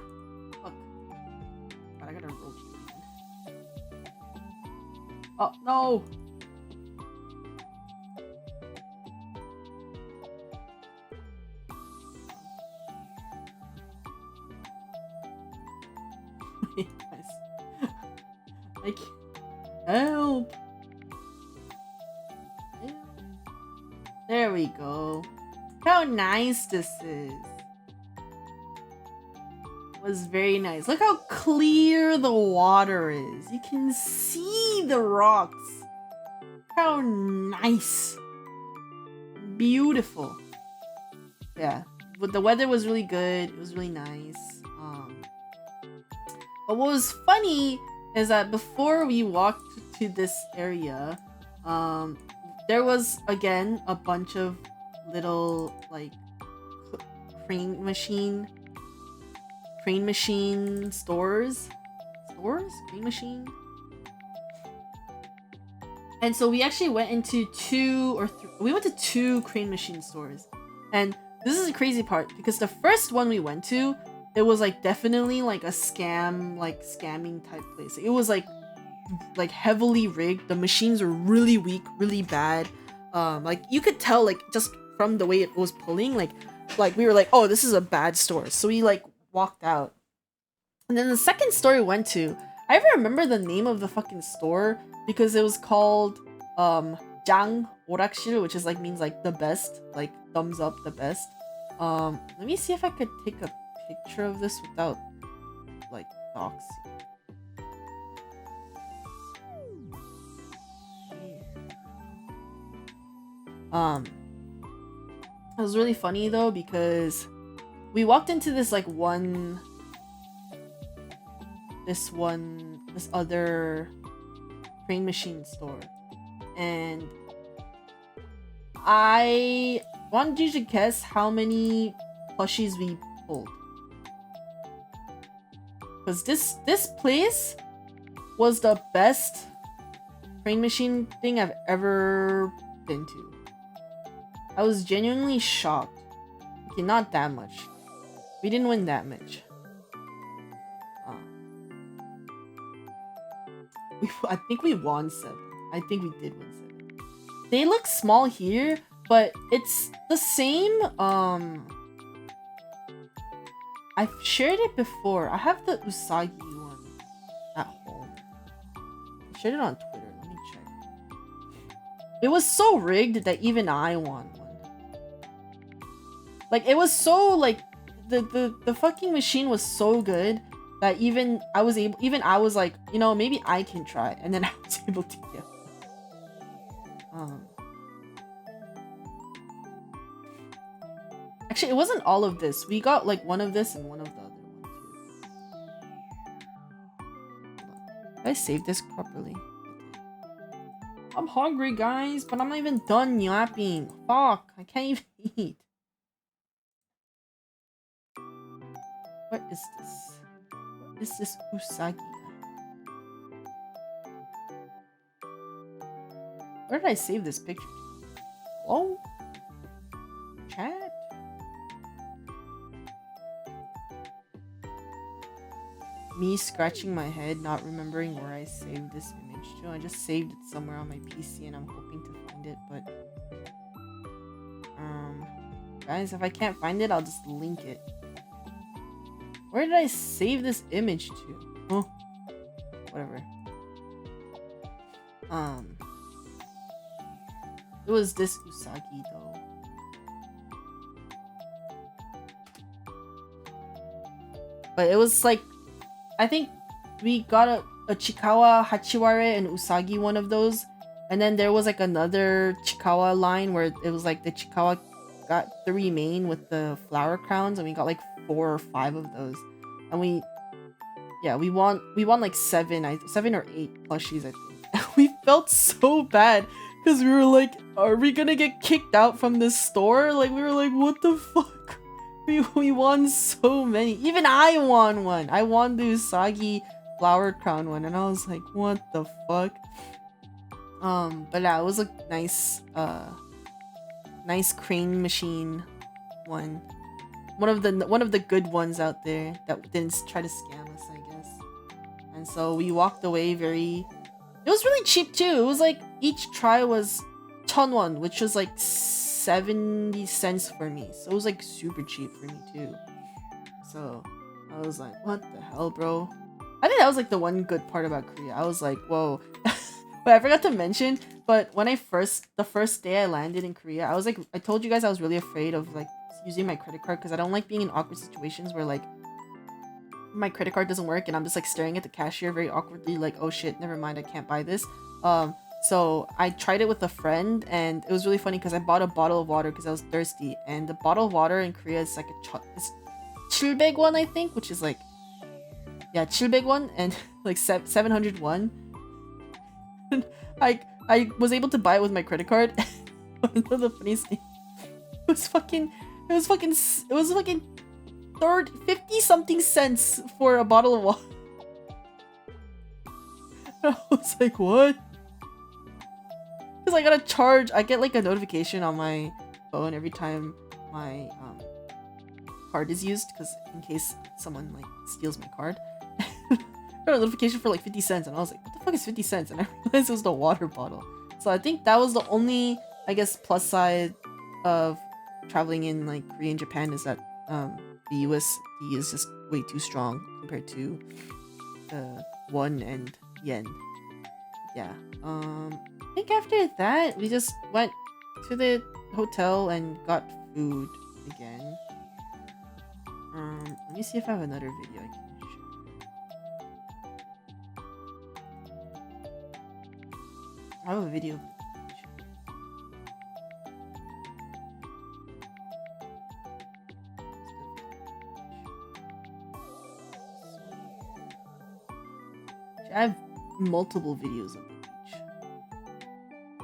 Look. God, I gotta rotate again. Oh, no! Wait, guys. Like, help! There we go. How nice this is. Was very nice. Look how clear the water is. You can see the rocks. How nice. Beautiful. Yeah. But the weather was really good. It was really nice. But what was funny is that before we walked to this area, there was again a bunch of little like crane machine stores. Crane machine. And so we actually went into we went to 2 crane machine stores. And this is the crazy part, because the first one we went to, it was like definitely like a scam, like scamming type place. It was like heavily rigged. The machines were really weak, really bad. Like you could tell like just from the way it was pulling, like we were like, oh, this is a bad store. So we like walked out. And then the second store we went to, I even remember the name of the fucking store because it was called 짱 오락실, which is like means like the best, like thumbs up, the best. Let me see if I could take a picture of this without like doxing. It was really funny though because we walked into this like this other crane machine store, and I want you to guess how many plushies we pulled. Because this place was the best crane machine thing I've ever been to. I was genuinely shocked. Okay, not that much. We didn't win that much. I think we won 7. I think we did win 7. They look small here, but it's the same. I've shared it before. I have the Usagi one at home. I shared it on Twitter. Let me check. It was so rigged that even I won one. Like, it was so, like, the fucking machine was so good that even I was like, you know, maybe I can try. And then I was able to get one. Actually, it wasn't all of this. We got like one of this and one of the other one too. Did I save this properly? I'm hungry, guys, but I'm not even done yapping. Fuck, I can't even eat. What is this? What is this Usagi? Where did I save this picture? Hello? Chat? Me scratching my head, not remembering where I saved this image to. I just saved it somewhere on my PC and I'm hoping to find it, but guys, if I can't find it, I'll just link it. Where did I save this image to? Oh, whatever. It was this Usagi though. But it was like, I think we got a Chikawa, Hachiware, and Usagi one of those. And then there was like another Chikawa line where it was like the Chikawa got 3 main with the flower crowns, and we got like 4 or 5 of those. And we won like 7 or 8 plushies, I think. And we felt so bad because we were like, are we gonna get kicked out from this store? Like, we were like, what the fuck? We won so many. Even I won one. I won the Usagi flower crown one, and I was like, what the fuck? But yeah, it was a nice crane machine one. One of the good ones out there that didn't try to scam us, I guess. And so we walked away very. It was really cheap too. It was like each try was 1,000 won, which was like 70 cents for me. So it was like super cheap for me too. So I was like, what the hell, bro? I think that was like the one good part about Korea. I was like, whoa. But I forgot to mention, but when the first day I landed in Korea, I was like, I told you guys I was really afraid of like using my credit card because I don't like being in awkward situations where like my credit card doesn't work and I'm just like staring at the cashier very awkwardly like, oh shit, never mind, I can't buy this. So I tried it with a friend, and it was really funny because I bought a bottle of water because I was thirsty, and the bottle of water in Korea is like it's Chilbeg one, I think, which is like, yeah, Chilbeg one, and like 700 won. I was able to buy it with my credit card. The funniest thing, it was fucking 50 something cents for a bottle of water. I was like, what? Because I get like a notification on my phone every time my card is used, because in case someone like steals my card. I got a notification for like 50 cents, and I was like, what the fuck is 50 cents? And I realized it was the water bottle. So I think that was the only, I guess, plus side of traveling in like Korea and Japan, is that the USD is just way too strong compared to the won and yen. Yeah. I think after that, we just went to the hotel and got food again. Let me see if I have another video I can show. I have a video. I have multiple videos of the beach.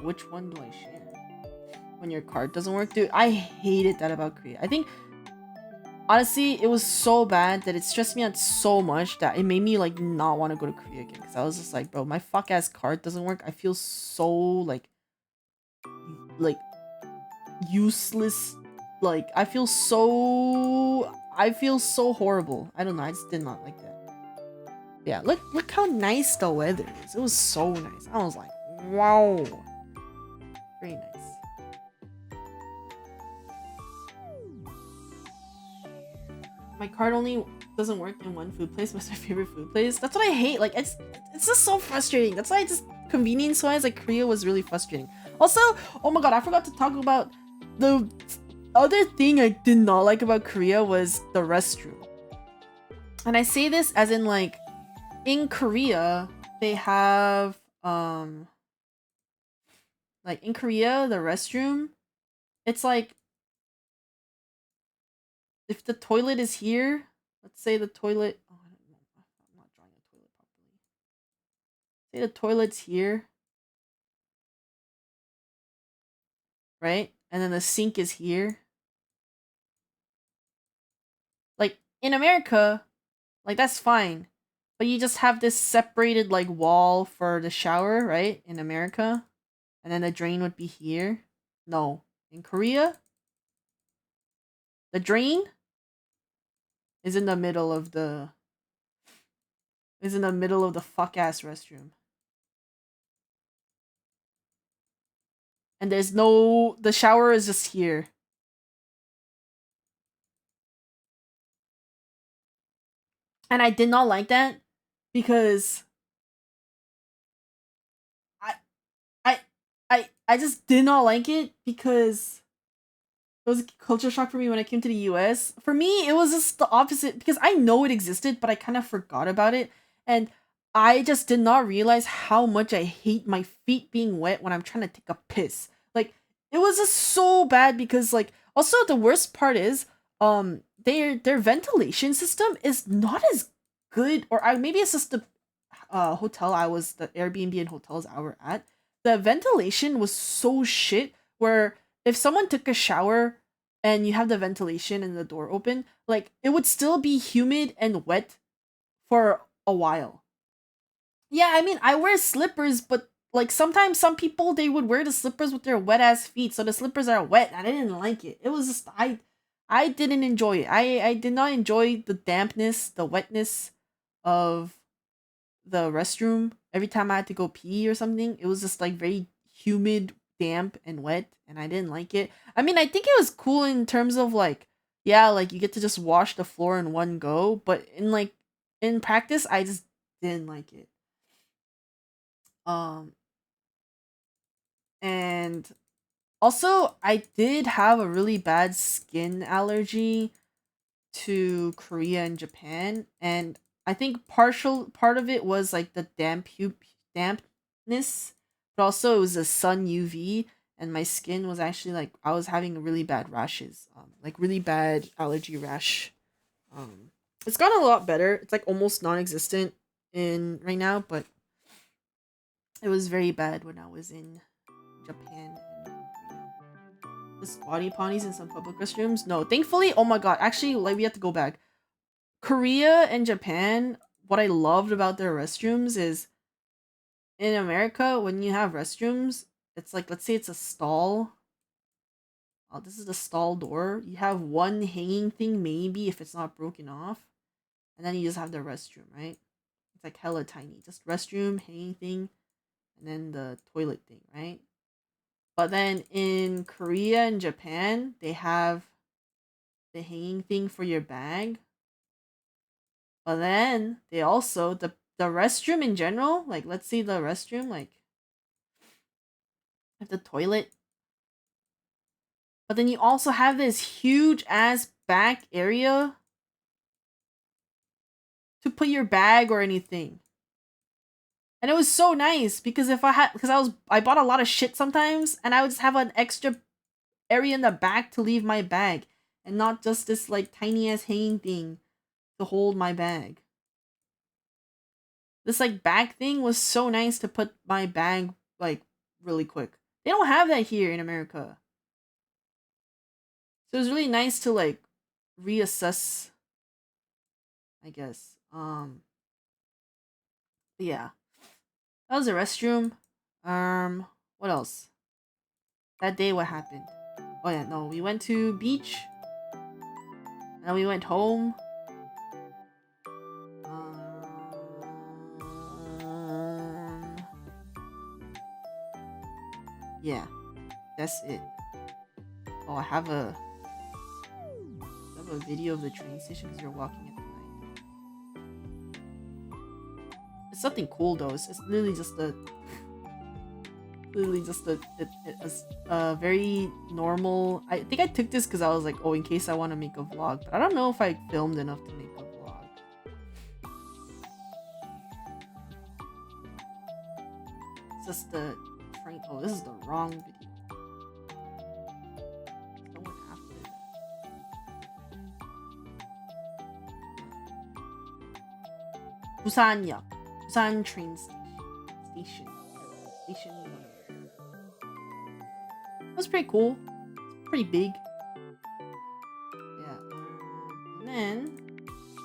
Which one do I share? When your card doesn't work? Dude, I hated that about Korea. I think, honestly, it was so bad that it stressed me out so much that it made me, like, not want to go to Korea again. Because I was just like, bro, my fuck-ass card doesn't work. I feel so, like, useless. Like, I feel so horrible. I don't know, I just did not like that. Yeah, look how nice the weather is. It was so nice. I was like, wow. Very nice. My card only doesn't work in one food place, but it's my favorite food place. That's what I hate. Like, it's just so frustrating. That's why convenience-wise, like, Korea was really frustrating. Also, oh my god, I forgot to talk about the other thing I did not like about Korea was the restroom. And I say this as in, like, in Korea, they have, like, in Korea, the restroom, it's like, if the toilet is here, let's say the toilet, oh, I don't know, I'm not drawing a toilet properly. Say the toilet's here, right? And then the sink is here. Like, in America, like, that's fine. But you just have this separated, like, wall for the shower, right? In America. And then the drain would be here. No. In Korea, the drain is in the middle of the fuck-ass restroom. And there's no... The shower is just here. And I did not like that because I just did not like it because it was a culture shock for me when I came to the US. For me, it was just the opposite because I know it existed, but I kind of forgot about it. And I just did not realize how much I hate my feet being wet when I'm trying to take a piss. Like, it was just so bad because, like, also the worst part is their ventilation system is not as good, or maybe it's just the the Airbnb and hotels I were at. The ventilation was so shit where if someone took a shower and you have the ventilation and the door open, like, it would still be humid and wet for a while. Yeah, I mean, I wear slippers, but, like, sometimes some people, they would wear the slippers with their wet ass feet, so the slippers are wet, and I didn't like it. It was just I didn't enjoy it. I did not enjoy the dampness, the wetness of the restroom every time I had to go pee or something. It was just, like, very humid, damp, and wet, and I didn't like it. I mean, I think it was cool in terms of, like, yeah, like, you get to just wash the floor in one go, but in practice, I just didn't like it. Um, and also, I did have a really bad skin allergy to Korea and Japan, and I think part of it was, like, the dampness, but also it was the sun UV, and my skin was actually, like, I was having really bad rashes, like, really bad allergy rash. It's gotten a lot better. It's, like, almost non-existent in right now, but it was very bad when I was in Japan and Korea. The squatty potties in some public restrooms? No, thankfully. Oh my god, actually, like, we have to go back. Korea and Japan, what I loved about their restrooms is in America, when you have restrooms, it's like, let's say it's a stall. Oh, this is the stall door. You have one hanging thing, maybe, if it's not broken off. And then you just have the restroom, right? It's like hella tiny. Just restroom, hanging thing, and then the toilet thing, right? But then in Korea and Japan, they have the hanging thing for your bag. But then they also the restroom in general, like, let's see the restroom, like, have the toilet. But then you also have this huge ass back area to put your bag or anything. And it was so nice because I bought a lot of shit sometimes and I would just have an extra area in the back to leave my bag and not just this like tiny ass hanging thing to hold my bag. This like bag thing was so nice to put my bag like really quick. They don't have that here in America. So it was really nice to like reassess, I guess. Yeah. That was the restroom. What else? That day what happened? Oh yeah, no, we went to beach. And then we went home. Yeah, that's it. Oh, I have a video of the train station because you're walking at night. It's nothing cool though. It's literally just a very normal. I think I took this because I was like, oh, in case I want to make a vlog, but I don't know if I filmed enough to make a vlog. It's just the train. Oh, this is the wrong video. Busan역, Busan train station. It was pretty cool. It's pretty big. Yeah. And then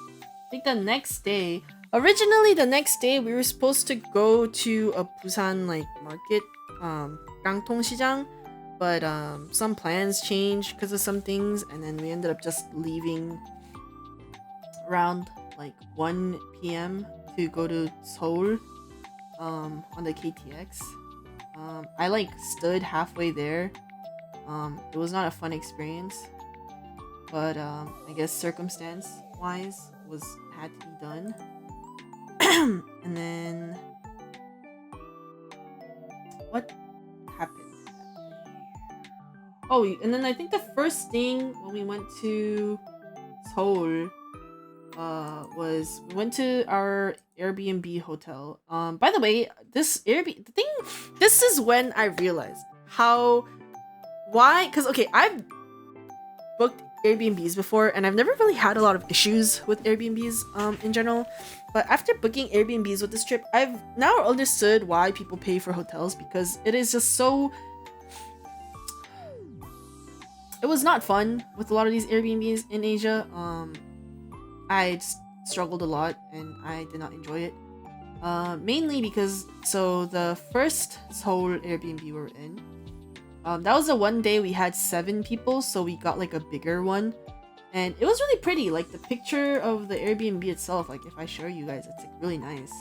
I think the next day. Originally, the next day we were supposed to go to a Busan like market, Gangtong-시장, but some plans changed because of some things, and then we ended up just leaving around like 1 p.m. to go to Seoul on the KTX. I like stood halfway there. It was not a fun experience, but I guess circumstance wise had to be done. And then what happened? Oh, and then I think the first thing when we went to Seoul was we went to our Airbnb hotel. By the way, this is when I realized because okay, I've booked Airbnbs before and I've never really had a lot of issues with Airbnbs in general, but after booking Airbnbs with this trip, I've now understood why people pay for hotels, because it is just so it was not fun with a lot of these Airbnbs in Asia. I struggled a lot and I did not enjoy it. Mainly because, so the first Seoul Airbnb we were in, that was the one day we had 7 people, so we got like a bigger one. And it was really pretty, like the picture of the Airbnb itself, like if I show you guys, it's like really nice.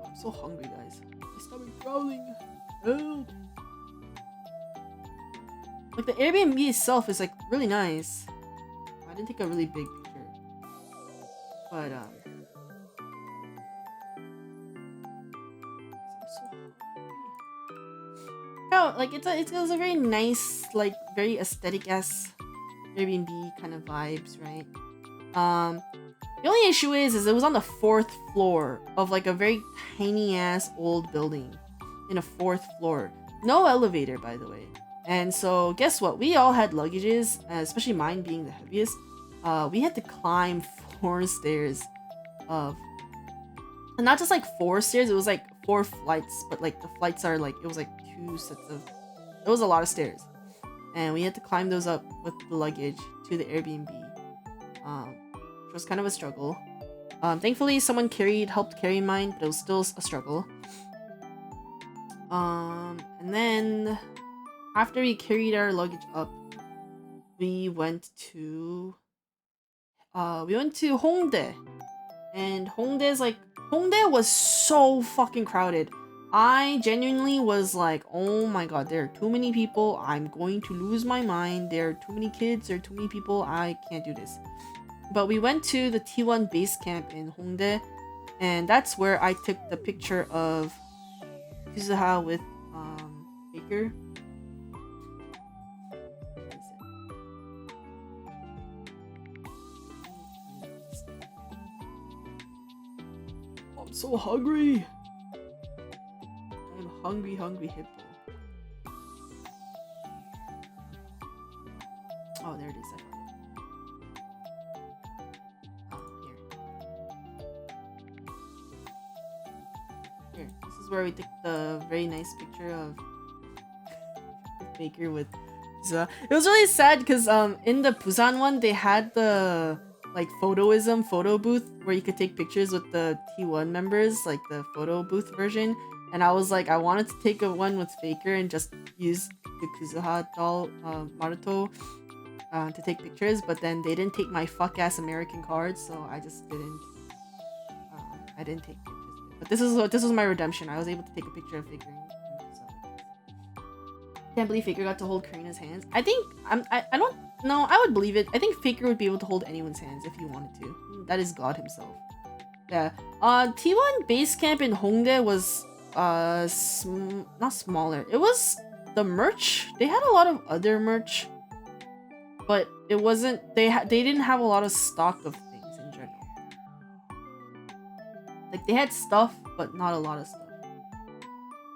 I'm so hungry, guys. My stomach growling. Help! Like the Airbnb itself is like really nice. I didn't take a really big picture, but I'm so hungry. Oh, like it was a very nice, like very aesthetic-esque Airbnb kind of vibes, right? The only issue is it was on the 4th floor of like a very tiny ass old building in a 4th floor. No elevator, by the way. And so guess what? We all had luggages, especially mine being the heaviest. We had to climb 4 stairs of, and not just like 4 stairs, it was like 4 flights, but like the flights are like, it was like 2 sets of, it was a lot of stairs. And we had to climb those up with the luggage to the Airbnb, which was kind of a struggle. Thankfully someone helped carry mine, but it was still a struggle. And then after we carried our luggage up, we went to Hongdae. And Hongdae was so fucking crowded. I genuinely was like, oh my god, there are too many people. I'm going to lose my mind. There are too many kids. There are too many people. I can't do this. But we went to the T1 base camp in Hongdae, and that's where I took the picture of Kuzuha with Faker. I'm so hungry. I'm hungry hippo. Oh, there it is. I found it. Oh, here. This is where we took the very nice picture of Faker with Kuzuha. It was really sad because in the Busan one they had the like photo booth where you could take pictures with the T1 members, like the photo booth version. And I was like, I wanted to take a one with Faker and just use the Kuzuha doll, Maruto, to take pictures. But then they didn't take my fuck ass American cards, so I just didn't. I didn't take pictures. But this was my redemption. I was able to take a picture of Faker. Can't believe Faker got to hold Karina's hands. I think I don't know. I would believe it. I think Faker would be able to hold anyone's hands if he wanted to. That is God himself. Yeah. T1 base camp in Hongdae was not smaller. It was the merch. They had a lot of other merch, but it wasn't. They didn't have a lot of stock of things in general. Like they had stuff, but not a lot of stuff.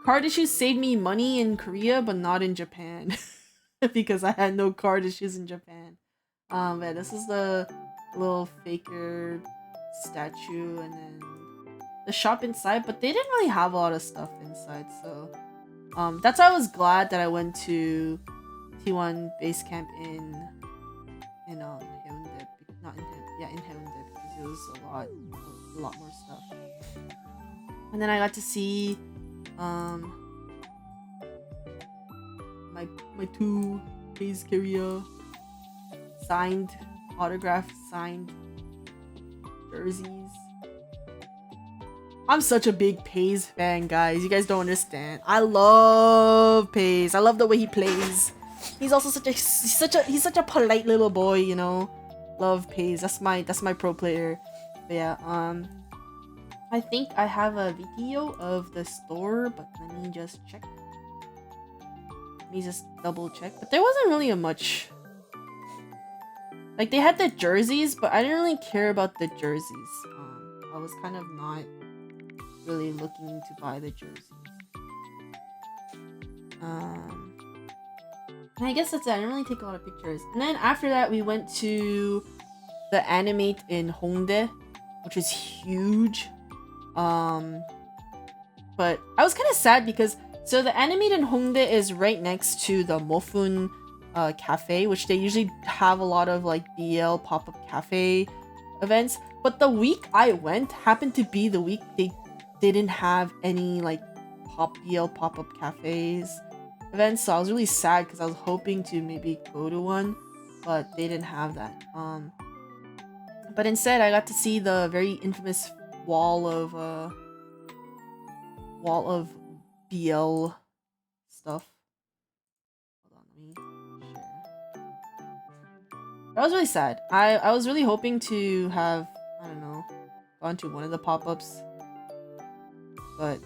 Card issues saved me money in Korea, but not in Japan. Because I had no card issues in Japan. Yeah, this is the little Faker statue, and then the shop inside, but they didn't really have a lot of stuff inside, so that's why I was glad that I went to T1 base camp in Haeundae, not in Haeundae, because it was a lot more stuff. And then I got to see my two Pays Korea autographed signed jerseys. I'm such a big Pays fan, guys. You guys don't understand. I love Pays. I love the way he plays. He's also he's such a polite little boy, you know. Love Pays. That's my pro player. But yeah, I think I have a video of the store, but let me just check. Let me just double check. But there wasn't really a much. Like they had the jerseys, but I didn't really care about the jerseys. I was kind of not really looking to buy the jerseys. I guess that's it. I didn't really take a lot of pictures. And then after that, we went to the Animate in Hongdae, which is huge. But I was kind of sad because so the Animate in Hongdae is right next to the Mofun cafe, which they usually have a lot of like BL pop-up cafe events. But the week I went happened to be the week they didn't have any like BL pop-up cafes events, so I was really sad because I was hoping to maybe go to one, but they didn't have that. But instead I got to see the very infamous wall of BL stuff. Hold on, let me share. I was really sad. I was really hoping to have, I don't know, gone to one of the pop-ups, but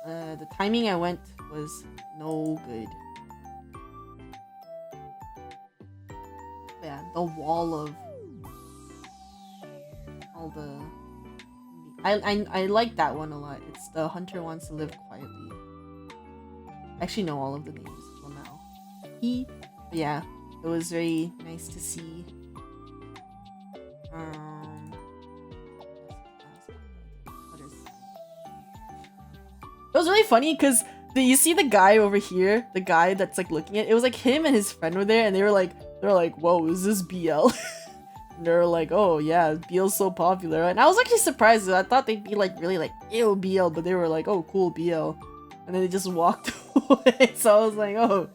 the timing I went was no good. But yeah, the wall of all the... I like that one a lot. It's the Hunter Wants to Live Quietly. I actually know all of the names well now. But yeah, it was very nice to see. It was really funny because you see the guy over here, the guy that's like looking at it, was like him and his friend were there, and they were like, whoa, is this BL? And they were like, oh yeah, BL's so popular. And I was actually surprised. I thought they'd be like really like, ew, BL, but they were like, oh cool, BL. And then they just walked away. So I was like, oh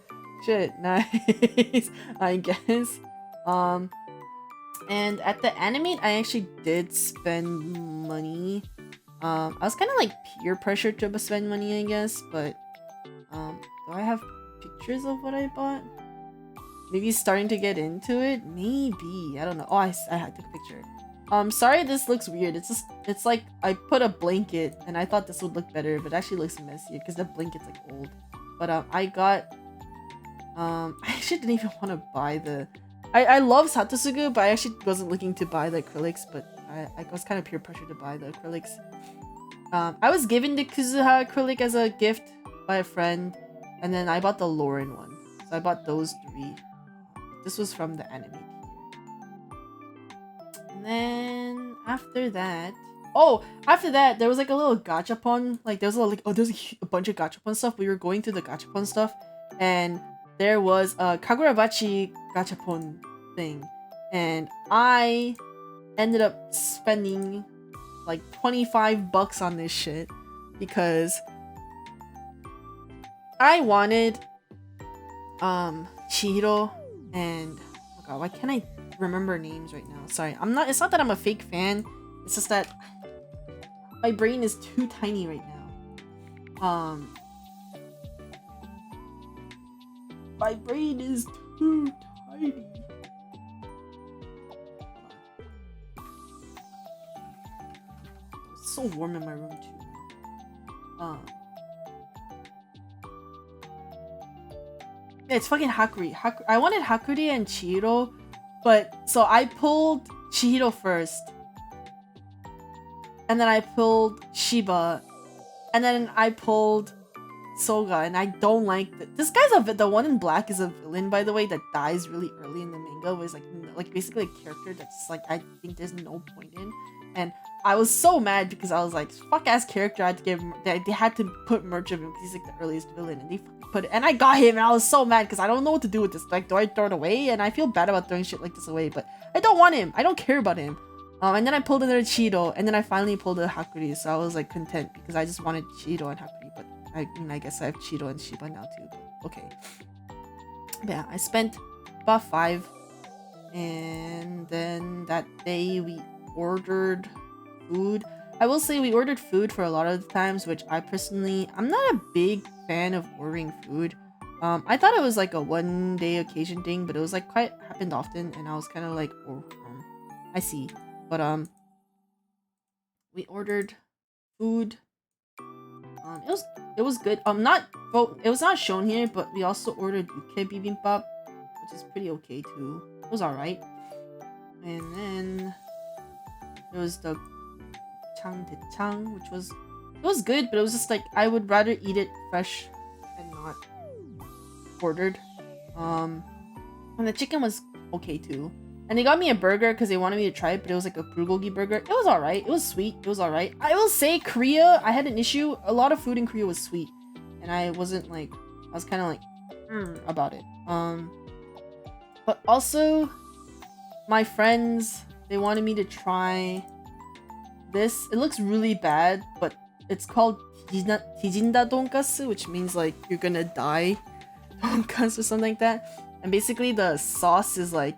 shit, nice. I guess. And at the Animate, I actually did spend money. I was kind of like peer pressure to spend money, I guess, but do I have pictures of what I bought? Maybe starting to get into it? Maybe. I don't know. Oh, I took a picture. Sorry this looks weird. It's like I put a blanket and I thought this would look better, but it actually looks messier because the blanket's like old. But I got I actually didn't even want to buy the I love Satsugu, but I actually wasn't looking to buy the acrylics, but I was kind of peer pressure to buy the acrylics. I was given the Kuzuha acrylic as a gift by a friend, and then I bought the Lauren one. So I bought those 3. This was from the anime tier. And then after that, there was like a little gachapon. Like there was a bunch of gachapon stuff. We were going through the gachapon stuff, and there was a Kagurabachi gachapon thing, and I ended up spending like $25 on this shit because I wanted Chihiro and oh god, why can't I remember names right now? Sorry, it's not that I'm a fake fan, it's just that my brain is too tiny right now. My brain is too tiny. It's so warm in my room too. Yeah, it's fucking Hakuri. I wanted Hakuri and Chihiro, but so I pulled Chihiro first, and then I pulled Shiba, and then I pulled Soga, and I don't like this guy's the one in black is a villain, by the way, that dies really early in the manga. Was like basically a character that's like I think there's no point in, and I was so mad because I was like, fuck ass character. I had to give they had to put merch of him because he's like the earliest villain, and they put it, and I got him, and I was so mad because I don't know what to do with this. Like, do I throw it away? And I feel bad about throwing shit like this away, but I don't want him. I don't care about him. And then I pulled another Cheeto, and then I finally pulled a Hakuri, so I was like content because I just wanted Cheeto and Hakuri, but I guess I have Cheeto and Shiba now too. But okay. But yeah, I spent about 5, and then that day we ordered food. I will say we ordered food for a lot of the times, which I'm not a big fan of ordering food. I thought it was like a one-day occasion thing, but it was like quite happened often, and I was kind of like, oh, I see. But we ordered food. It was good. It was not shown here, but we also ordered Yuke bibimbap, which is pretty okay too. It was alright. And then there was the chang techchang, which was good, but it was just like I would rather eat it fresh and not ordered. And the chicken was okay too. And they got me a burger because they wanted me to try it, but it was like a bulgogi burger. It was alright. It was sweet. It was alright. I will say Korea, I had an issue. A lot of food in Korea was sweet. And I wasn't like, I was kind of like, about it. But also, my friends, they wanted me to try this. It looks really bad, but it's called Tijinda Donkasu, which means like you're gonna die donkasu or something like that. And basically the sauce is like,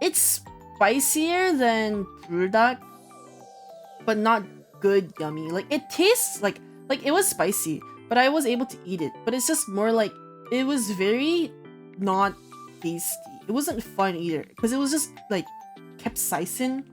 it's spicier than buldak, but not good yummy. Like it tastes like it was spicy, but I was able to eat it. But it's just more like it was very not tasty. It wasn't fun either because it was just like capsaicin.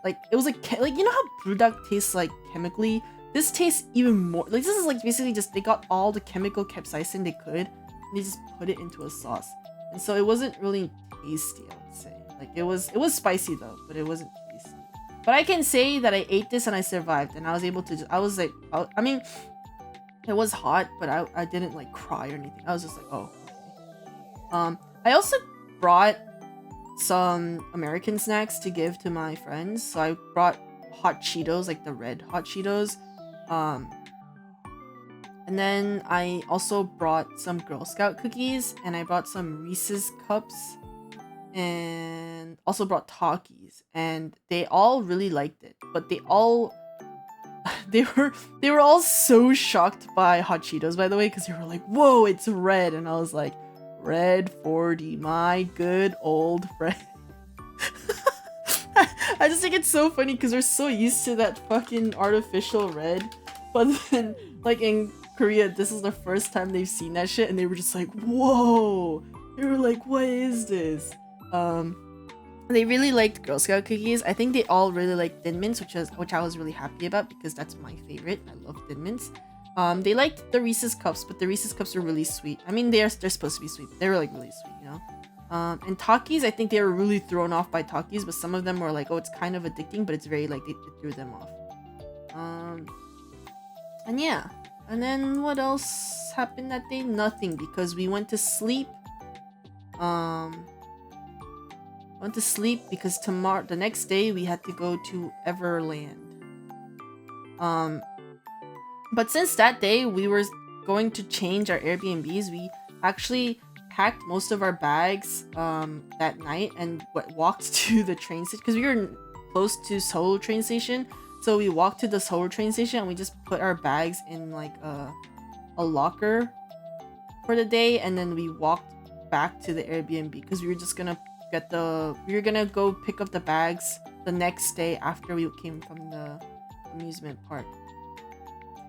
Like it was like you know how buldak tastes like chemically. This tastes even more like this is like basically just they got all the chemical capsaicin they could and they just put it into a sauce, and so it wasn't really tasty. I would say. Like it was spicy though, but it wasn't tasty. But I can say that I ate this and I survived, and I was able to. I was like, I mean, it was hot, but I didn't like cry or anything. I was just like, oh, okay. I also brought some American snacks to give to my friends. So I brought hot Cheetos, like the red hot Cheetos. And then I also brought some Girl Scout cookies, and I brought some Reese's cups. And also brought Takis, and they all really liked it, but they were all so shocked by hot Cheetos, by the way, because they were like, whoa, it's red, and I was like, red 40, my good old friend. I just think it's so funny because we're so used to that fucking artificial red, but then like in Korea this is the first time they've seen that shit, and they were just like, whoa, they were like, what is this? They really liked Girl Scout cookies. I think they all really liked Thin Mints, which I was really happy about because that's my favorite. I love Thin Mints. They liked the Reese's Cups, but the Reese's Cups are really sweet. I mean, they're supposed to be sweet, but they're like really sweet, you know. And Takis, I think they were really thrown off by Takis, but some of them were like, oh, it's kind of addicting, but it's very like it threw them off. And yeah, and then what else happened that day? Nothing, because we went to sleep. Went to sleep because the next day we had to go to Everland. But since that day we were going to change our Airbnbs, we actually packed most of our bags that night and walked to the train station because we were close to Seoul train station. So we walked to the Seoul train station and we just put our bags in like a locker for the day, and then we walked back to the Airbnb because we were just gonna we were gonna go pick up the bags the next day after we came from the amusement park.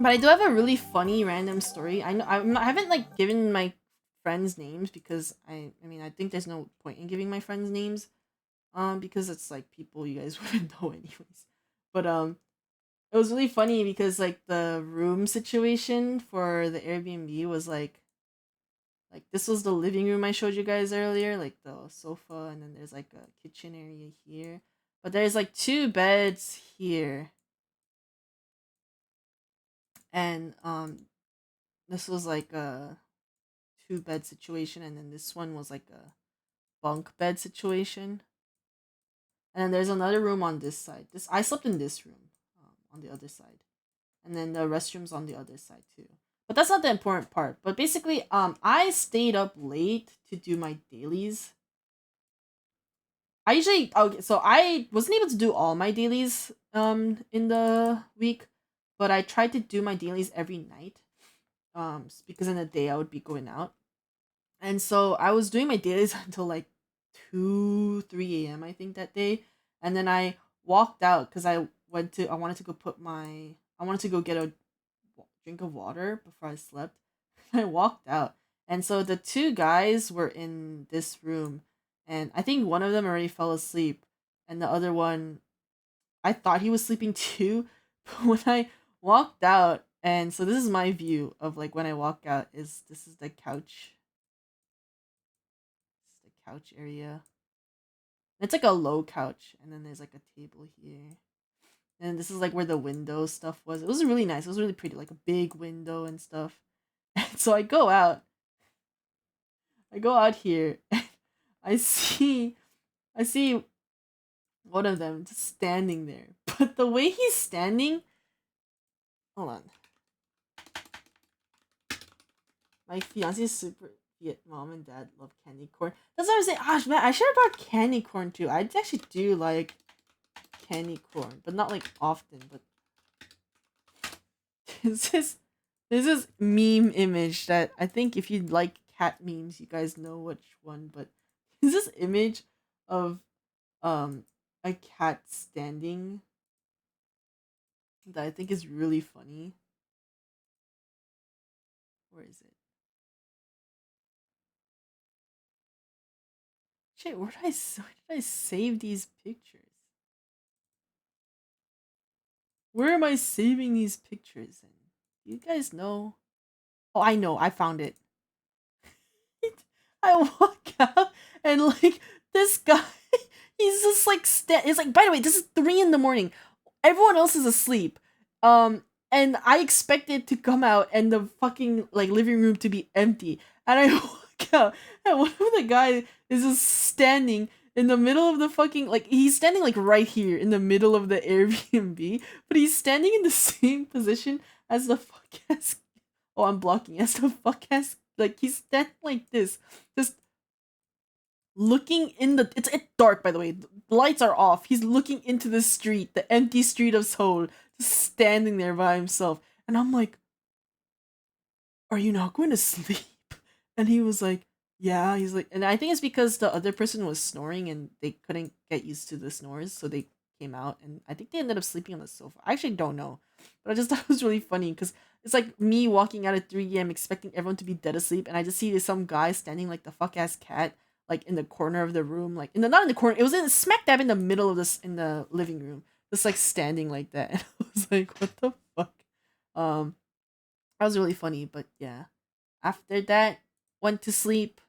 But I do have a really funny random story. I haven't like given my friends names because I mean I think there's no point in giving my friends names, because it's like people you guys wouldn't know anyways. But it was really funny because like the room situation for the Airbnb was like this was the living room I showed you guys earlier, like the sofa, and then there's like a kitchen area here. But there's like two beds here. And this was like a two bed situation, and then this one was like a bunk bed situation. And then there's another room on this side. I slept in this room, on the other side. And then the restrooms on the other side too. But that's not the important part. But basically, I stayed up late to do my dailies. So I wasn't able to do all my dailies in the week, but I tried to do my dailies every night. Because in the day I would be going out. And so I was doing my dailies until like 2, 3 a.m. I think that day. And then I walked out because I wanted to go get a drink of water before I slept. I walked out. And so the two guys were in this room, and I think one of them already fell asleep, and the other one, I thought he was sleeping too. But when I walked out, and so this is my view of like when I walk out, this is the couch. This is the couch area. It's like a low couch, and then there's like a table here. And this is like where the window stuff was. It was really nice. It was really pretty, like a big window and stuff. And so I go out. I go out here. And I see one of them just standing there. But the way he's standing, hold on. My fiance's super Viet mom and dad love candy corn. That's what I'm saying. Gosh, man, I should have brought candy corn too. I actually do like candy corn, but not like often. But this is meme image that I think if you like cat memes, you guys know which one. But is this image of a cat standing that I think is really funny. Where is it? Shit, where did I save these pictures? Where am I saving these pictures in? Do you guys know? Oh, I know. I found it. I walk out and like this guy, he's just like it's like, by the way, this is 3 in the morning. Everyone else is asleep. And I expected to come out and the fucking like living room to be empty. And I walk out and one of the guys is just standing in the middle of the fucking, like, he's standing like right here in the middle of the Airbnb, but he's standing in the same position as the fuck ass. Oh, I'm blocking as the fuck ass. Like he's standing like this, just looking in the. It's dark, by the way. The lights are off. He's looking into the street, the empty street of Seoul, just standing there by himself. And I'm like, "Are you not going to sleep?" And he was like, "Yeah." He's like, and I think it's because the other person was snoring and they couldn't get used to the snores, so they came out, and I think they ended up sleeping on the sofa. I actually don't know, but I just thought it was really funny because it's like me walking out at 3 a.m. expecting everyone to be dead asleep, and I just see some guy standing like the fuck ass cat like in the corner of the room, like not in the corner. It was in smack dab in the middle of this in the living room, just like standing like that. And I was like, what the fuck? Um, that was really funny. But yeah, after that, went to sleep,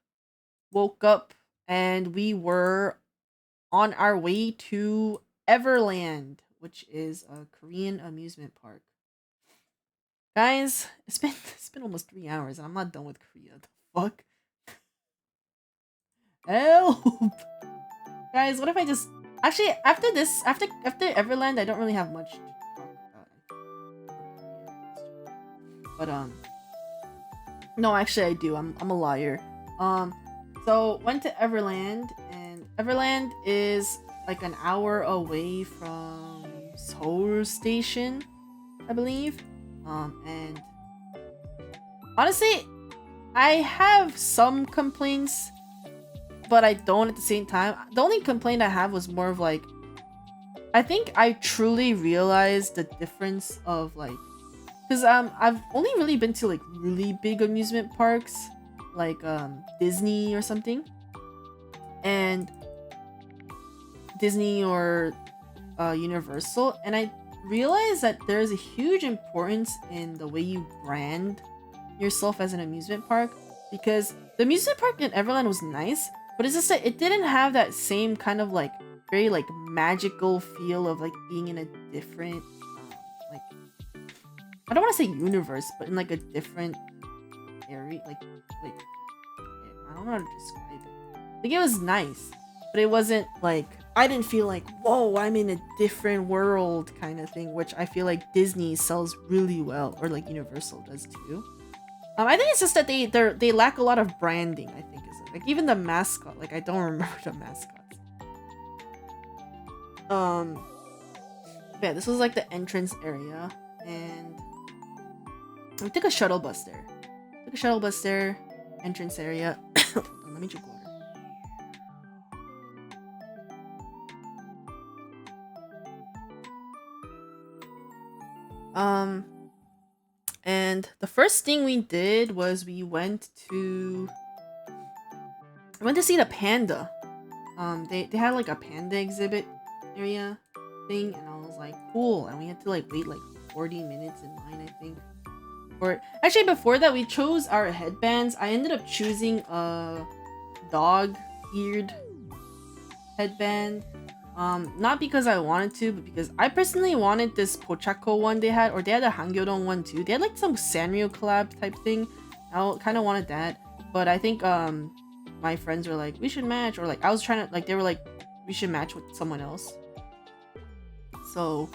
woke up, and we were on our way to Everland, which is a Korean amusement park. Guys, it's been almost 3 hours and I'm not done with Korea. The fuck? Help! Guys, what if I just actually after this after Everland I don't really have much to talk about. But no, actually I do. I'm a liar. So went to Everland, and Everland is like an hour away from Seoul Station, I believe. And honestly, I have some complaints, but I don't at the same time. The only complaint I have was more of like, I think I truly realized the difference of like, because I've only really been to like really big amusement parks, like Disney or something, and Disney or Universal, and I realized that there is a huge importance in the way you brand yourself as an amusement park, because the amusement park in Everland was nice, but it's just that it didn't have that same kind of like very like magical feel of like being in a different like, I don't want to say universe, but in like a different area, like I don't know how to describe it. Like it was nice, but it wasn't like, I didn't feel like, whoa, I'm in a different world kind of thing, which I feel like Disney sells really well, or like Universal does too. I think it's just that they lack a lot of branding, I think is it. Like even the mascot, like I don't remember the mascots. Yeah, this was like the entrance area, and we took a shuttle bus there. Entrance area. Hold on, let me drink water. And the first thing we did was we went to see the panda. They had like a panda exhibit area thing, and I was like, cool. And we had to like wait like 40 minutes in line, I think. Or actually, before that, we chose our headbands. I ended up choosing a dog-eared headband. Not because I wanted to, but because I personally wanted this Pochako one they had, or they had a Hangyodong one too. They had like some Sanrio collab type thing. I kind of wanted that, but I think my friends were like, we should match, or like I was trying to like, they were like, we should match with someone else. So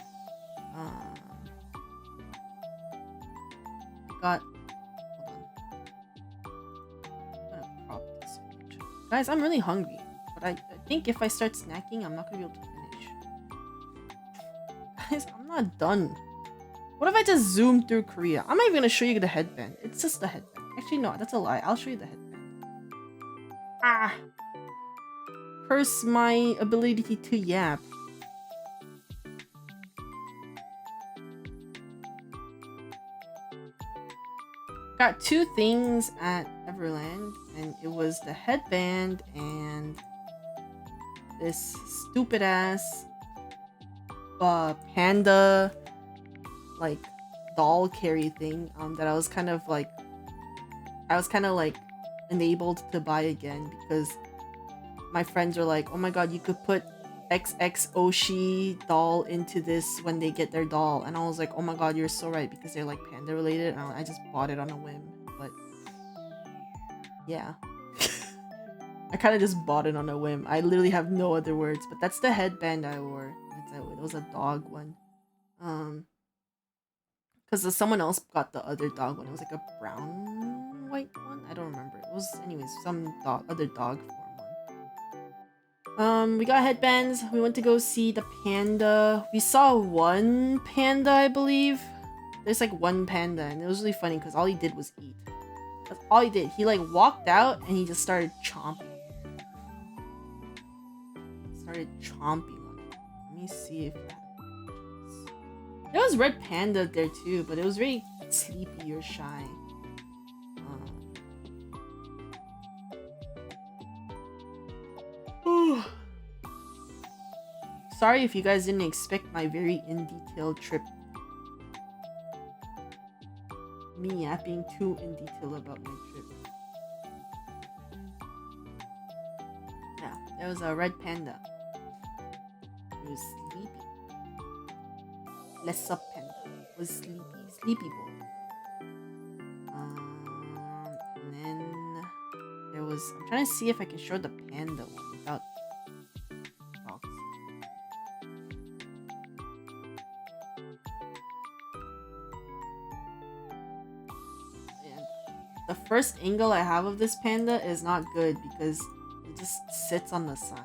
got, hold on. I'm gonna crop this image. Guys, I'm really hungry, but I think if I start snacking, I'm not gonna be able to finish. Guys, I'm not done. What if I just zoom through Korea? I'm not even gonna show you the headband. It's just the headband. Actually, no, that's a lie. I'll show you the headband. Ah! Curse my ability to yap. Got two things at Everland, and it was the headband and this stupid ass panda like doll carry thing that I was kind of like enabled to buy again, because my friends were like, oh my god, you could put XX Oshi doll into this when they get their doll, and I was like, oh my god, you're so right, because they're like panda related, and I just bought it on a whim. But yeah. I kind of just bought it on a whim. I literally have no other words, but that's the headband I wore. It was a dog one. Because someone else got the other dog one. It was like a brown white one. I don't remember. It was, anyways, some other dog form one. We got headbands. We went to go see the panda. We saw one panda, I believe. There's like one panda, and it was really funny because all he did was eat. That's all he did. He like walked out and he just started chomping. On it. Let me see if there was red panda there too, but it was very sleepy or shy. sorry if you guys didn't expect my very in-detail trip. Me not being too in detail about my trip. Yeah, there was a red panda. He was sleepy. Less up panda was sleepy. Sleepy boy. And then there was. I'm trying to see if I can show the panda one without dogs. And the first angle I have of this panda is not good because it just sits on the side.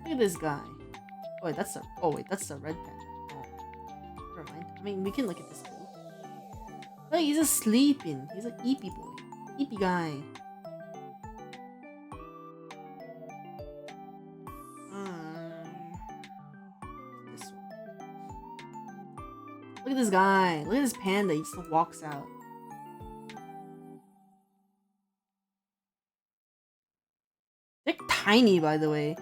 Look at this guy. Oh wait, that's the red panda. Oh, never mind. I mean, we can look at this too. Oh, he's just sleeping. He's an eepy boy. Eepy guy. This one. Look at this guy. Look at this panda. He just walks out. They're tiny, by the way.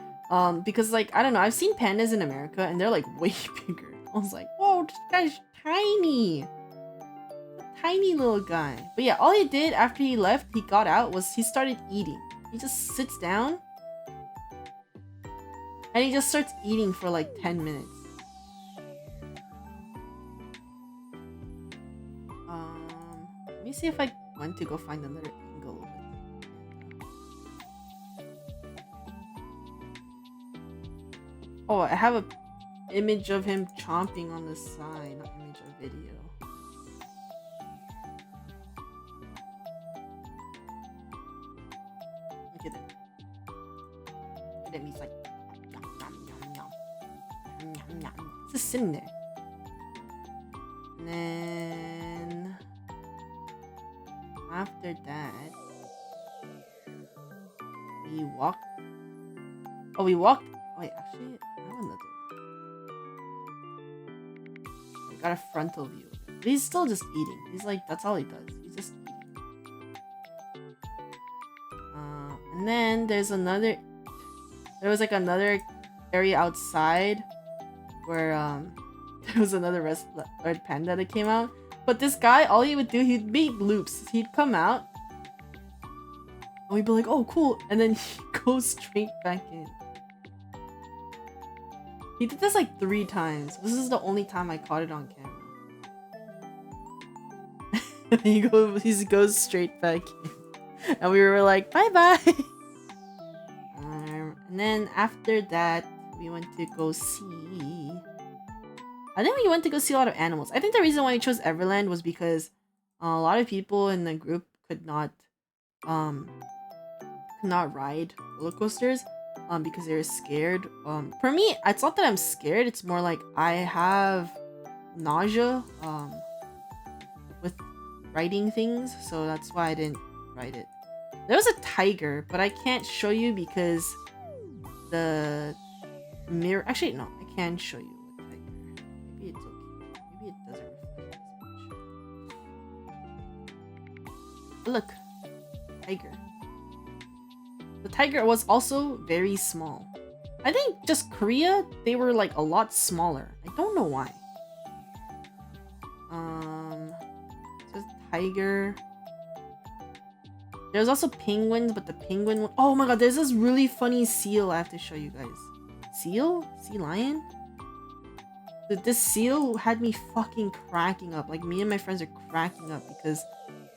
Because like, I don't know, I've seen pandas in America and they're like way bigger. I was like, whoa, this guy's tiny. A tiny little guy. But yeah, all he did after he left, he got out, was he started eating. He just sits down and he just starts eating for like 10 minutes. Let me see if I want to go find another angle of it. Oh, I have a image of him chomping on the side, not image of video. Look at him. Look at him, he's like nom, nom, nom, nom. Nom, nom. He's just sitting there. And then after that we walked. Oh, we walked. Wait, actually, I have another one. I got a frontal view of it. But he's still just eating. He's like, that's all he does. He's just eating. And then there's another. There was like another area outside where there was another red panda that came out. But this guy, all he would do, he'd make loops. He'd come out. And we'd be like, oh, cool. And then he'd go straight back in. He did this like 3 times. This is the only time I caught it on camera. he goes straight back in. And we were like, bye bye. And then after that, we went to go see. I think we went to go see a lot of animals. I think the reason why we chose Everland was because a lot of people in the group could not ride roller coasters. Because they were scared. For me, it's not that I'm scared, it's more like I have nausea with riding things, so that's why I didn't ride it. There was a tiger, but I can't show you because the mirror. Actually, no, I can show you a tiger. Maybe it's okay. Maybe it doesn't reflect as much. Look, tiger. The tiger was also very small. I think just Korea, they were like a lot smaller. I don't know why. Just tiger. There's also penguins, but the penguin one. Oh my god, there's this really funny seal I have to show you guys. Seal? Sea lion? Dude, this seal had me fucking cracking up. Like, me and my friends are cracking up because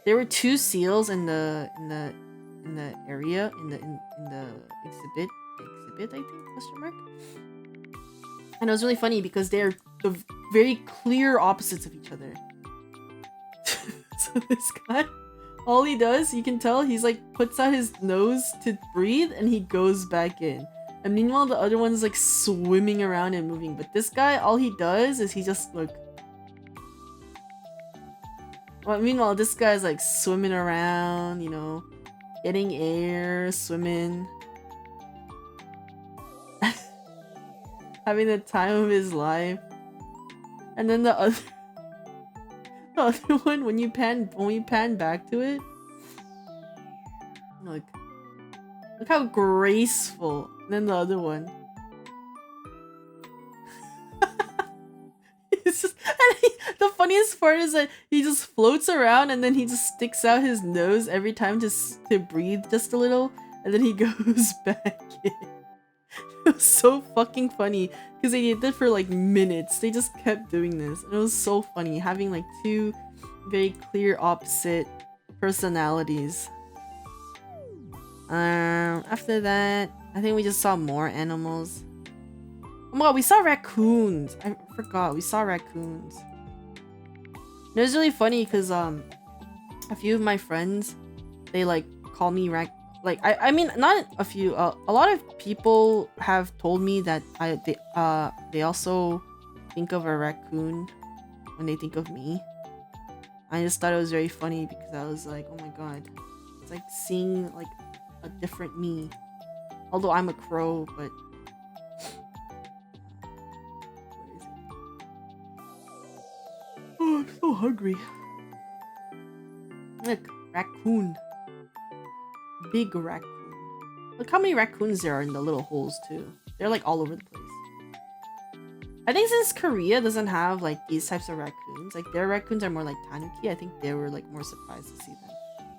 there were 2 seals in the area, in the exhibit I think, question mark. And it was really funny because they're the very clear opposites of each other. So this guy, all he does, you can tell, he's like puts out his nose to breathe and he goes back in. And meanwhile the other one's like swimming around and moving. But this guy, all he does is he just like. Well, meanwhile this guy's like swimming around, you know, getting air, swimming. Having the time of his life. And then the other one, when we pan back to it, Look how graceful. And then the other one. It's just, the funniest part is that he just floats around and then he just sticks out his nose every time to breathe just a little, and then he goes back in. It was so fucking funny because they did that for like minutes. They just kept doing this. And it was so funny having like two very clear opposite personalities. After that, I think we just saw more animals. Oh my god, we saw raccoons. I forgot, we saw raccoons. It was really funny because a few of my friends, they like call me I mean not a few, a lot of people have told me that they also think of a raccoon when they think of me. I just thought it was very funny because I was like, oh my god, it's like seeing like a different me. Although I'm a crow, but where is it? Oh, I'm so hungry. Look, raccoon. Big raccoon. Look how many raccoons there are in the little holes too. They're like all over the place. I think since Korea doesn't have like these types of raccoons, like their raccoons are more like tanuki, I think they were like more surprised to see them.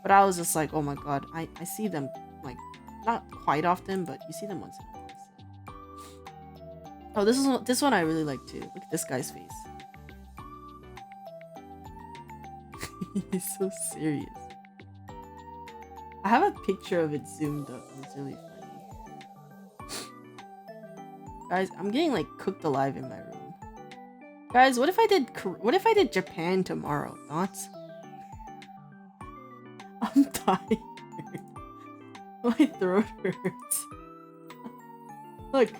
But I was just like, oh my god, I see them like not quite often, but you see them once in a while. So. Oh, this one I really like too. Look at this guy's face. He's so serious. I have a picture of it zoomed up. It's really funny. Guys, I'm getting like cooked alive in my room. Guys, what if I did Japan tomorrow? Thoughts? I'm tired. My throat hurts. Look.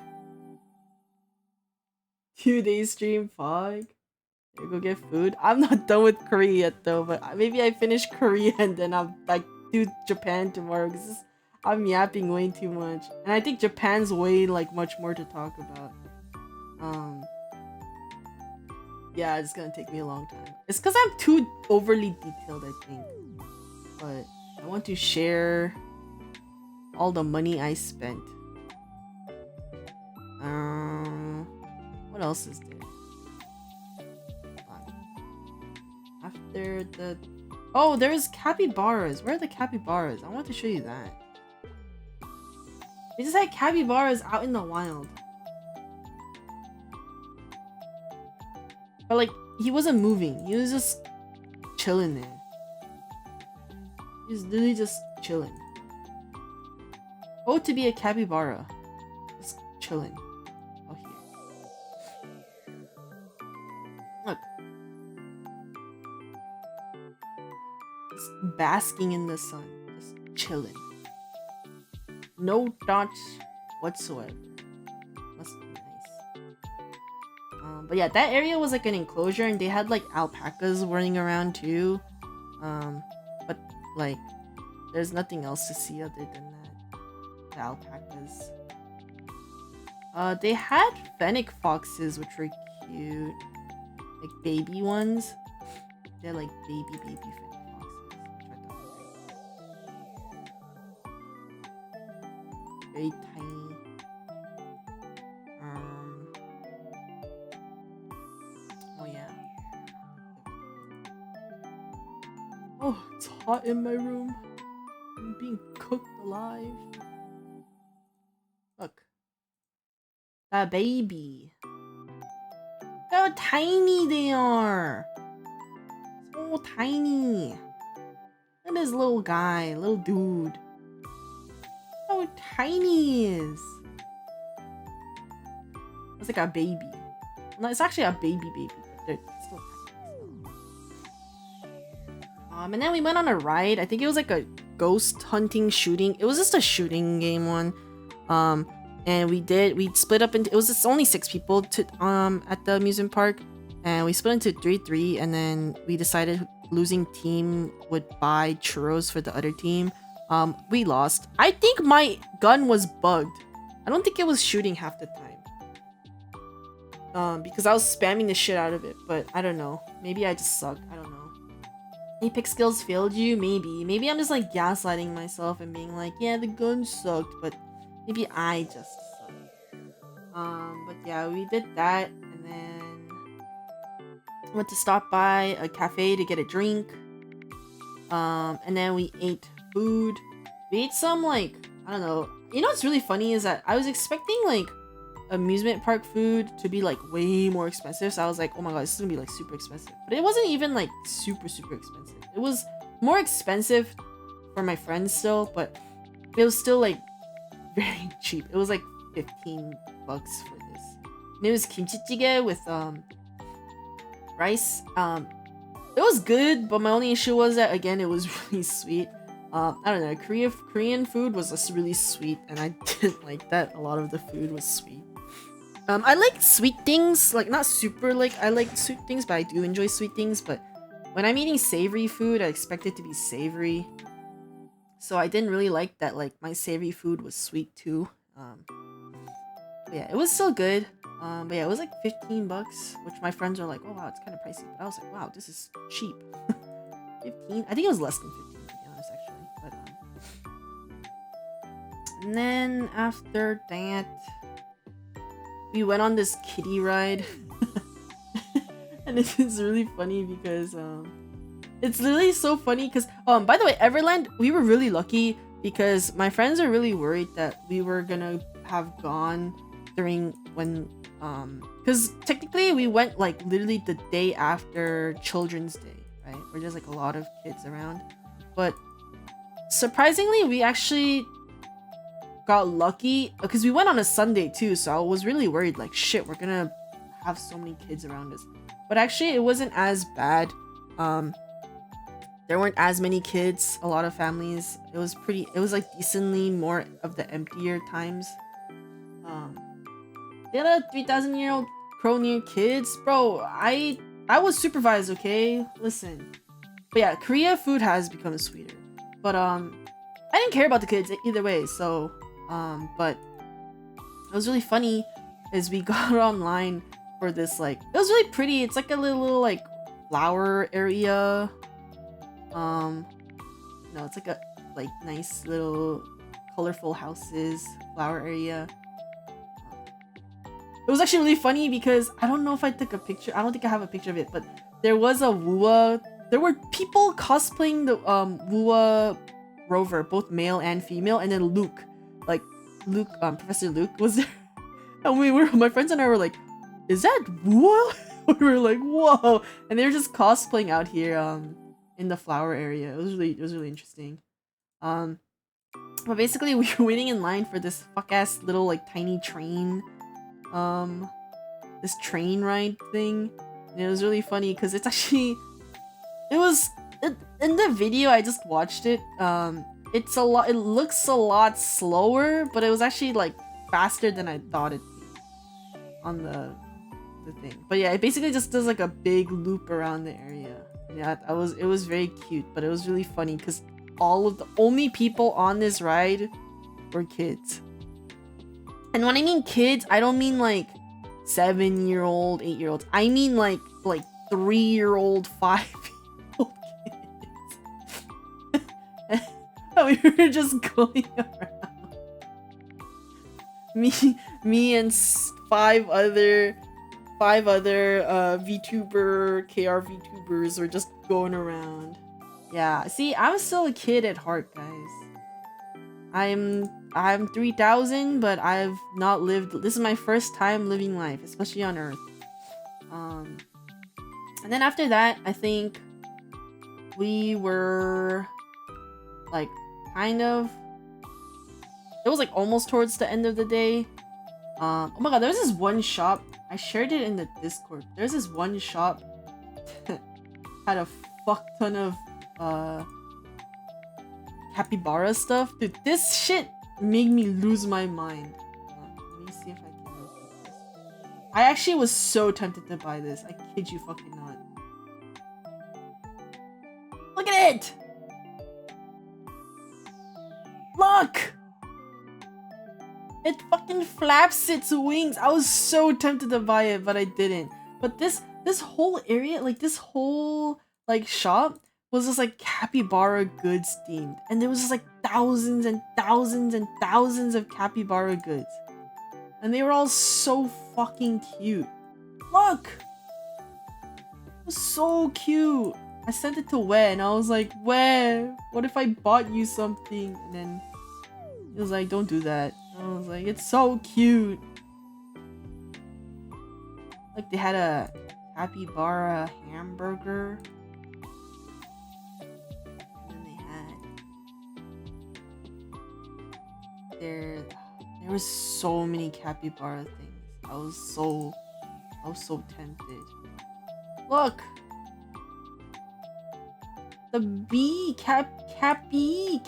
2 days stream fog. Go get food. I'm not done with Korea yet though, but maybe I finish Korea and then I'll like do Japan tomorrow because I'm yapping way too much. And I think Japan's way like much more to talk about. Yeah, it's gonna take me a long time. It's because I'm too overly detailed, I think. But I want to share all the money I spent. What else is there? After the... Oh, there's capybaras. Where are the capybaras? I want to show you that. They just had capybaras out in the wild. But like, he wasn't moving. He was just chilling there. He was literally just chilling. Oh, to be a capybara. Just chilling. Oh, here. Look. Just basking in the sun. Just chilling. No thoughts whatsoever. Must be nice. But yeah, that area was like an enclosure and they had like alpacas running around too. But like, there's nothing else to see other than that. The alpacas. They had fennec foxes, which were cute. Like baby ones. They're like baby fennec foxes. Which I thought were very tiny. Oh yeah. Oh, it's hot in my room. I'm being cooked alive. Look. A baby. Look how tiny they are. So tiny. Look at this little guy, little dude. How tiny he is. It's like a baby. No, it's actually a baby. They're still tiny. And then we went on a ride. I think it was like a ghost hunting shooting. It was just a shooting game one. And we split up into, it was just only 6 people to at the amusement park, and we split into 3-3, and then we decided losing team would buy churros for the other team. We lost. I think my gun was bugged. I don't think it was shooting half the time. Because I was spamming the shit out of it, but I don't know. Maybe I just suck. I don't know. Apex skills failed you? Maybe I'm just like gaslighting myself and being like, yeah, the gun sucked, but maybe I just suck. But yeah, we did that, and then went to stop by a cafe to get a drink. And then we ate food. We ate some like, I don't know. You know what's really funny is that I was expecting like amusement park food to be like way more expensive, so I was like, oh my god, this is gonna be like super expensive. But it wasn't even like super expensive. It was more expensive for my friends still, but it was still like very cheap. It was like 15 bucks for this. And it was kimchi jjigae with rice. It was good, but my only issue was that again it was really sweet. I don't know, Korean food was just really sweet, and I didn't like that a lot of the food was sweet. I like sweet things, like not super like I like sweet things, but I do enjoy sweet things. But when I'm eating savory food, I expect it to be savory. So I didn't really like that like my savory food was sweet too. But yeah, it was still good. But yeah, it was like 15 bucks, which my friends were like, oh wow, it's kind of pricey. But I was like, wow, this is cheap. 15? I think it was less than 15 to be honest, actually. But and then after that, we went on this kiddie ride. And it's really funny because it's literally so funny because by the way, Everland, we were really lucky because my friends are really worried that we were gonna have gone during when because technically we went like literally the day after Children's Day, right? Where there's like a lot of kids around. But surprisingly, we actually got lucky because we went on a Sunday too, so I was really worried like shit, we're gonna have so many kids around us. But actually it wasn't as bad. There weren't as many kids, a lot of families. It was like decently more of the emptier times. They had a 3,000-year-old crow near kids. Bro, I was supervised, okay? Listen. But yeah, Korea food has become sweeter. But I didn't care about the kids either way, so but it was really funny is we got online for this like it was really pretty. It's like a little like flower area. No, it's like a like nice little colorful houses, flower area. It was actually really funny because I don't know if I took a picture. I don't think I have a picture of it, but there was a Wua. There were people cosplaying the Wua Rover, both male and female, and then Luke, Professor Luke was there. And my friends and I were like, is that Wua? We were like, whoa. And they were just cosplaying out here in the flower area. It was really interesting. But basically we were waiting in line for this fuck ass little like tiny train. This train ride thing. And it was really funny because it's actually in the video I just watched it. It looks a lot slower, but it was actually like faster than I thought it'd be on the thing. But yeah, it basically just does like a big loop around the area. Yeah, it was very cute, but it was really funny because all of the only people on this ride were kids. And when I mean kids, I don't mean like 7-year-old, 8-year-olds. I mean like 3-year-old, 5-year-old kids. We were just going around. Me and 5 other VTuber, KR VTubers were just going around. Yeah, see, I'm still a kid at heart, guys. I'm 3,000, but I've not lived. This is my first time living life, especially on Earth. And then after that, I think we were like kind of. It was like almost towards the end of the day. Oh my god, there's this one shop. I shared it in the Discord. There's this one shop that had a fuck ton of capybara stuff. Dude, this shit made me lose my mind. Let me see if I can locate this. I actually was so tempted to buy this. I kid you fucking not. Look at it! Look! It fucking flaps its wings. I was so tempted to buy it, but I didn't. But this whole area, like this whole like shop was just like capybara goods themed, and there was just like thousands and thousands and thousands of capybara goods, and they were all so fucking cute. Look, it was so cute. I sent it to Wei, and I was like, Wei, what if I bought you something? And then he was like, don't do that. And I was like, it's so cute. Like, they had a capybara hamburger. And then they had... There was so many capybara things. I was so tempted. Look! The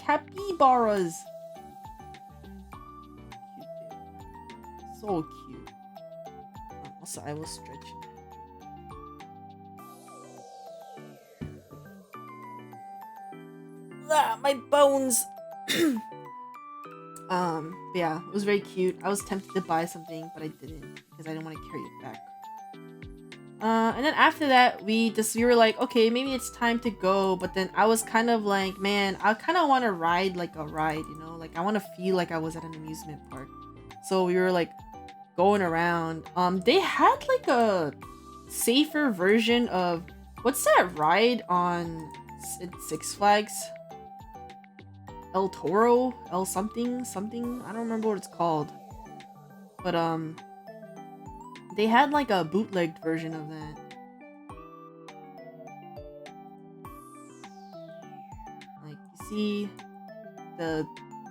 capybaras. Cute, so cute. Also, I was stretching. My bones. Yeah, it was very cute. I was tempted to buy something, but I didn't because I didn't want to carry it back. And then after that, we were like, okay, maybe it's time to go. But then I was kind of like, man, I kind of want to ride like a ride, you know? Like, I want to feel like I was at an amusement park. So we were like going around. They had like a safer version of, what's that ride on Six Flags? El Toro? El something? I don't remember what it's called. But, they had like a bootlegged version of that. Like, you see the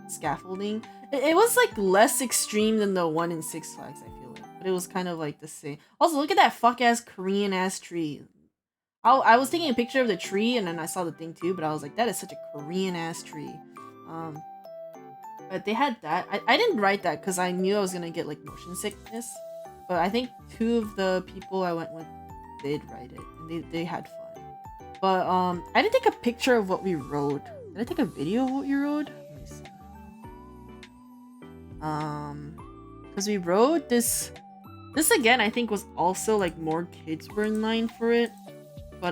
scaffolding? It was like less extreme than the one in Six Flags, I feel like. But it was kind of like the same. Also, look at that fuck-ass Korean-ass tree. I was taking a picture of the tree and then I saw the thing too, but I was like, that is such a Korean-ass tree. But they had that. I didn't write that because I knew I was gonna get like motion sickness. But I think 2 of the people I went with did write it, and they had fun. But I didn't take a picture of what we rode. Did I take a video of what we rode? Let me see. Because we rode this. This again, I think was also like more kids were in line for it. But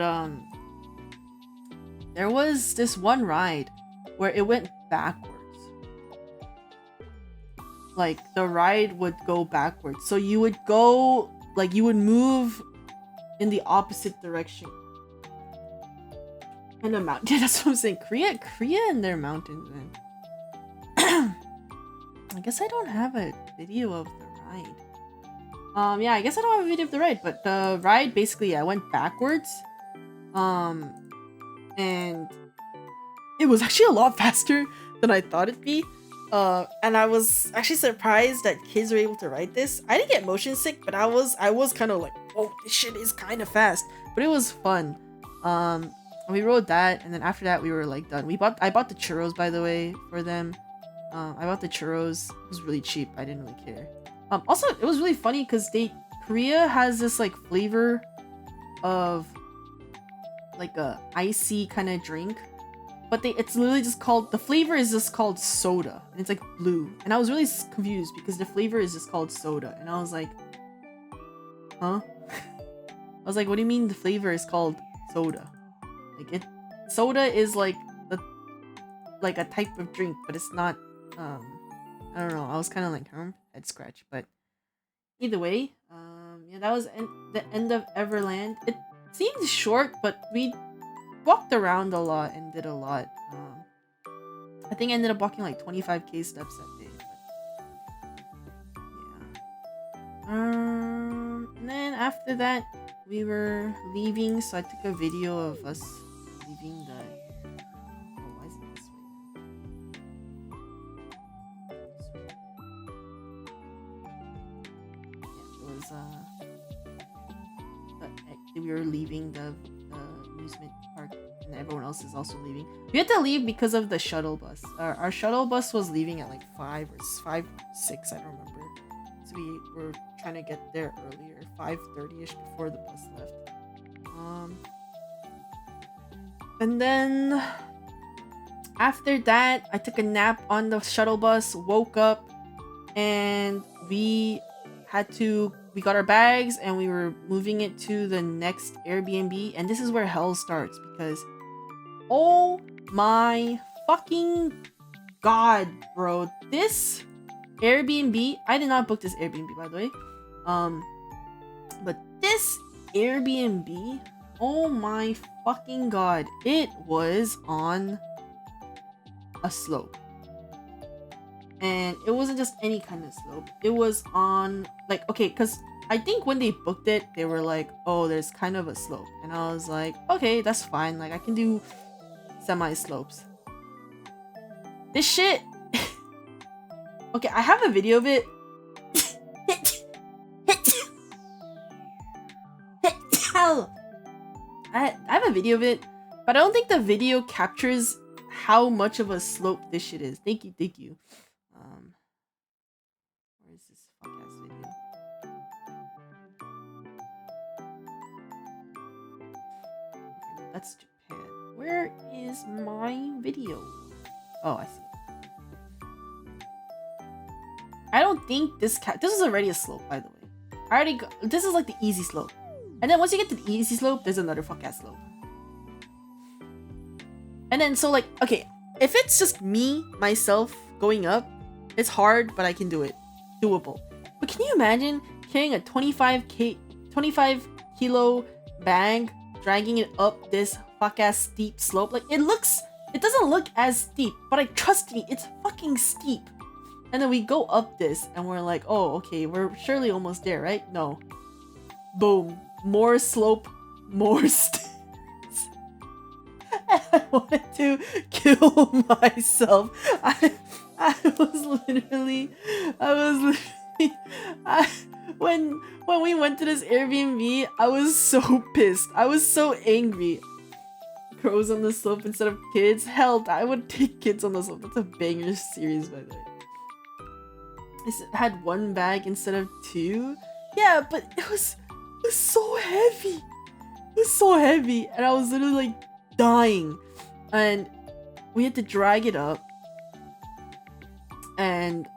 there was this one ride where it went backwards. Like, the ride would go backwards. So you would go, like, you would move in the opposite direction. And the mountain, that's what I'm saying. Korea and their mountains, man. I guess I don't have a video of the ride. Yeah, I guess I don't have a video of the ride, but the ride, basically, I went backwards. And it was actually a lot faster than I thought it'd be. And I was actually surprised that kids were able to ride this. I didn't get motion sick, but I was kind of like, oh, this shit is kind of fast. But it was fun. We rode that, and then after that we were like done. I bought the churros, by the way, for them. I bought the churros. It was really cheap. I didn't really care. Also, it was really funny because Korea has this like flavor of like a icy kind of drink. But it's literally just called, the flavor is just called soda. And it's like blue. And I was really confused because the flavor is just called soda. And I was like, huh? I was like, what do you mean the flavor is called soda? Like, soda is like a type of drink, but it's not, I don't know. I was kind of like, head scratch. But either way, yeah, that was the end of Everland. It seemed short, but we walked around a lot and did a lot. I think I ended up walking like 25k steps that day. But yeah. And then after that, we were leaving, so I took a video of us leaving the. Oh, why is it this way? Yeah, it was we were leaving the amusement park, and everyone else is also leaving. We had to leave because of the shuttle bus. Our shuttle bus was leaving at like 5 or 6, I don't remember. So we were trying to get there earlier, 5:30ish, before the bus left. And then after that, I took a nap on the shuttle bus, woke up, and we got our bags and we were moving it to the next Airbnb. And this is where hell starts, because Oh my fucking god, bro. This Airbnb, I did not book this Airbnb, by the way. But this Airbnb, oh my fucking god, it was on a slope. And it wasn't just any kind of slope. It was on, like, okay, because I think when they booked it, they were like, oh, there's kind of a slope. And I was like, okay, that's fine. Like, I can do semi-slopes. This shit... Okay, I have a video of it. I have a video of it, but I don't think the video captures how much of a slope this shit is. Thank you. Where is this fuck ass video? Okay, no, that's Japan. Where is my video? Oh, I see. I don't think this is already a slope, by the way. This is like the easy slope. And then once you get to the easy slope, there's another fuck ass slope. And then so like, okay, if it's just me, myself, going up, it's hard, but I can do it. Doable. But can you imagine carrying a 25 kilo bag, dragging it up this fuck ass steep slope? Like, it doesn't look as steep, but like, trust me, it's fucking steep. And then we go up this and we're like, oh, okay, we're surely almost there, right? No. Boom. More slope, more stairs. I wanted to kill myself. I was literally when we went to this Airbnb, I was so pissed. I was so angry. Crows on the slope instead of kids. Hell, I would take kids on the slope. That's a banger series, by the way. It had one bag instead of two. Yeah, but it was so heavy. It was so heavy, and I was literally like dying, and we had to drag it up, and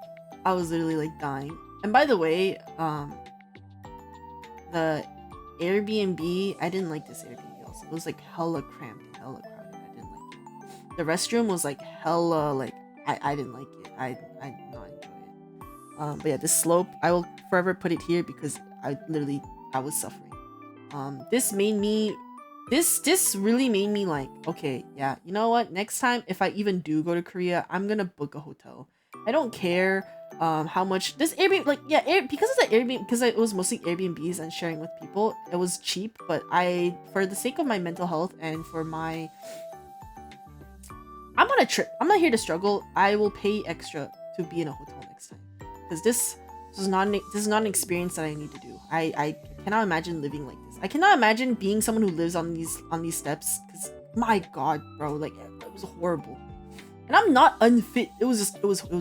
I was literally like dying. And by the way, the Airbnb, I didn't like this Airbnb also. It was like hella cramped and hella crowded. I didn't like it. The restroom was like hella like I didn't like it. I did not enjoy it. But yeah, this slope, I will forever put it here because I was suffering. This really made me like, okay, yeah, you know what? Next time, if I even do go to Korea, I'm gonna book a hotel. I don't care how much this Airbnb, like, yeah, because of the Airbnb, because it was mostly Airbnbs and sharing with people, it was cheap. But for the sake of my mental health and for my, I'm on a trip. I'm not here to struggle. I will pay extra to be in a hotel next time, because this is not an experience that I need to do. I cannot imagine living like this. I cannot imagine being someone who lives on these steps, because my god, bro, like, it was horrible. And I'm not unfit. It was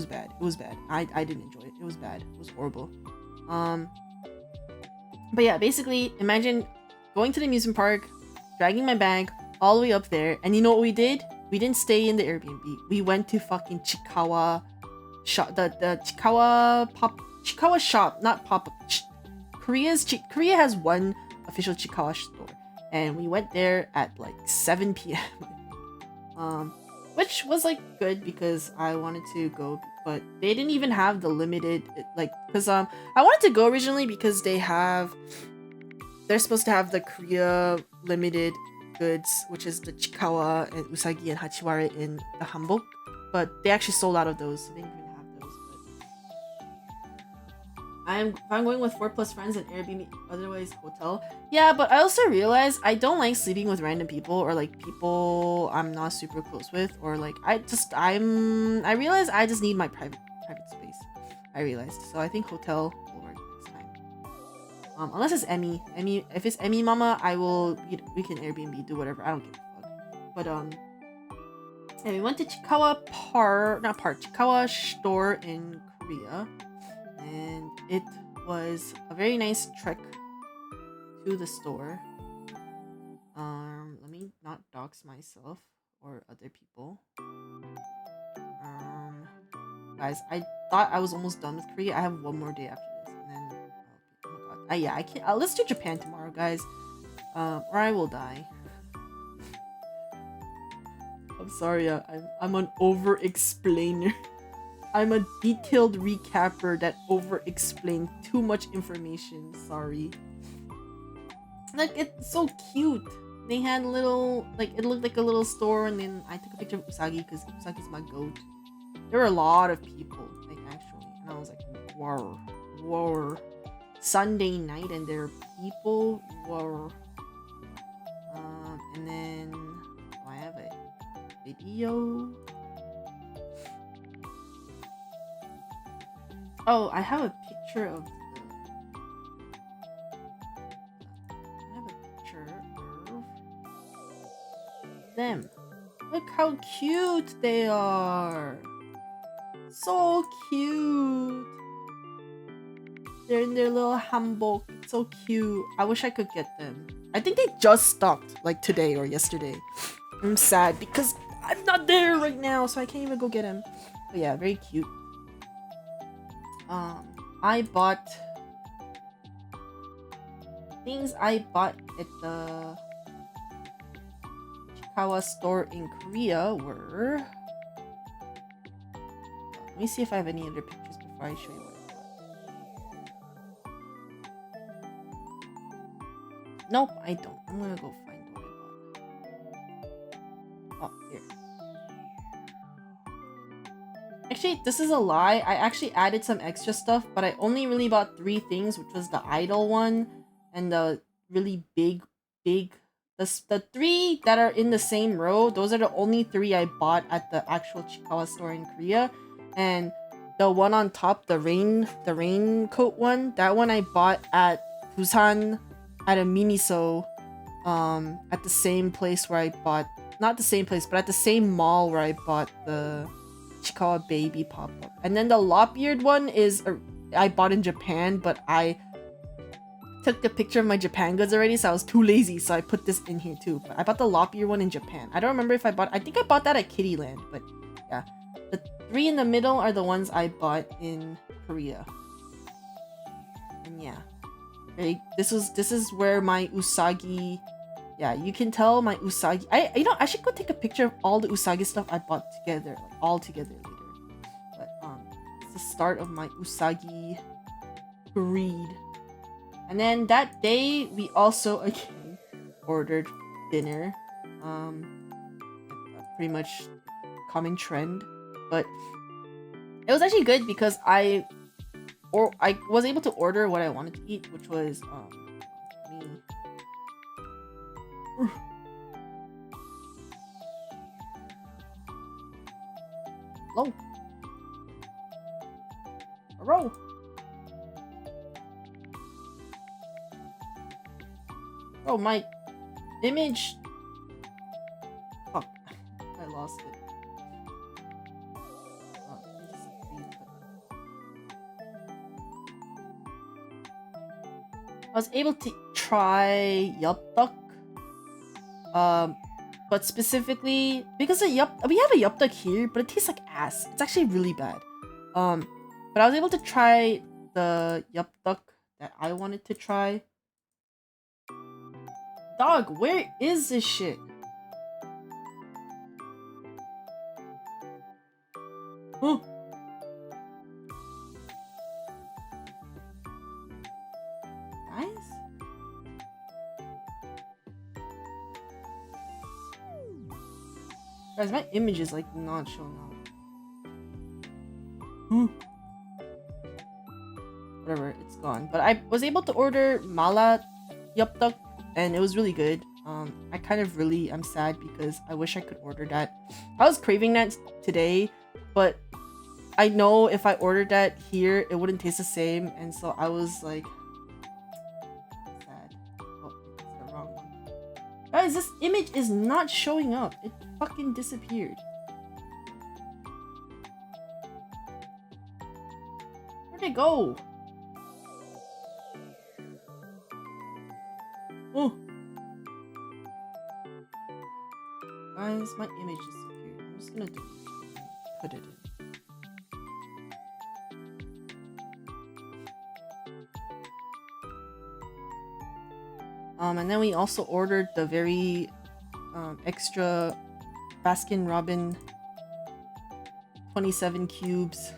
bad. It was bad. I didn't enjoy it. It was bad. It was horrible. But yeah, basically, imagine going to the amusement park, dragging my bag all the way up there, and you know what we did? We didn't stay in the Airbnb. We went to fucking Chiikawa shop, the Chiikawa shop, not pop-up. Korea has one official Chiikawa store, and we went there at like 7 p.m. Which was like good because I wanted to go, but they didn't even have the limited, like, because I wanted to go originally because they're supposed to have the Korea limited goods, which is the Chiikawa and Usagi and Hachiwara in the hanbok, but they actually sold out of those, so they didn't even have those. But if I'm going with 4+ friends and Airbnb, otherwise hotel. Yeah, but I also realized I don't like sleeping with random people or like people I'm not super close with, or like I realize I just need my private space. I realized, so I think hotel will work next time. Unless it's Emmy. If it's Emmy Mama, we can Airbnb, do whatever. I don't give a fuck. But yeah, we went to Chiikawa store in Korea. And it was a very nice trek to the store. Let me not dox myself or other people. Guys, I thought I was almost done with Korea. I have one more day after this, and then oh my god, yeah, I can't. Let's do Japan tomorrow, guys. Or I will die. I'm sorry, I'm an over-explainer. I'm a detailed recapper that over-explained too much information. Sorry. Like, it's so cute. They had little, like, it looked like a little store, and then I took a picture of Usagi because Usagi's my goat. There were a lot of people, like, actually, and I was like, whoa, whoa. Sunday night and there are people, whoa. And then, do I have a video? Oh, I have a picture of them. Look how cute they are. So cute. They're in their little hanbok. So cute. I wish I could get them. I think they just stopped like today or yesterday. I'm sad because I'm not there right now, so I can't even go get them. But yeah, very cute. I bought things I bought at the Chikawa store in Korea were. Let me see if I have any other pictures before I show you what I bought. Nope, I don't. I'm gonna go find what I bought. Oh, here. Actually, this is a lie. I actually added some extra stuff, but I only really bought 3 things, which was the idol one and the really big the 3 that are in the same row. Those are the only 3 I bought at the actual Chikawa store in Korea. And the one on top, the raincoat one, that one I bought at Busan at a Miniso, at the same place where I bought, not the same place, but at the same mall where I bought the Chikawa baby pop-up. And then the lop-eared one is I bought in Japan, but I took the picture of my Japan goods already, so I was too lazy, so I put this in here too. But I bought the lop-eared one in Japan. I don't remember if I think I bought that at Kittyland, but yeah. The 3 in the middle are the ones I bought in Korea. And yeah. This is where my Usagi, yeah, you can tell my Usagi. I should go take a picture of all the Usagi stuff I bought together, like all together later. But it's the start of my Usagi greed. And then that day we also again ordered dinner. Pretty much common trend, but it was actually good because I was able to order what I wanted to eat, which was Hello. Hello. Oh, my image. Fuck. I lost it. I was able to try Yupduk. But specifically because we have a Yupduk here, but it tastes like ass. It's actually really bad. But I was able to try the Yupduk that I wanted to try. Dog, where is this shit? Huh. Guys? Guys, my image is like not showing up. Whatever, it's gone. But I was able to order Mala Yupduk and it was really good. I kind of really am sad because I wish I could order that. I was craving that today, but I know if I ordered that here, it wouldn't taste the same, and so I was like, sad. Oh, it's the wrong one. Guys, this image is not showing up. It fucking disappeared. Where'd it go? Oh. Guys, my image disappeared. I'm just gonna put it in. And then we also ordered the very extra Baskin Robin 27 cubes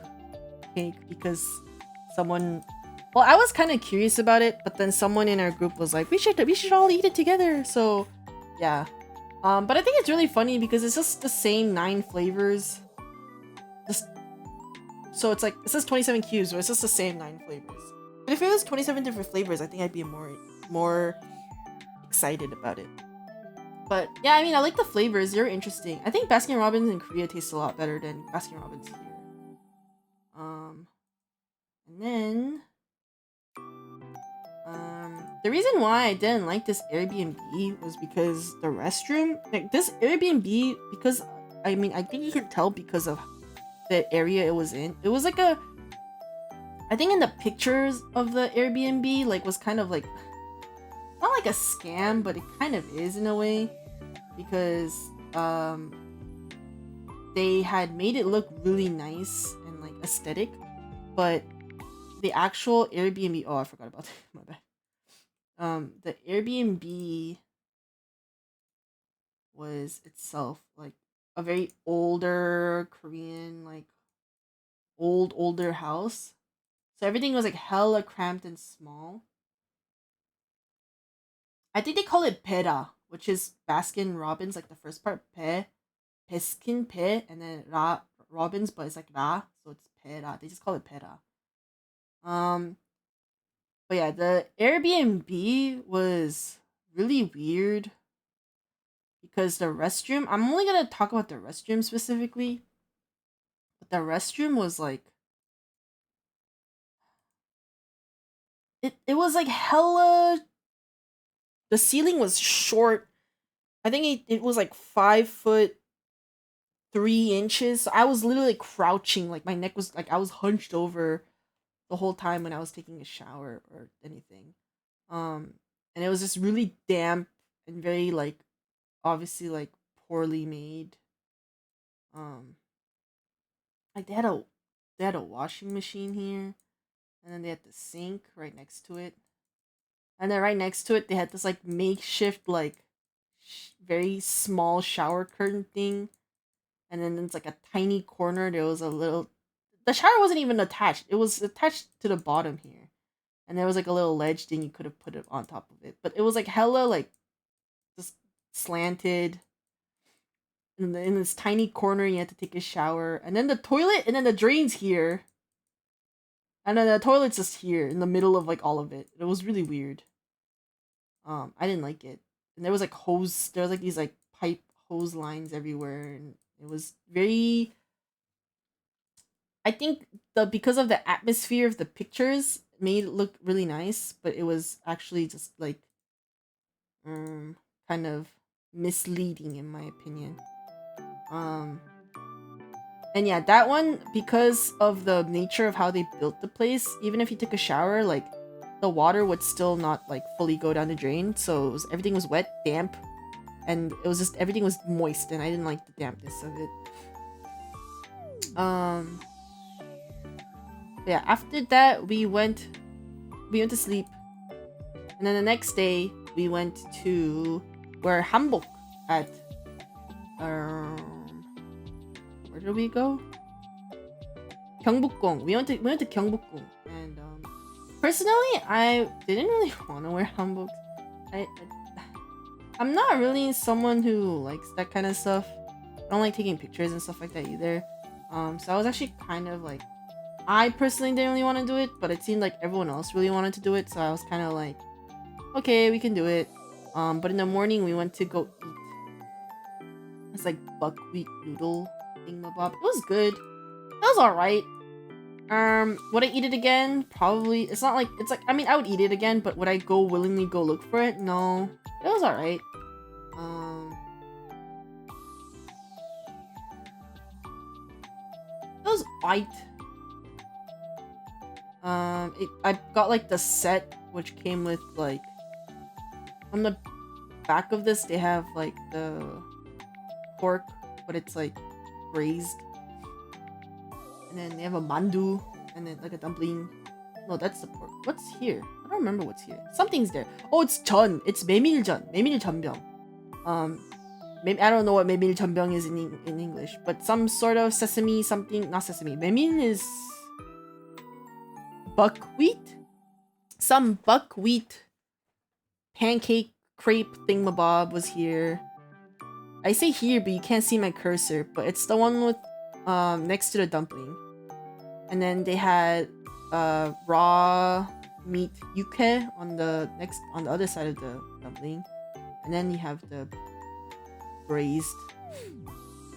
cake because someone. Well, I was kind of curious about it, but then someone in our group was like, "We should all eat it together." So, yeah. But I think it's really funny because it's just the same 9 flavors. Just so it's like it says 27 cubes, but it's just the same 9 flavors. But if it was 27 different flavors, I think I'd be more excited about it. But yeah, I mean, I like the flavors. They're interesting. I think Baskin Robbins in Korea tastes a lot better than Baskin Robbins here. And then the reason why I didn't like this Airbnb was because the restroom, like this Airbnb, because I mean, I think you can tell because of the area it was in. It was like I think in the pictures of the Airbnb, like was kind of like, not like a scam, but it kind of is in a way, because they had made it look really nice and like aesthetic, but the actual Airbnb, oh, I forgot about that. My bad. The Airbnb was itself like a very older Korean, like older house. So everything was like hella cramped and small. I think they call it pera, which is Baskin Robbins, like the first part pe, peskin pe, and then ra Robbins, but it's like ra, so it's pera. They just call it pera. Um, but yeah, the Airbnb was really weird because the restroom. I'm only gonna talk about the restroom specifically, but the restroom was like it was like hella. The ceiling was short. I think it was like 5'3" So I was literally crouching, like my neck was like I was hunched over the whole time when I was taking a shower or anything. And it was just really damp and very like obviously like poorly made. Um, like they had a washing machine here, and then they had the sink right next to it, and then right next to it they had this like makeshift like very small shower curtain thing, and then it's like a tiny corner. There was a little. The shower wasn't even attached. It was attached to the bottom here, and there was like a little ledge thing you could have put it on top of it. But it was like hella like just slanted. In this tiny corner, you had to take a shower, and then the toilet, and then the drains here, and then the toilet's just here in the middle of like all of it. It was really weird. I didn't like it, and there was like hose. There was like these like pipe hose lines everywhere, and it was very. I think because of the atmosphere of the pictures made it look really nice, but it was actually just like kind of misleading in my opinion. And yeah, that one, because of the nature of how they built the place, even if you took a shower, like the water would still not like fully go down the drain, so everything was wet, damp, and it was just everything was moist, and I didn't like the dampness of it. Yeah, after that we went to sleep, and then the next day we went to where Hanbok at. Where did we go? Gyeongbokgung. We went to Gyeongbokgung, and personally, I didn't really want to wear hanboks. I'm not really someone who likes that kind of stuff. I don't like taking pictures and stuff like that either. So I was actually kind of like, I personally didn't really want to do it, but it seemed like everyone else really wanted to do it, so I was kind of like, okay, we can do it. But in the morning we went to go eat. It's like buckwheat noodle thingamabob. It was good. It was alright. Would I eat it again? Probably. It's not like I mean I would eat it again, but would I willingly go look for it? No. It was alright. It was white. I got like the set which came with like on the back of this they have like the pork, but it's like braised. And then they have a mandu, and then like a dumpling. No, that's the pork. What's here? I don't remember what's here. Something's there. Oh, it's 전. It's 메밀전. 메밀전병. maybe I don't know what 메밀 전병 is in English, but some sort of sesame something, not sesame. 메밀 is buckwheat. Some buckwheat pancake crepe thingamabob was here. I say here, but you can't see my cursor, but it's the one with next to the dumpling. And then they had raw meat yuke on the other side of the dumpling. And then you have the braised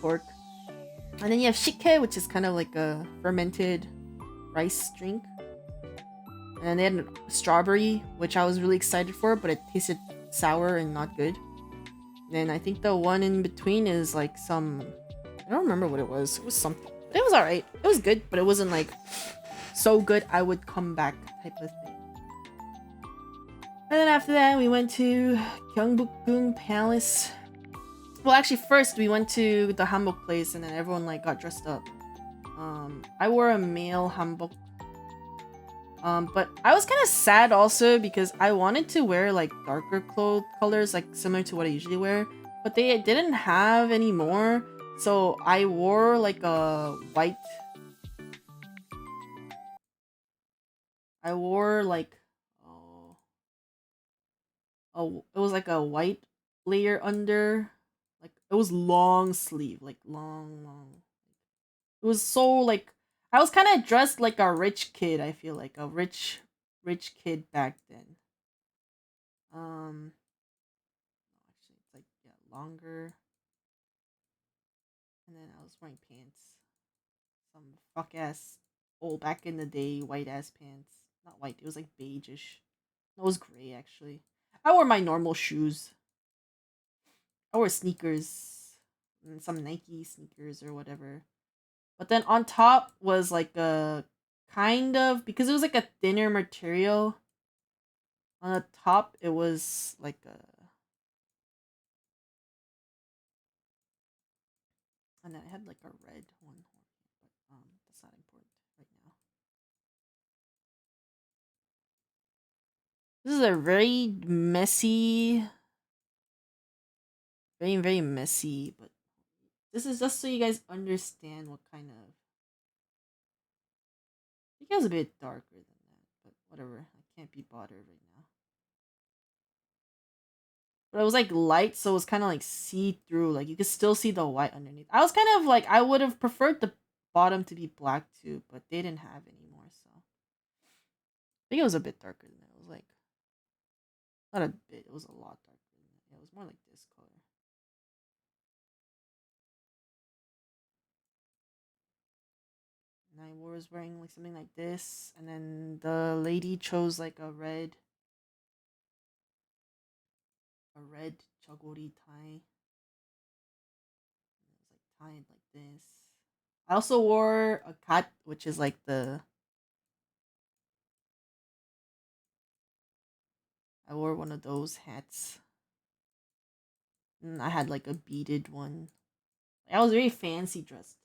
pork. And then you have shike, which is kind of like a fermented rice drink. And then they had strawberry, which I was really excited for, but it tasted sour and not good. And then I think the one in between is like some, I don't remember what it was. It was something. It was alright. It was good, but it wasn't like so good I would come back type of thing. And then after that, we went to Gyeongbokgung Palace. Well, actually, first we went to the hanbok place, and then everyone like got dressed up. I wore a male hanbok. But I was kind of sad also because I wanted to wear like darker colors, like similar to what I usually wear, but they didn't have any more. So I wore like a white. I wore like it was like a white layer under, like it was long sleeve, like long. It was so like I was kind of dressed like a rich kid. I feel like a rich kid back then. Actually, it's like yeah, longer. And then I was wearing pants, some fuck ass old back in the day white ass pants. Not white, it was like beigeish. It was gray actually. I wore my normal shoes. I wore sneakers, and some Nike sneakers or whatever. But then on top was like a kind of, because it was like a thinner material. On the top, it was like a, and then I had like a red one, but that's not important right now. This is a very messy, very messy, but this is just so you guys understand what kind of. It was a bit darker than that, but whatever. I can't be bothered right now. But it was like light, so it was kind of like see through. Like you could still see the white underneath. I was kind of like, I would have preferred the bottom to be black too, but they didn't have any more. So I think it was a bit darker than that. It was like not a bit. It was a lot darker than that. It was more like this color. And I was wearing like something like this, and then the lady chose like a red chagori tie. It was like tied like this. I also wore a kat, which is like the. I wore one of those hats. And I had like a beaded one. I was very fancy dressed.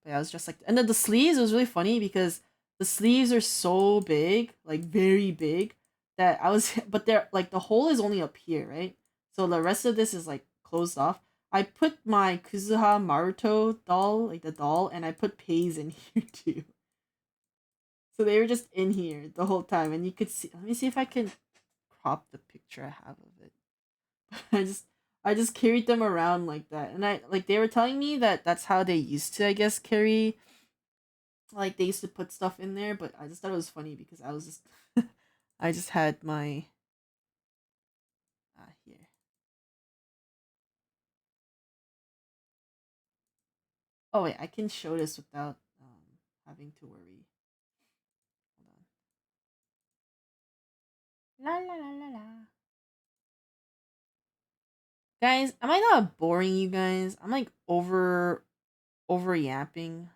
But I was just like, and then the sleeves was really funny because the sleeves are so big, like very big, that I was. But they're like the hole is only up here, right? So the rest of this is like closed off. I put my Kuzuha Maruto doll, like the doll, and I put Paze in here too. So they were just in here the whole time, and you could see. Let me see if I can crop the picture I have of it. I just carried them around like that, and I like they were telling me that that's how they used to, I guess, carry. Like they used to put stuff in there, but I just thought it was funny because I was just, I just had my, here. Oh wait, I can show this without having to worry. Hold on. La la la la la. Guys, am I not boring you guys? I'm like over yapping.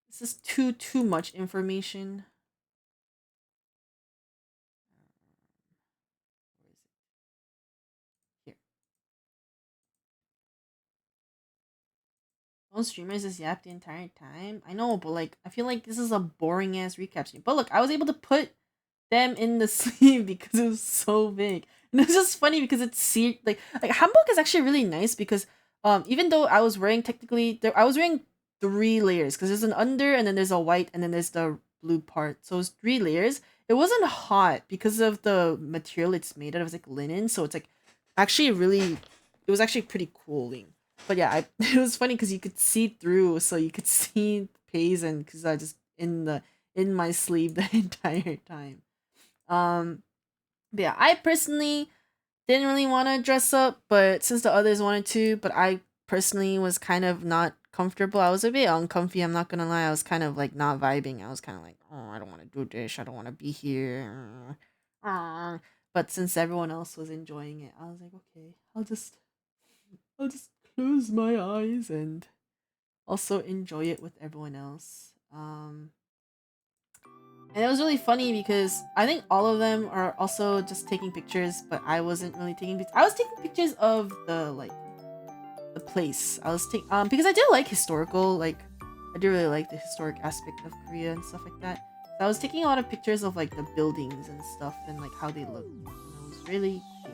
This is too much information. Where is it? Here. Most streamers just yap the entire time. I know, but like I feel like this is a boring ass recap stream. But look, I was able to put them in the sleeve because it was so big. And it's just funny because it's like Hamburg is actually really nice because even though I was wearing technically I was wearing 3 layers because there's an under and then there's a white and then there's the blue part. So it's 3 layers. It wasn't hot because of the material it's made out of. It's like linen, so it's like actually really it was actually pretty cooling. But yeah, it was funny because you could see through, so you could see Paisley because I just in my sleeve the entire time. Um, but yeah, I personally didn't really want to dress up, but since the others wanted to, but I personally was kind of not comfortable. I was a bit uncomfy. I'm not gonna lie. I was kind of like not vibing. I was kind of like, oh, I don't want to do this. I don't want to be here. But since everyone else was enjoying it, I was like, okay, I'll just close my eyes and also enjoy it with everyone else. And it was really funny because I think all of them are also just taking pictures, but I wasn't really taking pictures. I was taking pictures of the place. I was taking because I do like historical, like I do really like the historic aspect of Korea and stuff like that. So I was taking a lot of pictures of like the buildings and stuff and like how they look. And it was really cool.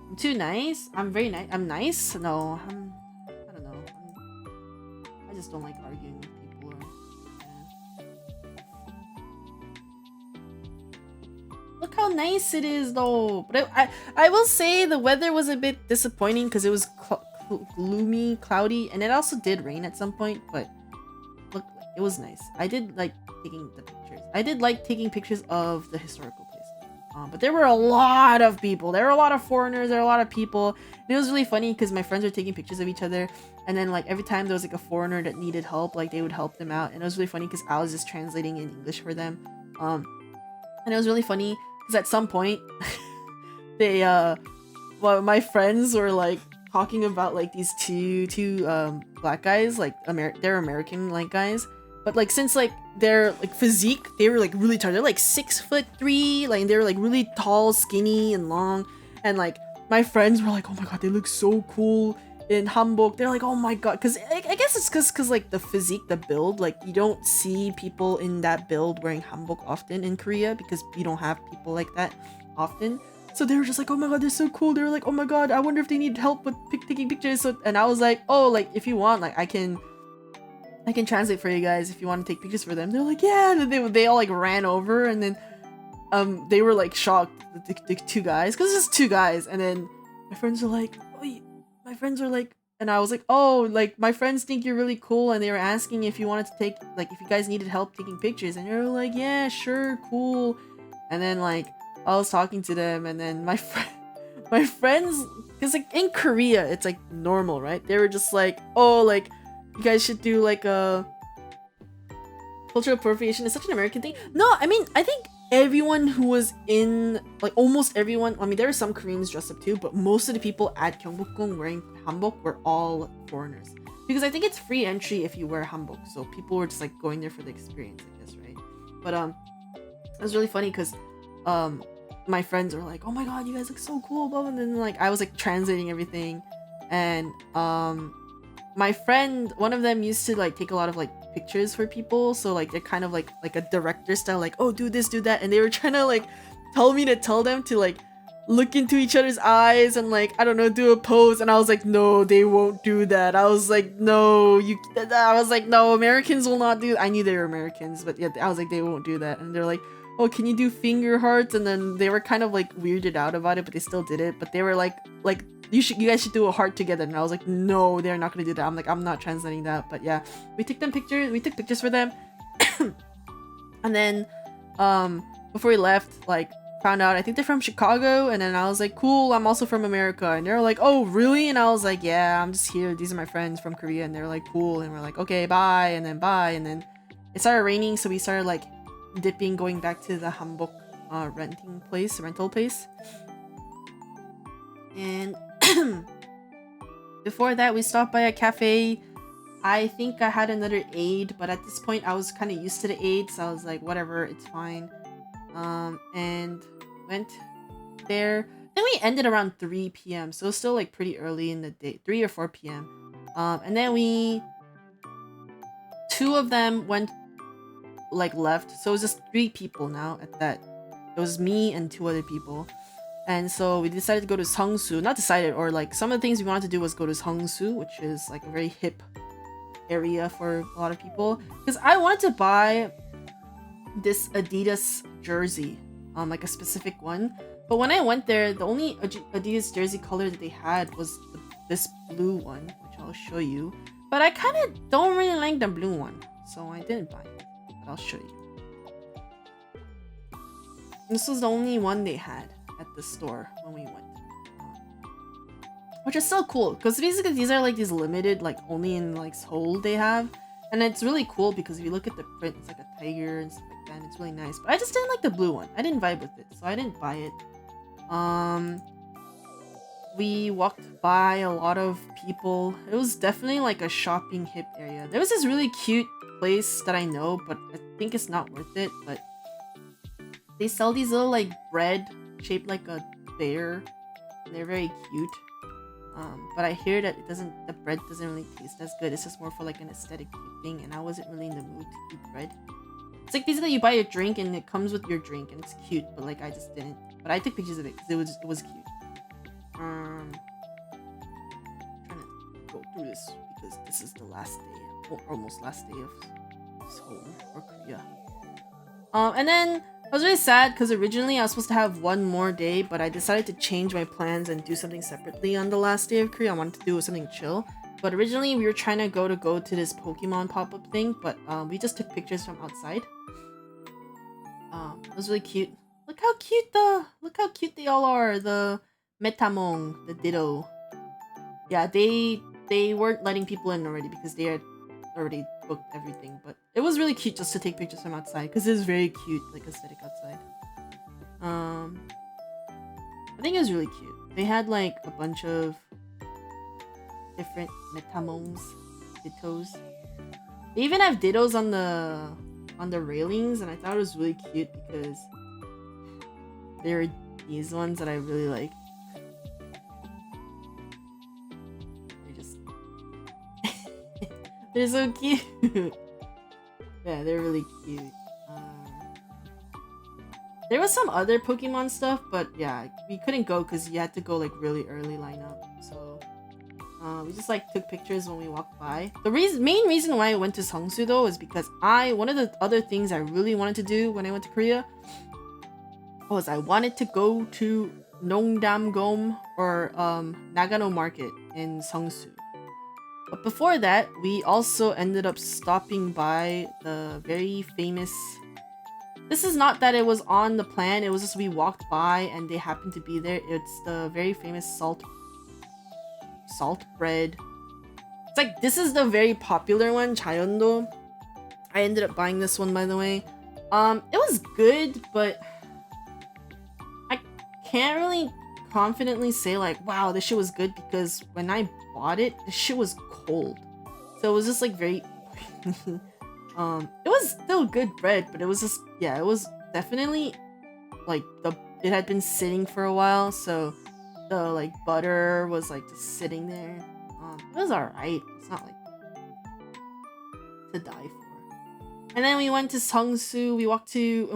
I'm too nice. I'm very nice. I'm nice. No, I don't know. I just don't like arguing with people. Yeah. Look how nice it is, though. But I will say the weather was a bit disappointing because it was gloomy, cloudy, and it also did rain at some point. But look, it was nice. I did like taking the pictures. I did like taking pictures of the historical place. But there were a lot of people. There were a lot of foreigners. There were a lot of people. And it was really funny because my friends were taking pictures of each other. And then like every time there was like a foreigner that needed help, like they would help them out. And it was really funny because I was just translating in English for them. And it was really funny because at some point they well, my friends were like talking about like these two black guys, like they're American like guys, but like since like their like physique, they were like really tall. They're like 6'3", like they were like really tall, skinny, and long. And like my friends were like, oh my god, they look so cool in Hamburg. They're like, oh my god, because I guess it's because like the physique, the build, like you don't see people in that build wearing Hamburg often in Korea because you don't have people like that often. So they were just like, oh my god, they're so cool. They were like, oh my god, I wonder if they need help with taking pictures. So, and I was like, oh, like if you want, like I can translate for you guys if you want to take pictures for them. They're like, yeah. And they all like ran over, and then they were like shocked, the two guys, because it's just two guys. And then my friends were like, oh, my friends were like, and I was like, oh, like my friends think you're really cool, and they were asking if you wanted to take, like if you guys needed help taking pictures, and you're like, yeah, sure, cool. And then like I was talking to them, and then my friends, because like in Korea it's like normal, right? They were just like, oh, like you guys should do like a cultural appropriation is such an American thing. No, I mean I think everyone who was in, like almost everyone, I mean there were some Koreans dressed up too, but most of the people at Gyeongbokgung wearing hanbok were all foreigners, because I think it's free entry if you wear hanbok, so people were just like going there for the experience, I guess, right? But it was really funny because my friends were like, oh my god, you guys look so cool, blah, blah. And then like I was like translating everything, and my friend, one of them used to like take a lot of like pictures for people, so like they're kind of like a director style, like, oh, do this, do that, and they were trying to like tell me to tell them to like look into each other's eyes and like, I don't know, do a pose. And I was like, no, they won't do that. I was like, no, Americans will not do. I knew they were Americans, but yeah, I was like, they won't do that. And they're like, oh, can you do finger hearts? And then they were kind of like weirded out about it, but they still did it. But they were like you guys should do a heart together. And I was like, no, they're not gonna do that. I'm like, I'm not translating that. But yeah, we took pictures for them. And then before we left, like found out I think they're from Chicago, and then I was like, cool, I'm also from America. And they're like, oh really? And I was like, yeah, I'm just here, these are my friends from Korea. And they're like, cool. And we're like, okay, bye. And then it started raining, so we started like dipping, going back to the hanbok rental place. And before that we stopped by a cafe. I think I had another aid, but at this point I was kind of used to the aid, so I was like, whatever, it's fine. And went there. Then we ended around 3 p.m, so it was still like pretty early in the day, 3 or 4 p.m. And then two of them went like left, so it was just 3 people now at that. It was me and 2 other people. And so we decided to go to Seongsu. Not decided, or like some of the things we wanted to do was go to Seongsu, which is like a very hip area for a lot of people. Because I wanted to buy this Adidas jersey, like a specific one. But when I went there, the only Adidas jersey color that they had was this blue one, which I'll show you. But I kind of don't really like the blue one, so I didn't buy it. But I'll show you. This was the only one they had at the store when we went. Which is so cool, because basically these are like these limited, like only in like Seoul they have. And it's really cool because if you look at the print, it's like a tiger and stuff like that, and it's really nice. But I just didn't like the blue one. I didn't vibe with it, so I didn't buy it. We walked by a lot of people. It was definitely like a shopping hip area. There was this really cute place that I know, but I think it's not worth it. But they sell these little like bread shaped like a bear. They're very cute. But I hear that the bread doesn't really taste as good. It's just more for like an aesthetic thing, and I wasn't really in the mood to eat bread. It's like basically you buy a drink and it comes with your drink and it's cute, but like I just didn't. But I took pictures of it because it was cute. Trying to go through this because this is the last day, or almost last day of Seoul or Korea. And then I was really sad because originally I was supposed to have one more day, but I decided to change my plans and do something separately on the last day of Korea. I wanted to do something chill. But originally we were trying to go to this Pokemon pop-up thing, but we just took pictures from outside. It was really cute. Look how cute they all are. The Metamon, the Ditto. Yeah, they weren't letting people in already because they had already booked everything, but it was really cute just to take pictures from outside because it was very cute, like aesthetic outside. I think it was really cute. They had like a bunch of different Metamons, Dittos. They even have Dittos on the railings, and I thought it was really cute because there are these ones that I really like. They're so cute. Yeah, they're really cute. There was some other Pokemon stuff, but yeah, we couldn't go because you had to go like really early lineup. So we just like took pictures when we walked by. The main reason why I went to Seongsu though is because one of the other things I really wanted to do when I went to Korea was I wanted to go to Nongdam-gom or Nagano Market in Seongsu. But before that, we also ended up stopping by the very famous... This is not that it was on the plan, it was just we walked by and they happened to be there. It's the very famous salt bread. It's like, this is the very popular one, Chayeondo. I ended up buying this one, by the way. It was good, but I can't really confidently say like, wow, this shit was good, because when I bought it, the shit was cold. So it was just like very it was still good bread, but it was just, yeah, it was definitely like it had been sitting for a while, so the like butter was like just sitting there. It was alright. It's not like to die for. And then we went to Seongsu. We got to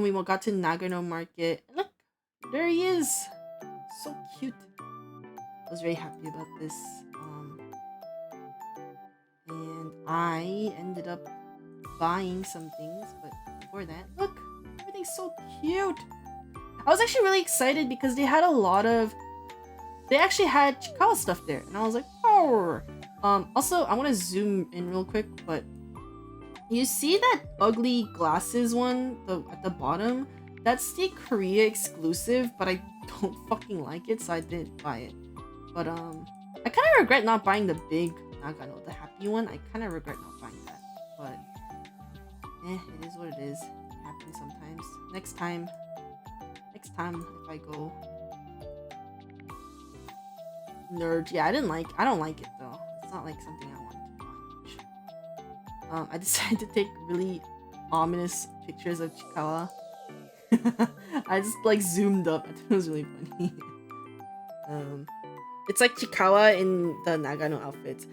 Nagano Market. And look, there he is. So cute. I was very happy about this. And I ended up buying some things, but before that, look, everything's so cute. I was actually really excited because they actually had Chikawa stuff there, and I was like, oh. Also, I want to zoom in real quick, but you see that ugly glasses one at the bottom? That's the Korea exclusive, but I don't fucking like it, so I didn't buy it. But I kind of regret not buying the big Nagano, the happy one. I kind of regret not buying that, but it is what it is. It happens sometimes. Next time if I go. Nerd. Yeah, I don't like it though. It's not like something I want to buy much. I decided to take really ominous pictures of Chikawa. I just like zoomed up. I thought it was really funny. It's like Chikawa in the Nagano outfits.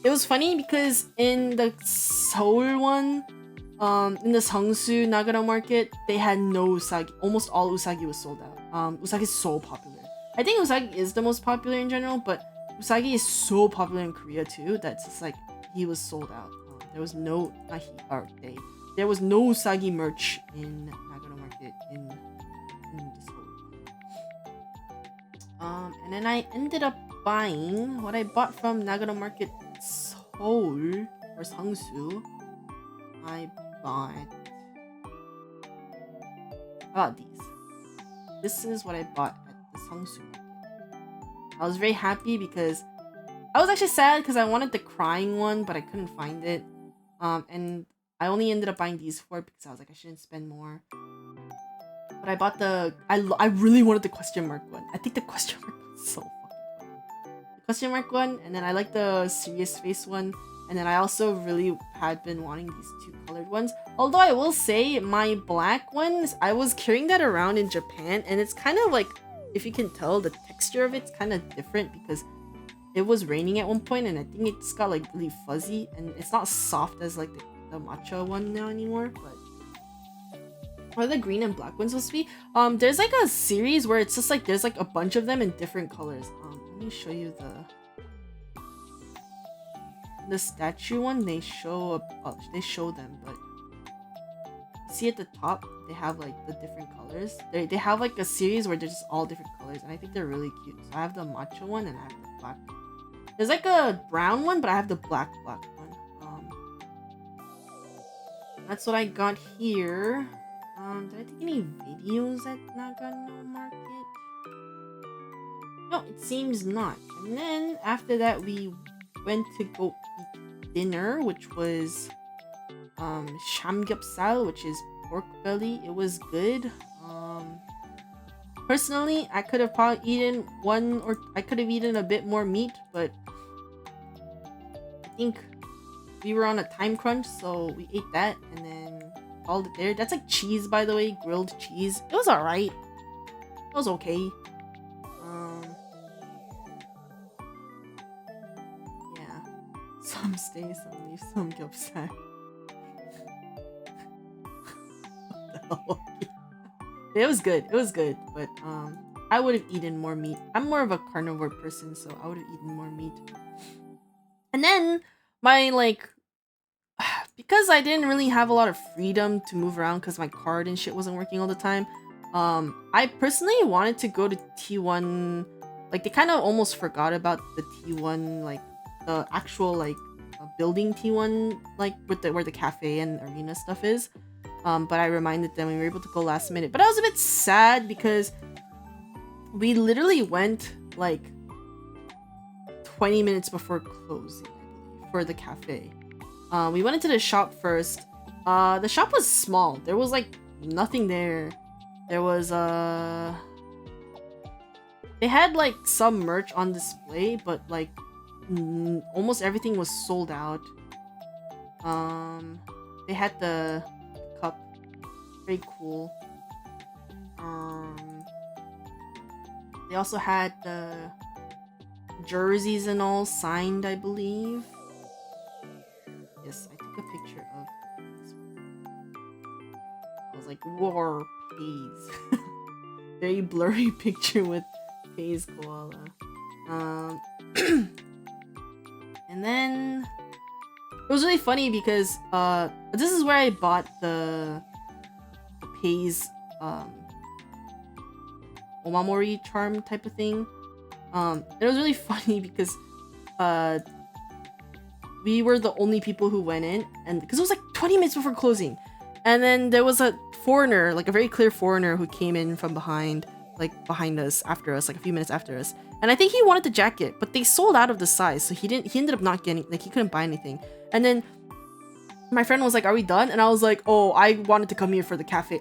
It was funny because in the Seoul one, in the Sangsu Nagano market, they had no usagi. Almost all usagi was sold out. Usagi is so popular. I think usagi is the most popular in general, but usagi is so popular in Korea too that's just like he was sold out. There was no there was no usagi merch in Nagano market in Seoul. And then I ended up buying what I bought from Nagano market Seoul or Sangsu. I bought these. This is what I bought at the Sangsu market. I was very happy because I was actually sad because I wanted the crying one, but I couldn't find it. And I only ended up buying these four because I was like, I shouldn't spend more. But I bought I really wanted the question mark one. I think the question mark was so fucking fun. The question mark one, and then I like the serious face one. And then I also really had been wanting these two colored ones. Although I will say my black ones, I was carrying that around in Japan, and it's kind of like, if you can tell, the texture of it's kind of different because it was raining at one point, and I think it's got like really fuzzy, and it's not soft as like the matcha one now anymore. But what are the green and black ones supposed to be? There's like a series where it's just like there's like a bunch of them in different colors. Let me show you the statue one. They show them, but see at the top they have like the different colors. They have like a series where they're just all different colors, and I think they're really cute. So I have the matcha one and I have the black one. There's like a brown one, but I have the black one. That's what I got here. Did I take any videos at Nagano market? No, it seems not. And then after that we went to go eat dinner, which was samgyeopsal, which is pork belly. It was good. Personally, I could have probably eaten I could have eaten a bit more meat, but I think we were on a time crunch, so we ate that and then called it there. That's like cheese, by the way, grilled cheese. It was alright. It was okay. Yeah. Some stay, some leave, some samgyeopsal. It was good. It was good, but I would have eaten more meat. I'm more of a carnivore person, so I would have eaten more meat. And then my because I didn't really have a lot of freedom to move around because my card and shit wasn't working all the time. I personally wanted to go to T1. Like they kind of almost forgot about the T1, like the actual building T1, like with where the cafe and arena stuff is. But I reminded them we were able to go last minute. But I was a bit sad because we literally went like 20 minutes before closing, I believe, for the cafe. We went into the shop first. The shop was small. There was like nothing there. There was they had like some merch on display, but like almost everything was sold out. They had the cup, very cool. They also had the jerseys and all signed, I believe. Yes, I took a picture of this one. I was like, war Pays. Very blurry picture with Pays koala. And then it was really funny because this is where I bought the Pays Omamori charm type of thing. It was really funny because we were the only people who went in, and because it was like 20 minutes before closing, and then there was a foreigner, like a very clear foreigner, who came in from behind us, after us, like a few minutes after us, and I think he wanted the jacket, but they sold out of the size, so he ended up not getting, like, he couldn't buy anything. And then my friend was like, "Are we done?" And I was like, "Oh, I wanted to come here for the cafe."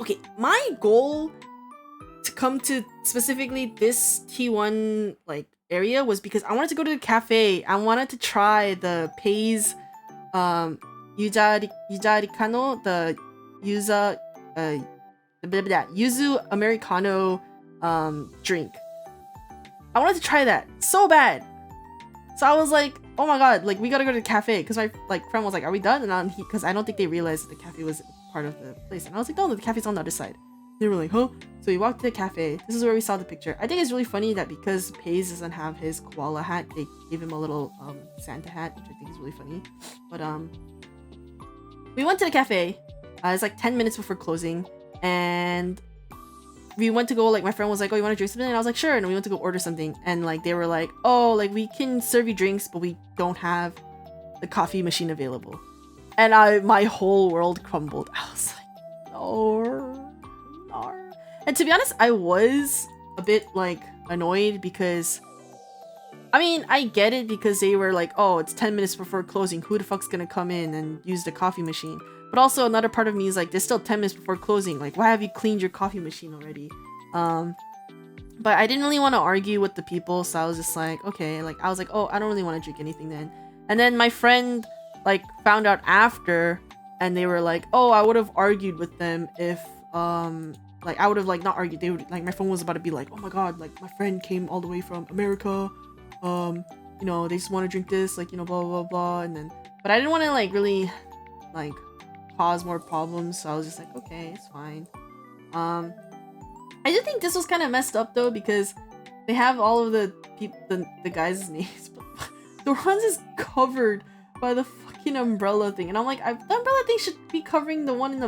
Okay, my goal to come to specifically this T1 like area was because I wanted to go to the cafe. I wanted to try the Pays Yujarikano, the Yuzu Americano drink. I wanted to try that so bad. So I was like, oh my god, like we gotta go to the cafe, because my like friend was like, are we done? And because I don't think they realized that the cafe was part of the place, and I was like, no, the cafe's on the other side. They were like, huh? So we walked to the cafe. This is where we saw the picture. I think it's really funny that because Paige doesn't have his koala hat, they gave him a little Santa hat, which I think is really funny. But we went to the cafe. It's like 10 minutes before closing, and we went to go, like, my friend was like, oh, you want to drink something? And I was like, sure. And we went to go order something, and like they were like, oh, like we can serve you drinks, but we don't have the coffee machine available. And my whole world crumbled. I was like, no. And to be honest, I was a bit like annoyed, because I mean, I get it, because they were like, oh, it's 10 minutes before closing, who the fuck's gonna come in and use the coffee machine? But also another part of me is like, there's still 10 minutes before closing, like why have you cleaned your coffee machine already? But I didn't really want to argue with the people, so I was just like, okay, like I was like, oh, I don't really want to drink anything then. And then my friend like found out after, and they were like, oh, I would have argued with them if like I would have like not argued. They would like, my phone was about to be like, oh my god, like my friend came all the way from America, you know, they just want to drink this, like, you know, blah blah blah. And then, but I didn't want to like really like cause more problems, so I was just like, okay, it's fine. I do think this was kind of messed up though, because they have all of the people, the guys' names, but Doran's is covered by the fucking umbrella thing, and I'm like, the umbrella thing should be covering the one in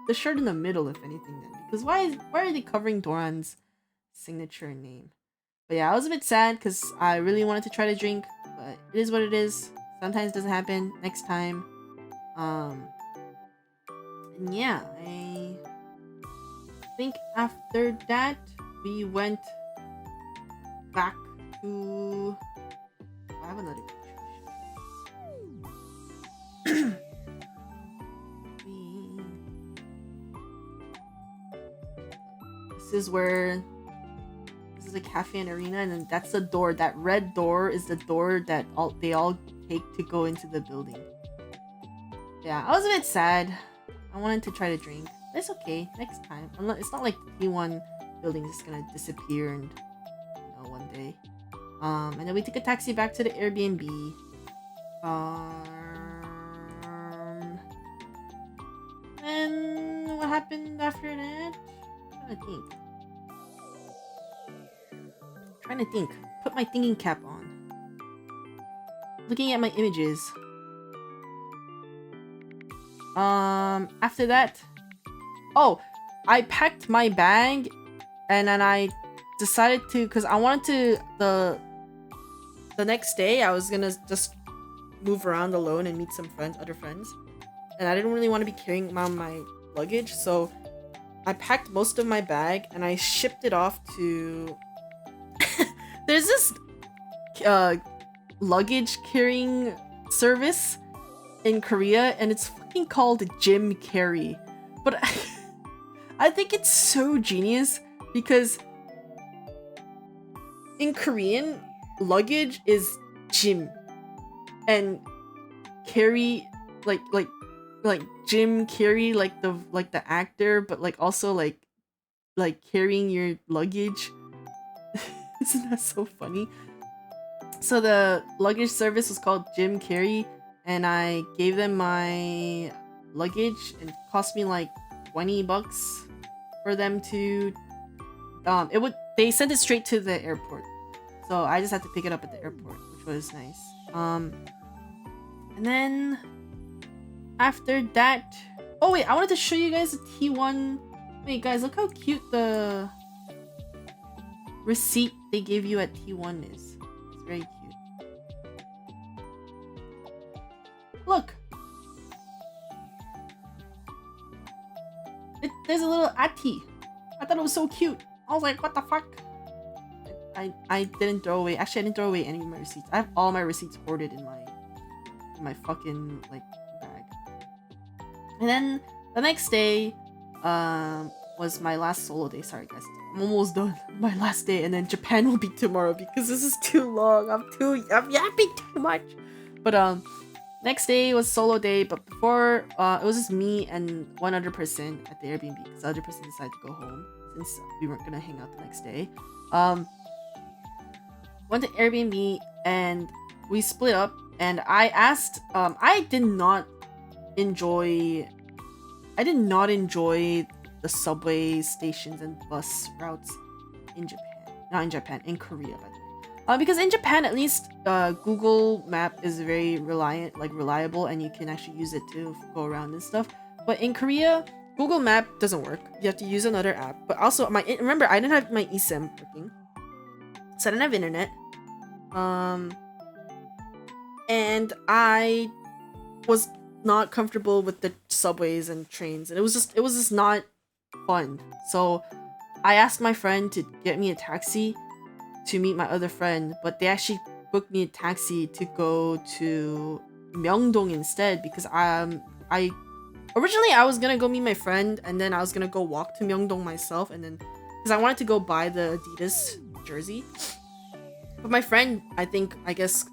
the shirt in the middle, if anything, then, because why are they covering Doran's signature name? But yeah, I was a bit sad because I really wanted to try to drink, but it is what it is. Sometimes it doesn't happen. Next time. And yeah, I think after that we went back to. I have another picture. This is where. This is a cafe and arena, and then that's the door. That red door is the door that they all take to go into the building. Yeah, I was a bit sad. I wanted to try to drink. But it's okay. Next time. It's not like the T1 building is gonna disappear and, you know, one day. And then we took a taxi back to the Airbnb. And what happened after that? I'm trying to think. Put my thinking cap on. Looking at my images. After that, oh, I packed my bag, and then I decided to, because I wanted to, the next day I was gonna just move around alone and meet some friends, other friends, and I didn't really want to be carrying around my luggage, so I packed most of my bag and I shipped it off to there's this luggage carrying service in Korea, and it's fucking called Jim Carrey. But I think it's so genius, because in Korean, luggage is Jim, and carry like Jim Carrey, like the actor, but like also like carrying your luggage. Isn't that so funny? So the luggage service was called Jim Carrey, and I gave them my luggage, and it cost me like $20 for them to they sent it straight to the airport, so I just had to pick it up at the airport, which was nice. And then after that, oh wait, I wanted to show you guys the T1. Wait guys, look how cute the receipt they give you at T1 is. It's very cute. Look, there's a little Ati. I thought it was so cute. I was like, what the fuck? I didn't throw away. Actually, I didn't throw away any of my receipts. I have all my receipts hoarded in my fucking like bag. And then the next day, was my last solo day. Sorry guys, I'm almost done. My last day, and then Japan will be tomorrow because this is too long. I'm yapping too much. But next day was solo day, but before it was just me and one other person at the Airbnb, because the other person decided to go home since we weren't gonna hang out the next day. Went to Airbnb, and we split up, and I asked. I did not enjoy the subway stations and bus routes in Japan. Not in Japan, in Korea, by the way. Because in Japan, at least, Google Map is very reliable, and you can actually use it to go around and stuff. But in Korea, Google Map doesn't work. You have to use another app. But also, remember, I didn't have my eSIM working, so I didn't have internet. And I was not comfortable with the subways and trains, and it was just not fun. So I asked my friend to get me a taxi to meet my other friend, but they actually booked me a taxi to go to Myeongdong instead, because I originally I was gonna go meet my friend, and then I was gonna go walk to Myeongdong myself, and then because I wanted to go buy the Adidas jersey. But my friend, I guess,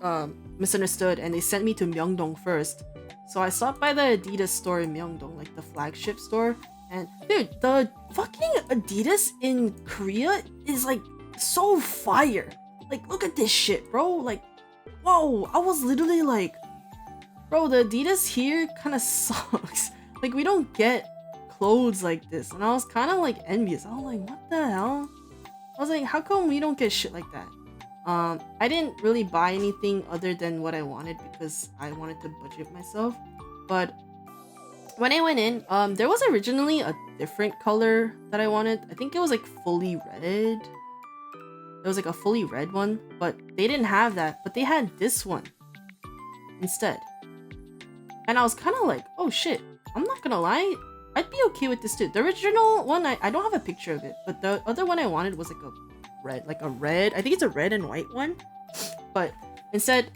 misunderstood, and they sent me to Myeongdong first. So I stopped by the Adidas store in Myeongdong, like the flagship store. And dude, the fucking Adidas in Korea is like so fire. Like, look at this shit, bro. Like, whoa, I was literally like, bro, the Adidas here kind of sucks. Like, we don't get clothes like this. And I was kind of like envious. I was like, what the hell? I was like, how come we don't get shit like that? I didn't really buy anything other than what I wanted because I wanted to budget myself. But when I went in, there was originally a different color that I wanted. I think it was like fully red. It was like a fully red one, but they didn't have that. But they had this one instead. And I was kind of like, oh shit, I'm not gonna lie, I'd be okay with this too. The original one, I don't have a picture of it, but the other one I wanted was like a red, I think it's a red and white one. But instead,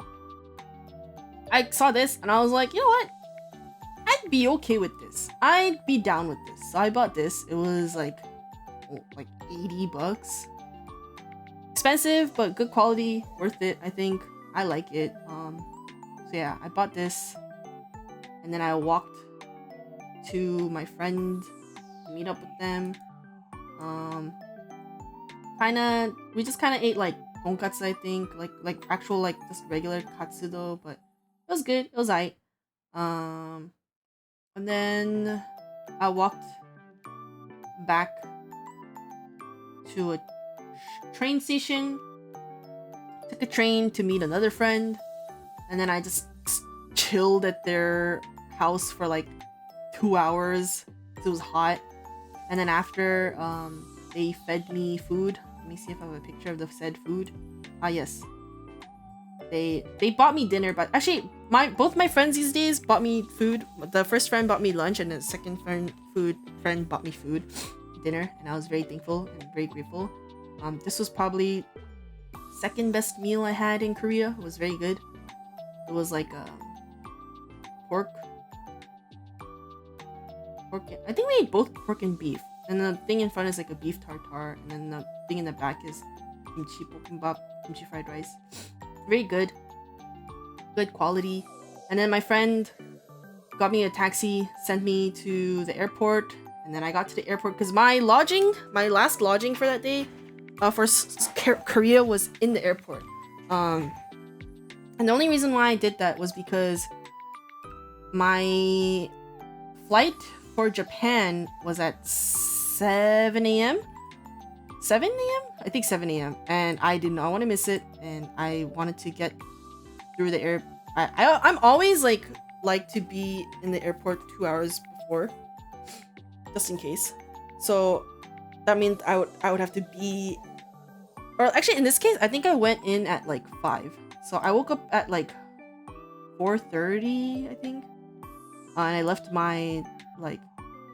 I saw this and I was like, you know what? I'd be okay with this. I'd be down with this. So I bought this. It was like $80. Expensive, but good quality, worth it, I think. I like it. So yeah, I bought this. And then I walked to my friend to meet up with them. We just kind of ate like tonkatsu, I think, like actual like just regular katsu though, but it was good. It was alright. And then I walked back to a train station, took a train to meet another friend, and then I just chilled at their house for like 2 hours. It was hot, and then after they fed me food. Let me see if I have a picture of the said food. Yes. They bought me dinner, but actually both my friends these days bought me food. The first friend bought me lunch, and the second friend bought me dinner, and I was very thankful and very grateful. This was probably second best meal I had in Korea. It was very good. It was like pork. I think we ate both pork and beef. And the thing in front is like a beef tartare, and then the thing in the back is kimchi bokkeumbap, kimchi fried rice. Very good. Good quality. And then my friend got me a taxi, sent me to the airport, and then I got to the airport because my last lodging for that day, for Korea was in the airport. And the only reason why I did that was because my flight for Japan was at 7 a.m. 7 a.m. I think 7 a.m. and I did not want to miss it, and I wanted to get through the air. I'm always like to be in the airport 2 hours before, just in case. So that means I would have to be, or actually in this case I think I went in at like 5. So I woke up at like 4:30, I think, and I left my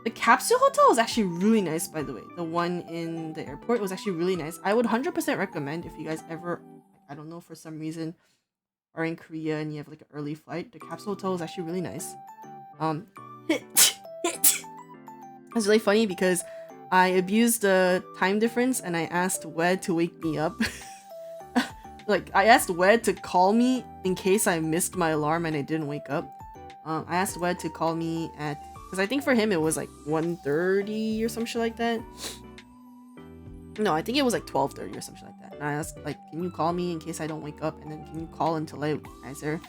the capsule hotel was actually really nice, by the way. The one in the airport was actually really nice. I would 100% recommend if you guys ever, I don't know, for some reason are in Korea and you have like an early flight. The capsule hotel was actually really nice. It's really funny because I abused the time difference and I asked Wed to wake me up. Like, I asked Wed to call me in case I missed my alarm and I didn't wake up. I asked Wed to call me at, because I think for him it was like 1:30 or some shit like that. No, I think it was like 12:30 or some shit like that. And I asked, like, can you call me in case I don't wake up? And then can you call until I recognize her?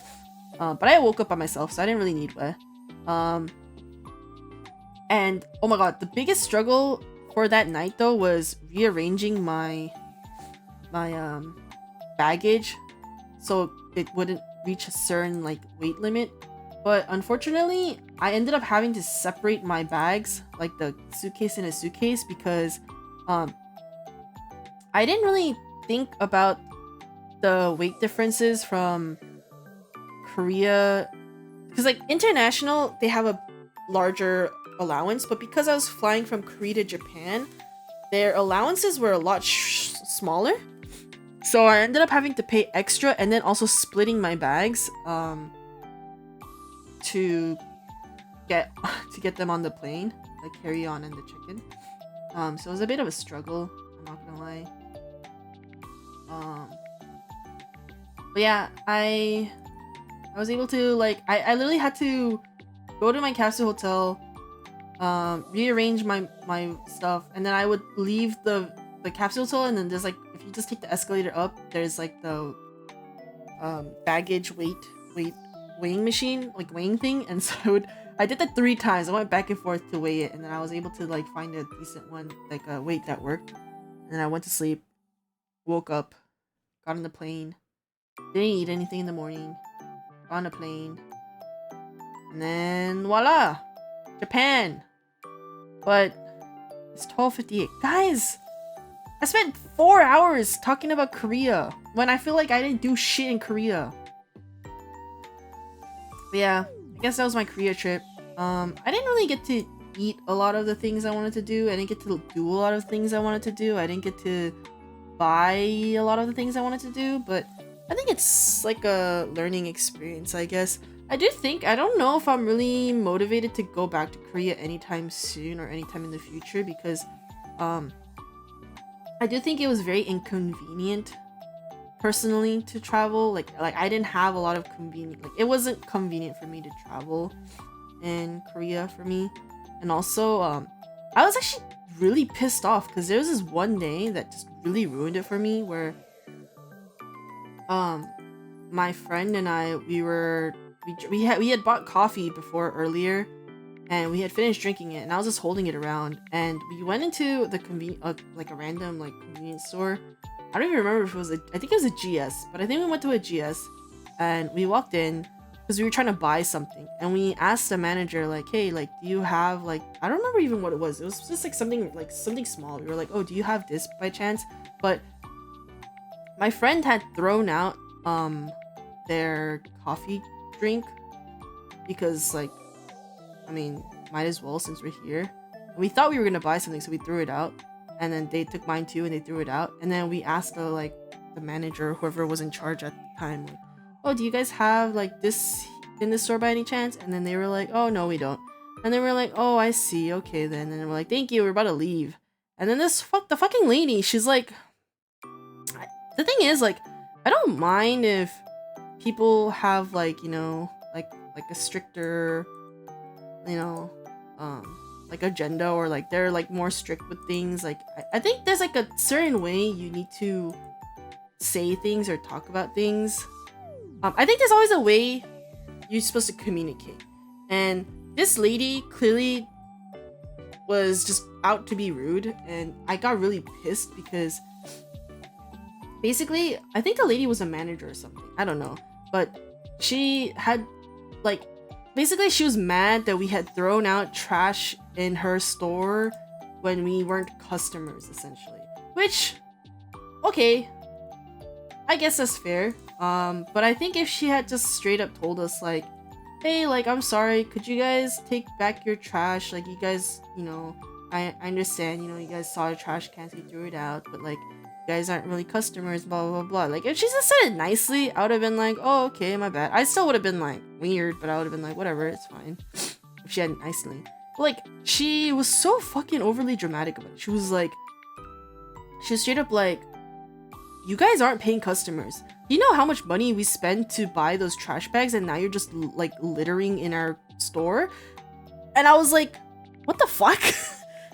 But I woke up by myself, so I didn't really need Wei. And oh my god, the biggest struggle for that night though was rearranging my baggage so it wouldn't reach a certain like weight limit. But unfortunately, I ended up having to separate my bags, like the suitcase in a suitcase, because I didn't really think about the weight differences from Korea, because like international they have a larger allowance, but because I was flying from Korea to Japan, their allowances were a lot smaller. So I ended up having to pay extra and then also splitting my bags to get them on the plane, the carry-on and the chicken. So it was a bit of a struggle, I'm not gonna lie. But yeah, I was able to like I literally had to go to my capsule hotel, rearrange my stuff, and then I would leave the capsule hotel, and then there's like, if you just take the escalator up, there's like the baggage weighing machine, like weighing thing. And so I did that 3 times. I went back and forth to weigh it, and then I was able to like find a decent one, like a weight that worked. And then I went to sleep, woke up, got on the plane, didn't eat anything in the morning, got on a plane, and then voila, Japan. But it's 12:58, guys. I spent 4 hours talking about Korea when I feel like I didn't do shit in Korea. But yeah, I guess that was my Korea trip. I didn't really get to eat a lot of the things I wanted to do. I didn't get to do a lot of things I wanted to do. I didn't get to buy a lot of the things I wanted to do, but I think it's like a learning experience, I guess. I don't know if I'm really motivated to go back to Korea anytime soon or anytime in the future, because I do think it was very inconvenient personally to travel. Like I didn't have a lot of convenient, like it wasn't convenient for me to travel in Korea for me. And also I was actually really pissed off because there was this one day that just really ruined it for me, where my friend and I, we had bought coffee before earlier, and we had finished drinking it, and I was just holding it around, and we went into the like a random like convenience store. I don't even remember if it was I think it was a GS, but I think we went to a GS, and we walked in because we were trying to buy something, and we asked the manager like, hey, like, do you have like, I don't remember even what it was. It was just like something small. We were like, oh, do you have this by chance? But my friend had thrown out their coffee drink because, like, I mean, might as well since we're here. And we thought we were gonna buy something, so we threw it out. And then they took mine too, and they threw it out. And then we asked the manager, whoever was in charge at the time, like, oh, do you guys have like this in the store by any chance? And then they were like, oh no, we don't. And then we're like, oh, I see, okay then. And then we're like, thank you, we're about to leave. And then the fucking lady, she's like, the thing is, like, I don't mind if people have like, you know, like a stricter, you know, like agenda, or like they're like more strict with things. Like I think there's like a certain way you need to say things or talk about things. I think there's always a way you're supposed to communicate, and this lady clearly was just out to be rude, and I got really pissed because basically I think the lady was a manager or something, I don't know, but she had like, basically she was mad that we had thrown out trash in her store when we weren't customers, essentially. Which, okay, I guess that's fair. But I think if she had just straight up told us like, hey, like, I'm sorry, could you guys take back your trash? Like, you guys, you know, I understand, you know, you guys saw the trash cans, you threw it out, but like, you guys aren't really customers, blah blah blah. Like, if she just said it nicely, I would have been like, oh, okay, my bad. I still would have been like weird, but I would have been like, whatever, it's fine. If she had it nicely. But like, she was so fucking overly dramatic about it. She was straight up like, you guys aren't paying customers. You know how much money we spend to buy those trash bags, and now you're just like littering in our store? And I was like, what the fuck?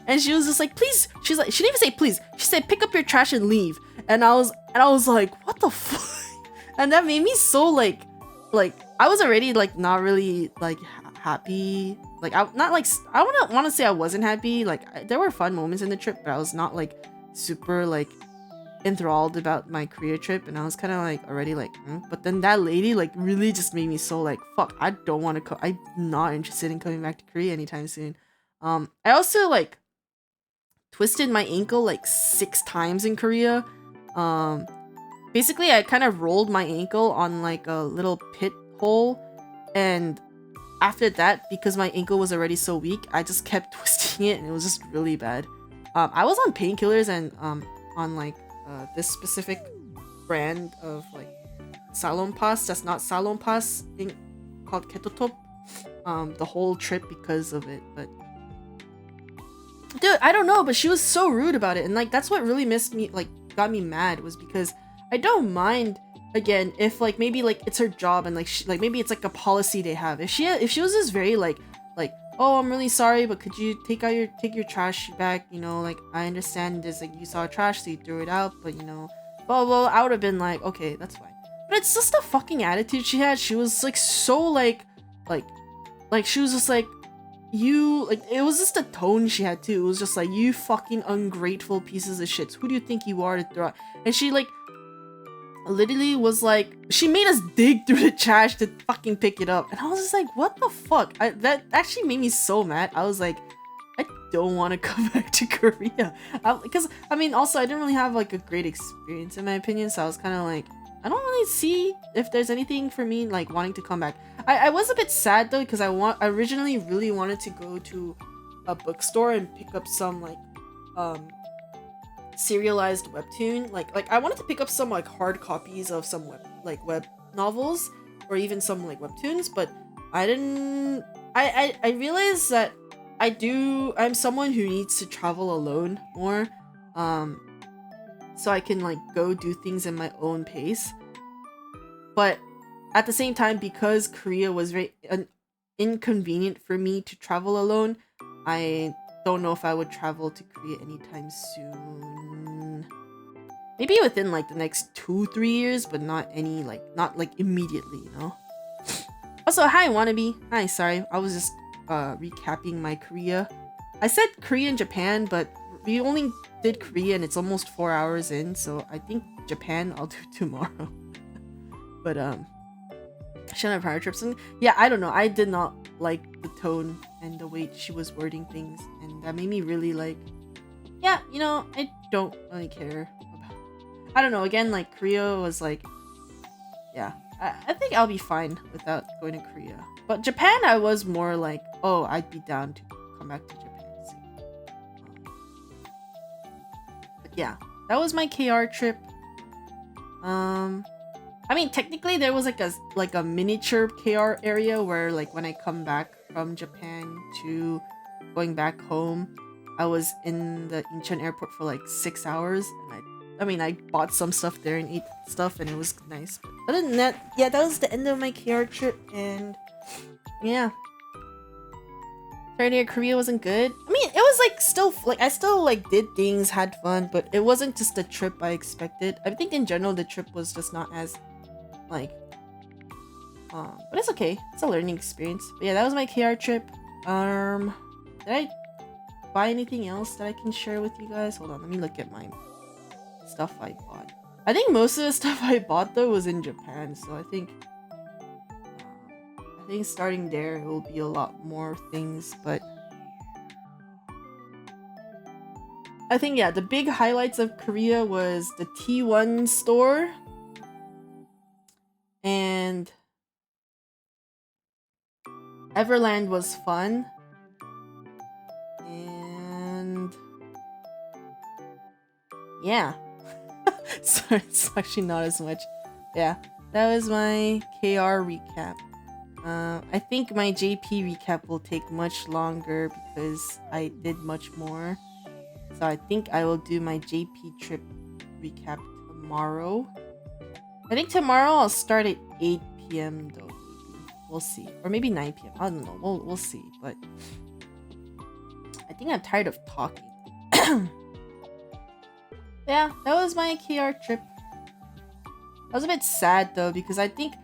and she was just like, please. She's like, she didn't even say please. She said, pick up your trash and leave. And I was like, what the fuck? And that made me so like I was already like not really like happy. Like I not like I want to say I wasn't happy. Like there were fun moments in the trip, but I was not like super like enthralled about my Korea trip, and I was kind of like already like but then that lady like really just made me so like, fuck, I don't want to I'm not interested in coming back to Korea anytime soon. I also like twisted my ankle like 6 times in Korea. Basically I kind of rolled my ankle on like a little pit hole, and after that, because my ankle was already so weak, I just kept twisting it, and it was just really bad. I was on painkillers and on like this specific brand of like Salonpas that's not Salonpas called Ketotop the whole trip because of it. But dude, I don't know, but she was so rude about it, and like that's what really got me mad, was because I don't mind, again, if like maybe like it's her job and like maybe it's like a policy they have. If she was just very like oh, I'm really sorry, but could you take your trash back, you know, like I understand this, like you saw trash so you threw it out, but you know, blah blah, I would have been like, okay, that's fine. But it's just the fucking attitude she had. She was like so like she was just like, you, like, it was just the tone she had too. It was just like, you fucking ungrateful pieces of shit, who do you think you are to throw out? And she like literally was like, she made us dig through the trash to fucking pick it up, and I was just like, what the fuck? That actually made me so mad. I was like, I don't want to come back to Korea, because I mean, also I didn't really have like a great experience in my opinion, so I was kind of like, I don't really see if there's anything for me like wanting to come back. I was a bit sad though, because I originally really wanted to go to a bookstore and pick up some like serialized webtoon, like I wanted to pick up some like hard copies of some web novels, or even some like webtoons, but I didn't. I realized that I'm someone who needs to travel alone more, so I can like go do things in my own pace. But at the same time, because Korea was very inconvenient for me to travel alone, I don't know if I would travel to Korea anytime soon. Maybe within like the next 2-3 years, but not immediately, you know. Also, hi Wannabe. Hi, sorry, I was just recapping my Korea. I said Korea and Japan, but we only did Korea and it's almost 4 hours in, so I think Japan I'll do tomorrow. But shouldn't have prior trips. And yeah, I don't know, I did not like the tone and the way she was wording things, and that made me really like, yeah, you know, I don't really care about, I don't know, again, like Korea was like, yeah, I think I'll be fine without going to Korea. But Japan, I was more like, oh, I'd be down to come back to Japan soon. But yeah, that was my KR trip. I mean, technically there was like a miniature KR area where like when I come back from Japan to going back home, I was in the Incheon airport for like 6 hours, and I bought some stuff there and ate stuff, and it was nice. But other than that, yeah, that was the end of my KR trip, and yeah. Sorry to hear Korea wasn't good. I mean, it was like still like I still like did things, had fun, but it wasn't just the trip I expected. I think in general the trip was just not as like but it's okay. It's a learning experience. But yeah, that was my KR trip. Did I buy anything else that I can share with you guys? Hold on, let me look at my stuff I bought. I think most of the stuff I bought though was in Japan, so I think starting there it will be a lot more things, but I think, yeah, the big highlights of Korea was the T1 store and Everland was fun, and yeah. Sorry, it's actually not as much. Yeah, that was my KR recap. I think my JP recap will take much longer because I did much more. So I think I will do my JP trip recap tomorrow. I think tomorrow I'll start at 8 p.m. though. Maybe. We'll see. Or maybe 9 p.m. I don't know. We'll see. But I think I'm tired of talking. Yeah, that was my KR trip. I was a bit sad though because I think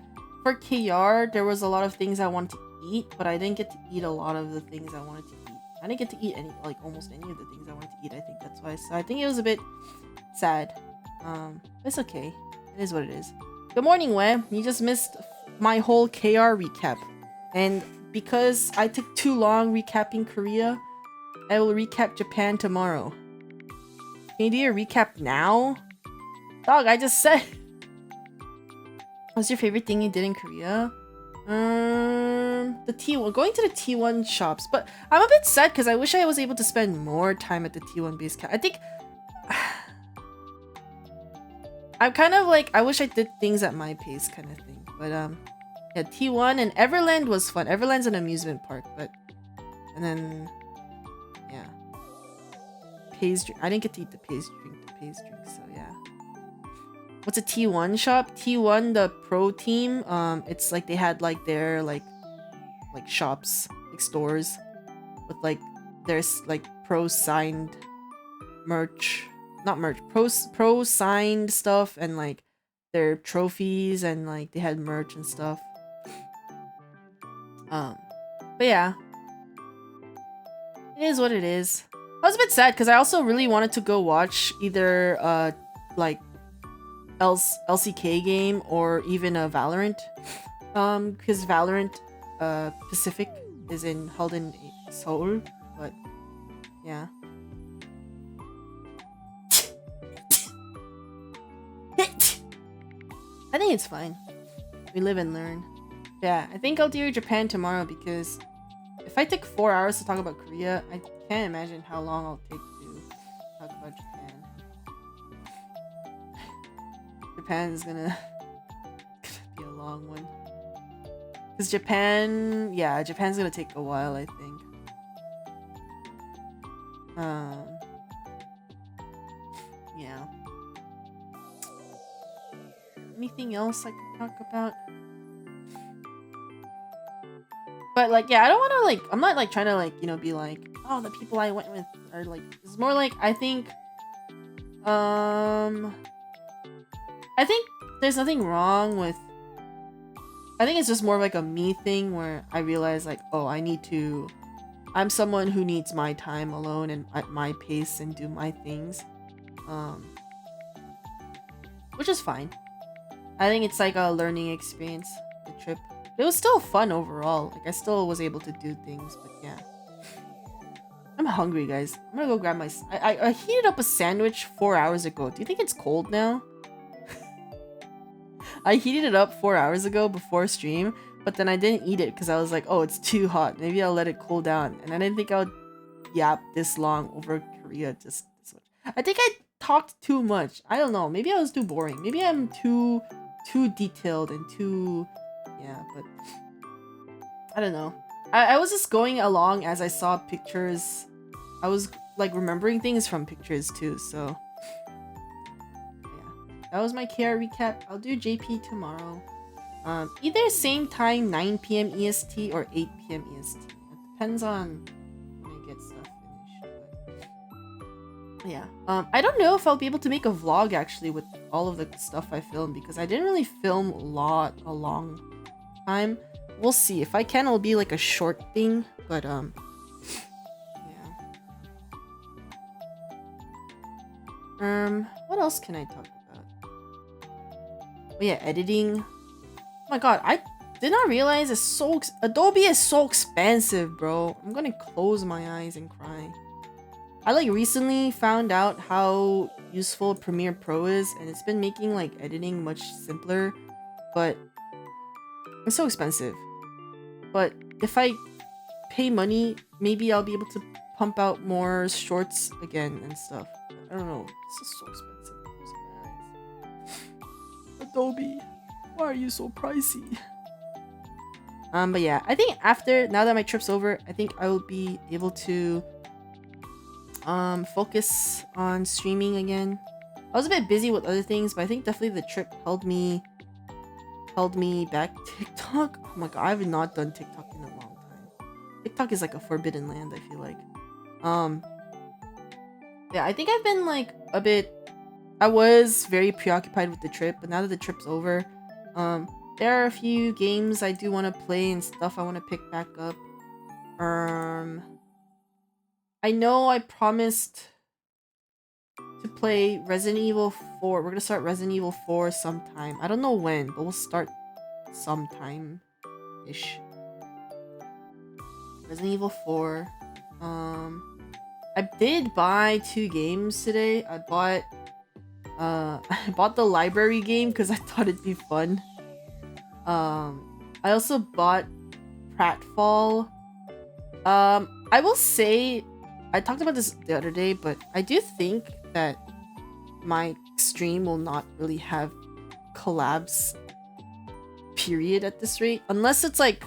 for KR there was a lot of things I wanted to eat, but I didn't get to eat a lot of the things I wanted to eat. I didn't get to eat almost any of the things I wanted to eat. I think that's why. So I think it was a bit sad. It's okay. It is what it is. Good morning, Web. You just missed my whole KR recap, and because I took too long recapping Korea, I will recap Japan tomorrow. Can you do your recap now? Dog, I just said. What's your favorite thing you did in Korea? The T1. Going to the T1 shops. But I'm a bit sad because I wish I was able to spend more time at the T1 base camp. I think... I'm kind of like... I wish I did things at my pace kind of thing. But, yeah, T1 and Everland was fun. Everland's an amusement park, but... And then... Yeah. Pays drink. I didn't get to eat the pays drink, so yeah. What's a T1 shop? T1, the pro team, it's like they had like their like shops, like stores with like there's like pro signed merch, not merch, pro signed stuff, and like their trophies, and like they had merch and stuff. But yeah, it is what it is. I was a bit sad because I also really wanted to go watch either like LCK game or even a Valorant, because Valorant Pacific is held in Seoul, but yeah. I think it's fine. We live and learn. Yeah, I think I'll do Japan tomorrow because if I take 4 hours to talk about Korea, I can't imagine how long I'll take to talk about Japan. Japan is gonna be a long one. Because Japan's gonna take a while, I think. Yeah. Anything else I can talk about? But like, yeah, I don't want to like, I'm not like trying to like, you know, be like, oh, the people I went with are like, it's more like, I think there's nothing wrong with, I think it's just more of like a me thing where I realize like, oh, I'm someone who needs my time alone and at my pace and do my things. Which is fine. I think it's like a learning experience, the trip. It was still fun overall. Like I still was able to do things, but yeah. I'm hungry, guys. I'm gonna go grab my... I heated up a sandwich 4 hours ago. Do you think it's cold now? I heated it up 4 hours ago before stream, but then I didn't eat it because I was like, oh, it's too hot. Maybe I'll let it cool down. And I didn't think I would yap this long over Korea just this much. I think I talked too much. I don't know. Maybe I was too boring. Maybe I'm too detailed and too... Yeah, but... I don't know. I was just going along as I saw pictures. I was like remembering things from pictures too, so... That was my KR recap. I'll do JP tomorrow. Either same time, 9 PM EST or 8 PM EST. It depends on when I get stuff finished. But yeah. I don't know if I'll be able to make a vlog actually with all of the stuff I filmed because I didn't really film a long time. We'll see. If I can, it'll be like a short thing. But yeah. What else can I talk about? Oh yeah, editing. Oh my god, I did not realize Adobe is so expensive, bro. I'm gonna close my eyes and cry. I like recently found out how useful Premiere Pro is, and it's been making like editing much simpler, but it's so expensive. But if I pay money, maybe I'll be able to pump out more shorts again and stuff. I don't know. This is so expensive. Adobe, why are you so pricey? But yeah, I think now that my trip's over, I think I will be able to focus on streaming again. I was a bit busy with other things, but I think definitely the trip held me back. TikTok? Oh my god, I have not done TikTok in a long time. TikTok is like a forbidden land, I feel like. Um, yeah, I think I've been like a bit. I was very preoccupied with the trip, but now that the trip's over, there are a few games I do want to play and stuff I want to pick back up. I know I promised to play Resident Evil 4. We're gonna start Resident Evil 4 sometime. I don't know when, but we'll start sometime-ish. Resident Evil 4. I did buy 2 games today. I bought I bought the library game because I thought it'd be fun. I also bought Pratfall. I will say, I talked about this the other day, but I do think that my stream will not really have collabs, period, at this rate. Unless it's like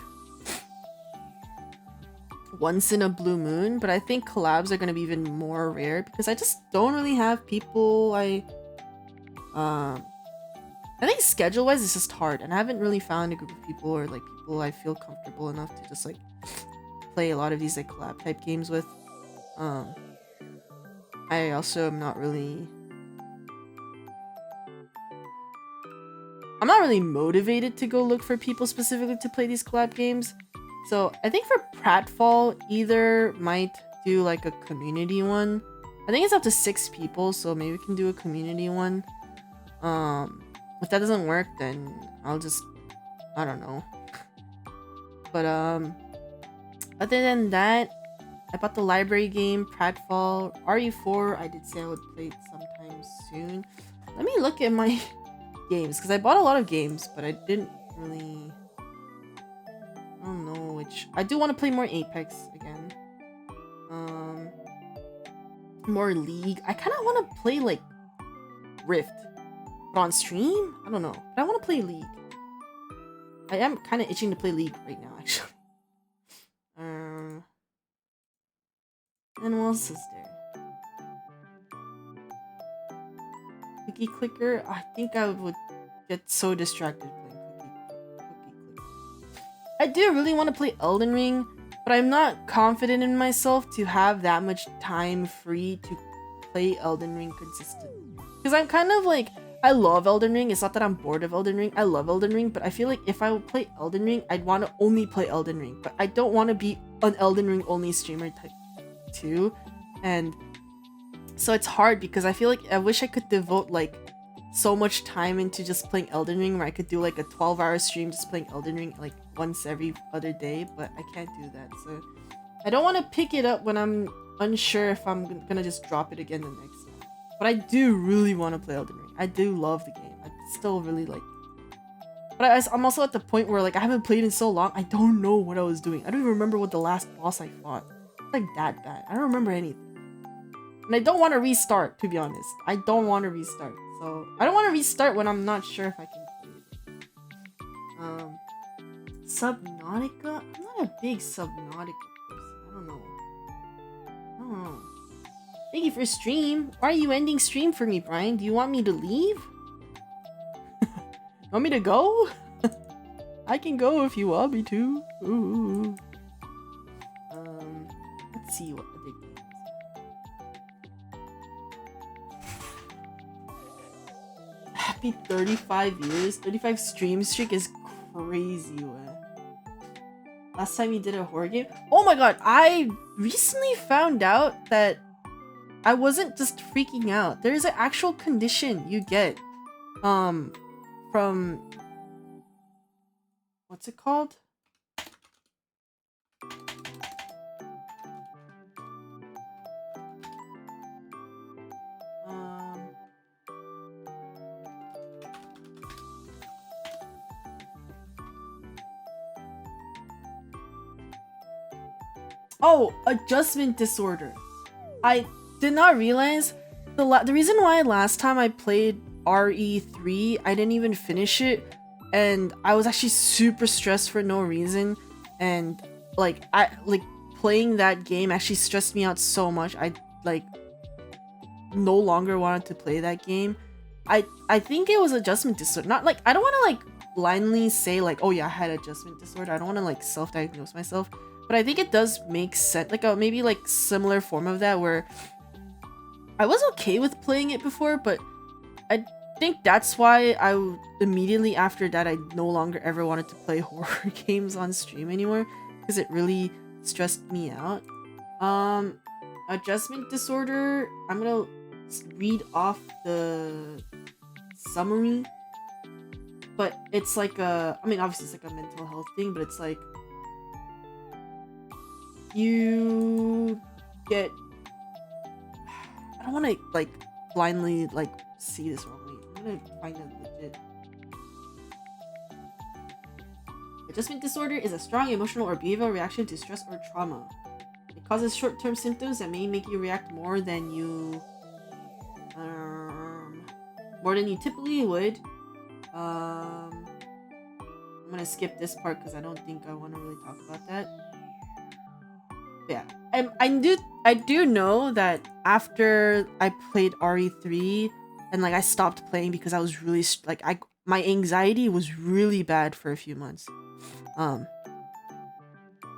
once in a blue moon, but I think collabs are going to be even more rare because I just don't really have people I think schedule-wise it's just hard, and I haven't really found a group of people or like people I feel comfortable enough to just like play a lot of these like collab type games with. I also am not really motivated to go look for people specifically to play these collab games. So I think for Pratfall, either might do like a community one. I think it's up to 6 people, so maybe we can do a community one. If that doesn't work, then I'll just, I don't know. But other than that, I bought the library game, Pratfall, RE4. I did say I would play it sometime soon. Let me look at my games, because I bought a lot of games, but I didn't really, I don't know which. I do want to play more Apex again. More League. I kind of want to play like Rift, but on stream? I don't know. But I want to play League. I am kind of itching to play League right now, actually. And what else is there? Cookie Clicker. I think I would get so distracted playing Cookie Clicker. I do really want to play Elden Ring, but I'm not confident in myself to have that much time free to play Elden Ring consistently. Because I'm kind of like, I love Elden Ring. It's not that I'm bored of Elden Ring. I love Elden Ring, but I feel like if I would play Elden Ring, I'd want to only play Elden Ring. But I don't want to be an Elden Ring only streamer type too. And so it's hard because I feel like I wish I could devote like so much time into just playing Elden Ring, where I could do like a 12-hour stream just playing Elden Ring like once every other day, but I can't do that. So I don't want to pick it up when I'm unsure if I'm gonna just drop it again the next time. But I do really want to play Elden Ring. I do love the game. I still really like it. But I'm also at the point where like I haven't played in so long, I don't know what I was doing. I don't even remember what the last boss I fought. It's like that bad. I don't remember anything. And I don't want to restart, to be honest. I don't want to restart. So I don't want to restart when I'm not sure if I can play it. Subnautica? I'm not a big Subnautica person. I don't know. Thank you for stream. Why are you ending stream for me, Brian? Do you want me to leave? Want me to go? I can go if you want me to. Ooh. Let's see what other games. Happy 35 years. 35 stream streak is crazy, man. Last time you did a horror game? Oh my god, I recently found out that I wasn't just freaking out. There's an actual condition you get from, what's it called? Oh, adjustment disorder. I did not realize the reason why last time I played RE3, I didn't even finish it, and I was actually super stressed for no reason, and like playing that game actually stressed me out so much. I like no longer wanted to play that game. I think it was adjustment disorder. Not like, I don't want to like blindly say like, oh yeah, I had adjustment disorder. I don't want to like self-diagnose myself. but I think it does make sense, like a maybe like similar form of that, where I was okay with playing it before, but I think that's why immediately after that I no longer ever wanted to play horror games on stream anymore, because it really stressed me out. Adjustment disorder, I'm gonna read off the summary, but it's like I mean obviously it's like a mental health thing, but it's like you get, I don't want to like blindly like see this wrongly. I'm gonna find it legit. Adjustment disorder is a strong emotional or behavioral reaction to stress or trauma. It causes short-term symptoms that may make you react more than you typically would. I'm gonna skip this part because I don't think I want to really talk about that. Yeah, I do know that after I played RE3 and like I stopped playing because I was really like my anxiety was really bad for a few months.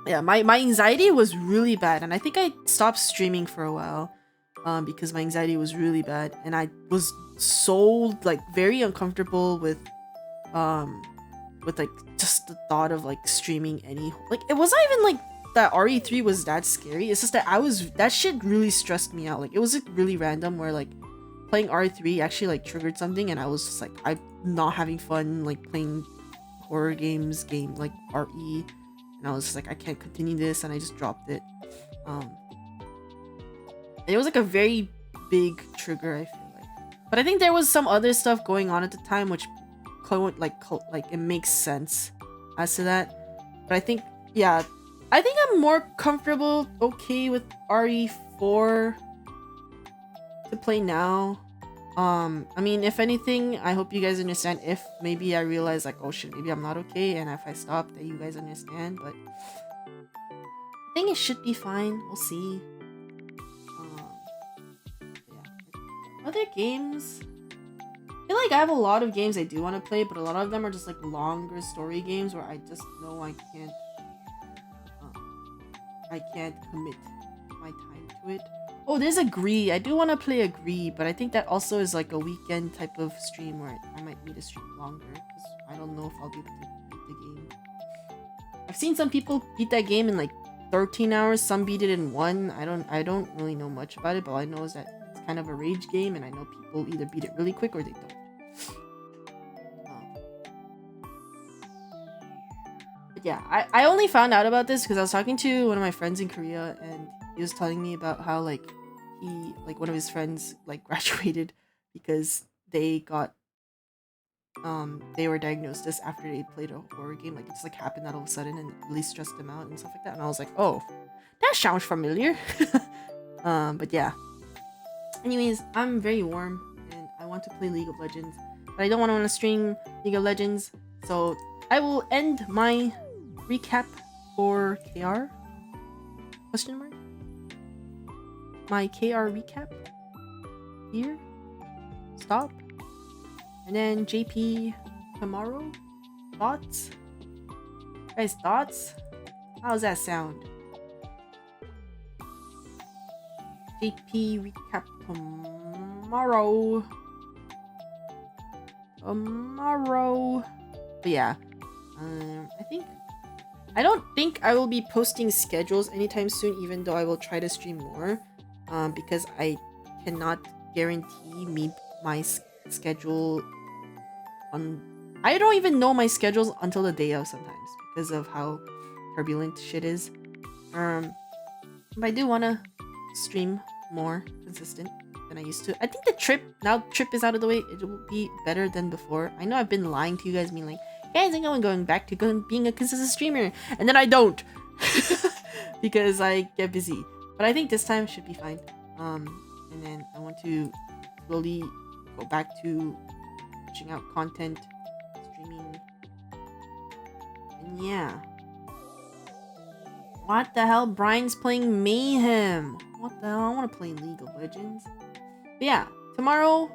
Yeah, my anxiety was really bad, and I think I stopped streaming for a while because my anxiety was really bad, and I was so like very uncomfortable with like just the thought of like streaming like it wasn't even like that RE3 was that scary. It's just that that shit really stressed me out. Like it was like really random where like playing RE3 actually like triggered something, and I was just like I'm not having fun like playing horror games like RE, and I was just like I can't continue this, and I just dropped it. And it was like a very big trigger, I feel like. But I think there was some other stuff going on at the time which like it makes sense as to that. But I think, yeah, I think I'm more comfortable, okay, with RE4 to play now. I mean, if anything, I hope you guys understand if maybe I realize like, oh shit, maybe I'm not okay, and if I stop, that you guys understand. But I think it should be fine. We'll see. Yeah. Other games, I feel like I have a lot of games I do want to play, but a lot of them are just like longer story games where I just know I can't commit my time to it. Oh, there's Agree. I do want to play Agree, but I think that also is like a weekend type of stream where I might need to stream longer, because I don't know if I'll be able to beat the game. I've seen some people beat that game in like 13 hours. Some beat it in 1. I don't really know much about it, but all I know is that it's kind of a rage game, and I know people either beat it really quick or they don't. But yeah, I only found out about this because I was talking to one of my friends in Korea, and he was telling me about how like one of his friends like graduated because they were diagnosed this after they played a horror game. Like it just like happened that all of a sudden, and it really stressed them out and stuff like that. And I was like, oh, that sounds familiar. But yeah. Anyways, I'm very warm and I want to play League of Legends, but I don't want to stream League of Legends, so I will end my recap for KR? Question mark? My KR recap here. Stop. And then JP tomorrow. Thoughts? Guys, thoughts? How's that sound? JP recap tomorrow. But yeah, I don't think I will be posting schedules anytime soon, even though I will try to stream more, because I cannot guarantee my schedule I don't even know my schedules until the day of sometimes because of how turbulent shit is. But I do want to stream more consistent than I used to. I think now Trip is out of the way, it will be better than before. I know I've been lying to you guys, being like, guys, I think I'm going back to being a consistent streamer, and then I don't because I get busy. But I think this time should be fine. And then I want to slowly go back to pushing out content, streaming, and yeah. What the hell? Brian's playing Mayhem. What the hell? I want to play League of Legends. But yeah, tomorrow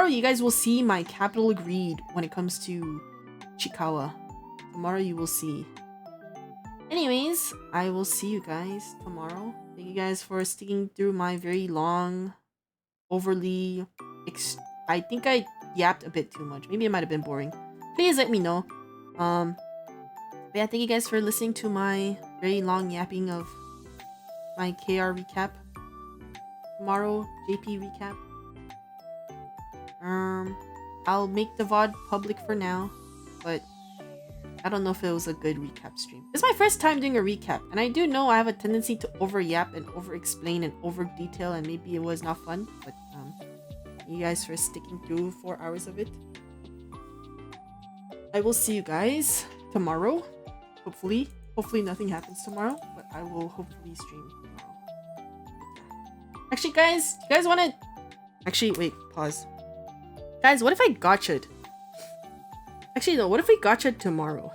you guys will see my capital agreed when it comes to Chikawa. Tomorrow you will see. Anyways, I will see you guys tomorrow. Thank you guys for sticking through my very long, overly... I think I yapped a bit too much. Maybe it might have been boring. Please let me know. But yeah, thank you guys for listening to my very long yapping of my KR recap. Tomorrow, JP recap. I'll make the VOD public for now, but I don't know if it was a good recap stream. It's my first time doing a recap, and I do know I have a tendency to over yap and over explain and over detail, and maybe it was not fun, but you guys for sticking through 4 hours of it. I will see you guys tomorrow. Hopefully nothing happens tomorrow, but I will hopefully stream tomorrow. Actually, guys, you guys want to... Actually, wait, pause. Guys, what if I gotcha'd? Actually, no, what if we gotcha tomorrow?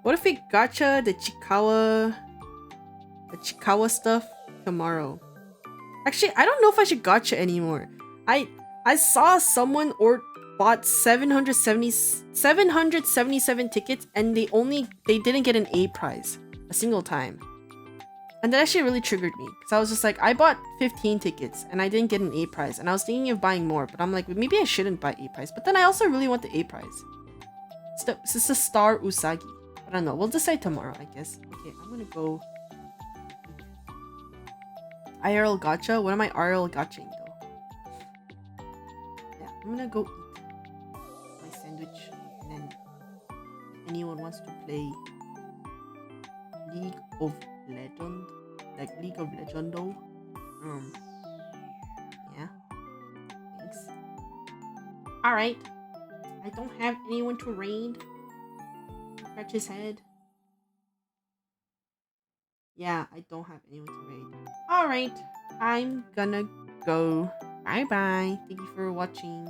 What if we gotcha the Chikawa stuff tomorrow? Actually, I don't know if I should gotcha anymore. I saw someone bought 777 tickets and they didn't get an A prize a single time. And that actually really triggered me because I was just like, I bought 15 tickets and I didn't get an A prize, and I was thinking of buying more, but I'm like, maybe I shouldn't buy A prize. But then I also really want the A prize. It's a Star Usagi. I don't know. We'll decide tomorrow, I guess. Okay, I'm gonna go. IRL gacha? What am I IRL gaching though? Yeah, I'm gonna go eat my sandwich, and then if anyone wants to play League of Legend, like League of Legendo, yeah, thanks. All right, I don't have anyone to raid. Scratch his head. Yeah, I don't have anyone to raid. All right, I'm gonna go. Bye bye. Thank you for watching.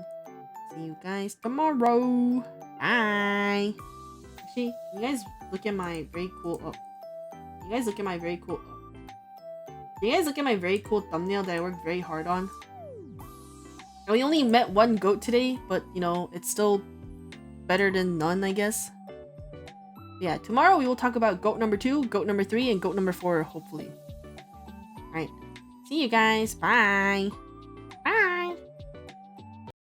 See you guys tomorrow. Bye. Actually, you guys look at my very cool. You guys look at my very cool. You guys look at my very cool thumbnail that I worked very hard on. We only met one goat today, but you know, it's still better than none, I guess. Yeah, tomorrow we will talk about goat number 2, goat number 3, and goat number 4, hopefully. Alright. See you guys. Bye.